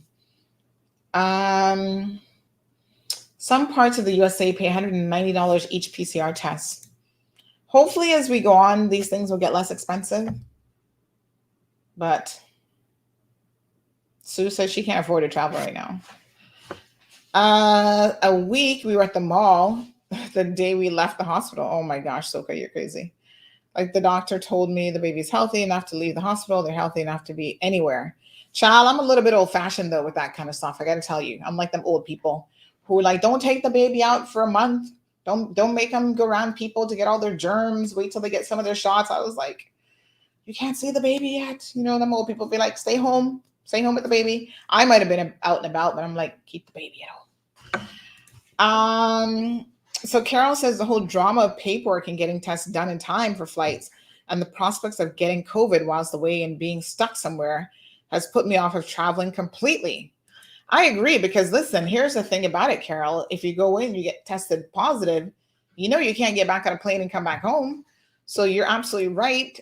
Some parts of the USA pay $190 each PCR test. Hopefully, as we go on, these things will get less expensive. But Sue says she can't afford to travel right now. A week, we were at the mall the day we left the hospital. Oh my gosh, Soka, you're crazy. Like the doctor told me the baby's healthy enough to leave the hospital. They're healthy enough to be anywhere. Child, I'm a little bit old fashioned though with that kind of stuff. I got to tell you, I'm like them old people who are like, don't take the baby out for a month. Don't make them go around people to get all their germs. Wait till they get some of their shots. I was like, you can't see the baby yet. You know, them old people be like, stay home with the baby. I might have been out and about, but I'm like, keep the baby at home. So Carol says the whole drama of paperwork and getting tests done in time for flights and the prospects of getting COVID whilst away and being stuck somewhere has put me off of traveling completely. I agree, because listen, here's the thing about it, Carol. If you go in, you get tested positive, you know you can't get back on a plane and come back home. So you're absolutely right.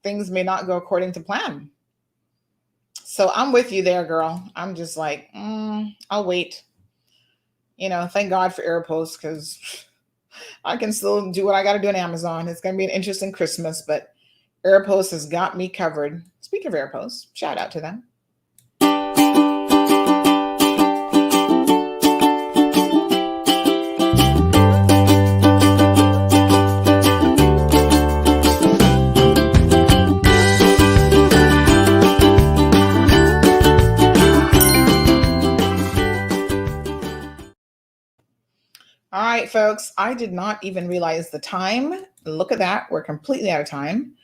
Things may not go according to plan. So I'm with you there, girl. I'm just like, I'll wait. You know, thank God for Aeropost, because I can still do what I got to do on Amazon. It's going to be an interesting Christmas, but Aeropost has got me covered. Speaking of Aeropost, shout out to them. All right, folks, I did not even realize the time. Look at that. We're completely out of time.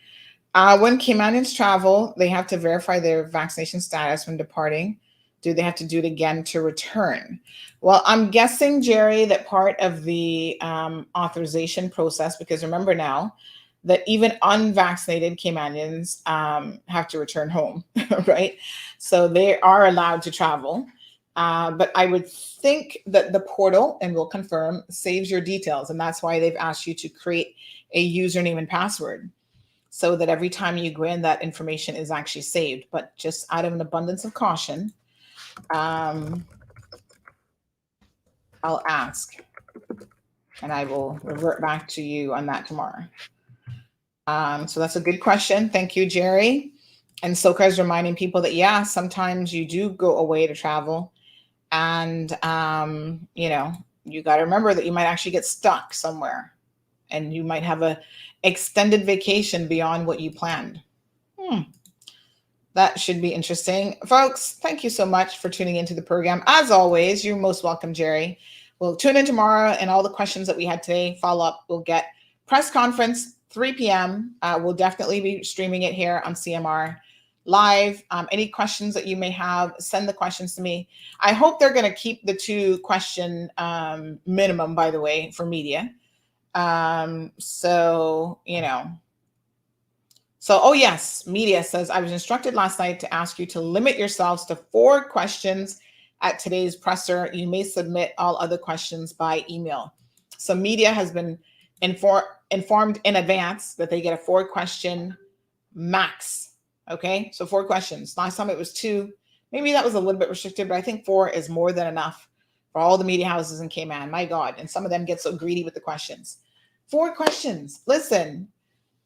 When Caymanians travel, they have to verify their vaccination status when departing. Do they have to do it again to return? Well, I'm guessing, Jerry, that part of the authorization process, because remember now that even unvaccinated Caymanians have to return home, right? So they are allowed to travel. But I would think that the portal, and we'll confirm, saves your details. And that's why they've asked you to create a username and password so that every time you go in, that information is actually saved. But just out of an abundance of caution, I'll ask, and I will revert back to you on that tomorrow. So that's a good question. Thank you, Jerry. And Soka is reminding people that, yeah, sometimes you do go away to travel. And, you know, you got to remember that you might actually get stuck somewhere and you might have a extended vacation beyond what you planned. That should be interesting. Folks, thank you so much for tuning into the program. As always, you're most welcome, Jerry. We'll tune in tomorrow, and all the questions that we had today, follow up. We'll get press conference, 3 p.m. We'll definitely be streaming it here on CMR Live. Any questions that you may have, send the questions to me. I hope they're going to keep the 2-question minimum, by the way, for media. So, you know. So, oh yes, media says, I was instructed last night to ask you to limit yourselves to 4 questions at today's presser. You may submit all other questions by email. So media has been informed in advance that they get a 4-question max. Okay, so 4 questions. Last time it was 2. Maybe that was a little bit restricted, but I think 4 is more than enough for all the media houses in Cayman. My God, and some of them get so greedy with the questions. 4 questions. Listen,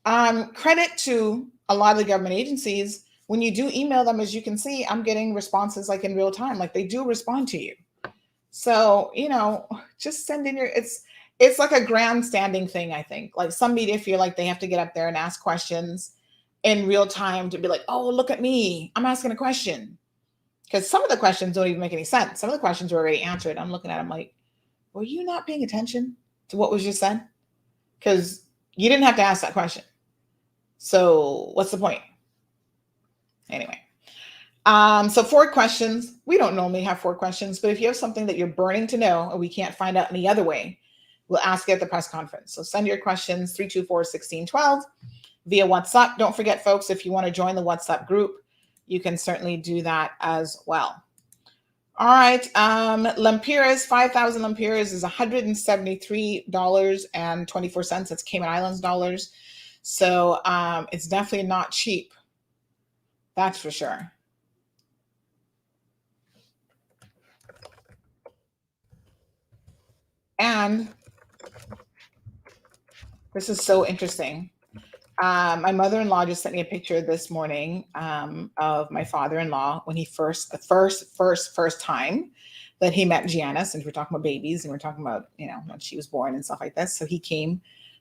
credit to a lot of the government agencies. When you do email them, as you can see, I'm getting responses like in real time, like they do respond to you. So, you know, just send in your, it's like a grandstanding thing, I think. Like some media feel like they have to get up there and ask questions in real time to be like, oh, look at me, I'm asking a question. Because some of the questions don't even make any sense. Some of the questions are already answered. I'm looking at them like, were you not paying attention to what was just said? Because you didn't have to ask that question. So what's the point? Anyway, so 4 questions. We don't normally have 4 questions, but if you have something that you're burning to know and we can't find out any other way, we'll ask it at the press conference. So send your questions 324-1612 via WhatsApp. Don't forget, folks, if you want to join the WhatsApp group, you can certainly do that as well. All right, lempiras, 5,000 lempiras is $173.24. That's Cayman Islands dollars. So it's definitely not cheap. That's for sure. And this is so interesting. My mother-in-law just sent me a picture this morning of my father-in-law when he first time that he met Gianna, since we're talking about babies and we're talking about, you know, when she was born and stuff like this. So he came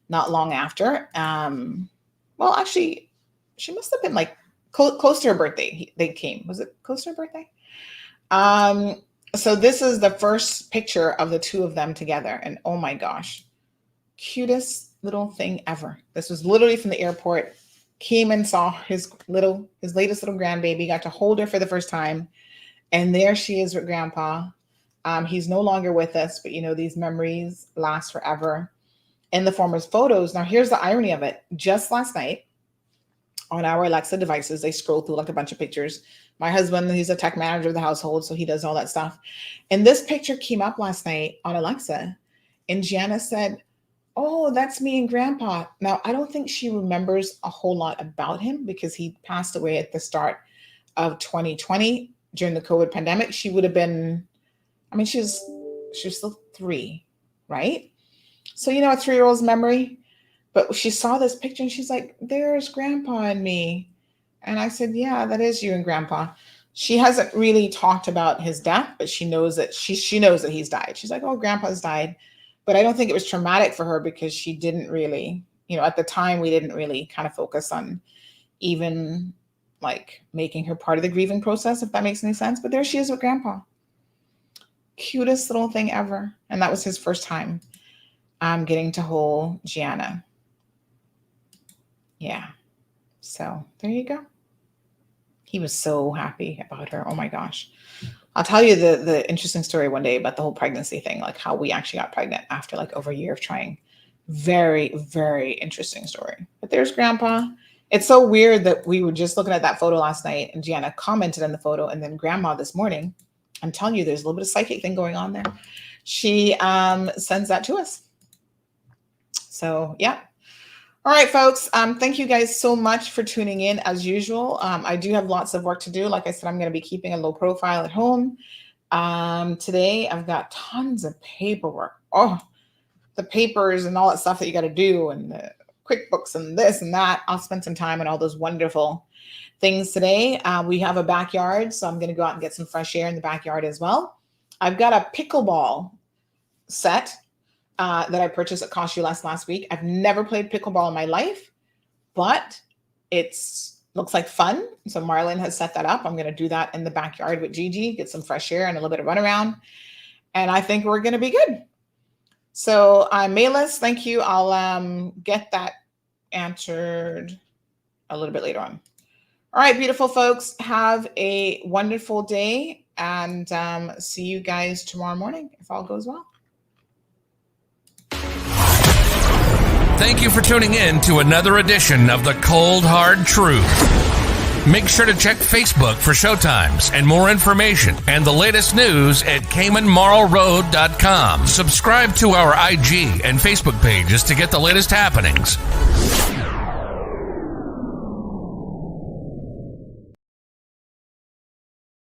not long after. Well, actually, she must have been like close to her birthday. They came. Was it close to her birthday? So this is the first picture of the 2 of them together. And oh my gosh, cutest little thing ever. This was literally from the airport. Came and saw his latest little grandbaby, got to hold her for the first time. And there she is with Grandpa. He's no longer with us, but you know, these memories last forever in the form of photos. Now, here's the irony of it. Just last night on our Alexa devices, they scroll through like a bunch of pictures. My husband, he's a tech manager of the household, so he does all that stuff. And this picture came up last night on Alexa, and Gianna said, oh, that's me and Grandpa. Now, I don't think she remembers a whole lot about him because he passed away at the start of 2020 during the COVID pandemic. She would have been, I mean, she was still 3, right? So, you know, a 3-year-old's memory. But she saw this picture and she's like, there's Grandpa and me. And I said, yeah, that is you and Grandpa. She hasn't really talked about his death, but she knows that she knows that he's died. She's like, oh, Grandpa's died. But I don't think it was traumatic for her because she didn't really, you know, at the time we didn't really kind of focus on even like making her part of the grieving process, if that makes any sense. But there she is with Grandpa. Cutest little thing ever. And that was his first time getting to hold Gianna. Yeah. So there you go. He was so happy about her. Oh my gosh. I'll tell you the interesting story one day about the whole pregnancy thing, like how we actually got pregnant after like over a year of trying Very, very interesting story. But there's Grandpa. It's so weird that we were just looking at that photo last night and Gianna commented on the photo, and then Grandma this morning, I'm telling you, there's a little bit of psychic thing going on there. She sends that to us. So yeah. All right, folks. Thank you guys so much for tuning in as usual. I do have lots of work to do. Like I said, I'm going to be keeping a low profile at home. Today I've got tons of paperwork. Oh, the papers and all that stuff that you got to do, and the QuickBooks and this and that. I'll spend some time on all those wonderful things today. We have a backyard, so I'm going to go out and get some fresh air in the backyard as well. I've got a pickleball set that I purchased at Cost You Less last week. I've never played pickleball in my life, but looks like fun. So Marlon has set that up. I'm going to do that in the backyard with Gigi, get some fresh air and a little bit of run around. And I think we're going to be good. So Mayless, thank you. I'll get that answered a little bit later on. All right, beautiful folks, have a wonderful day, and see you guys tomorrow morning if all goes well. Thank you for tuning in to another edition of The Cold Hard Truth. Make sure to check Facebook for showtimes and more information and the latest news at CaymanMarlRoad.com. Subscribe to our IG and Facebook pages to get the latest happenings.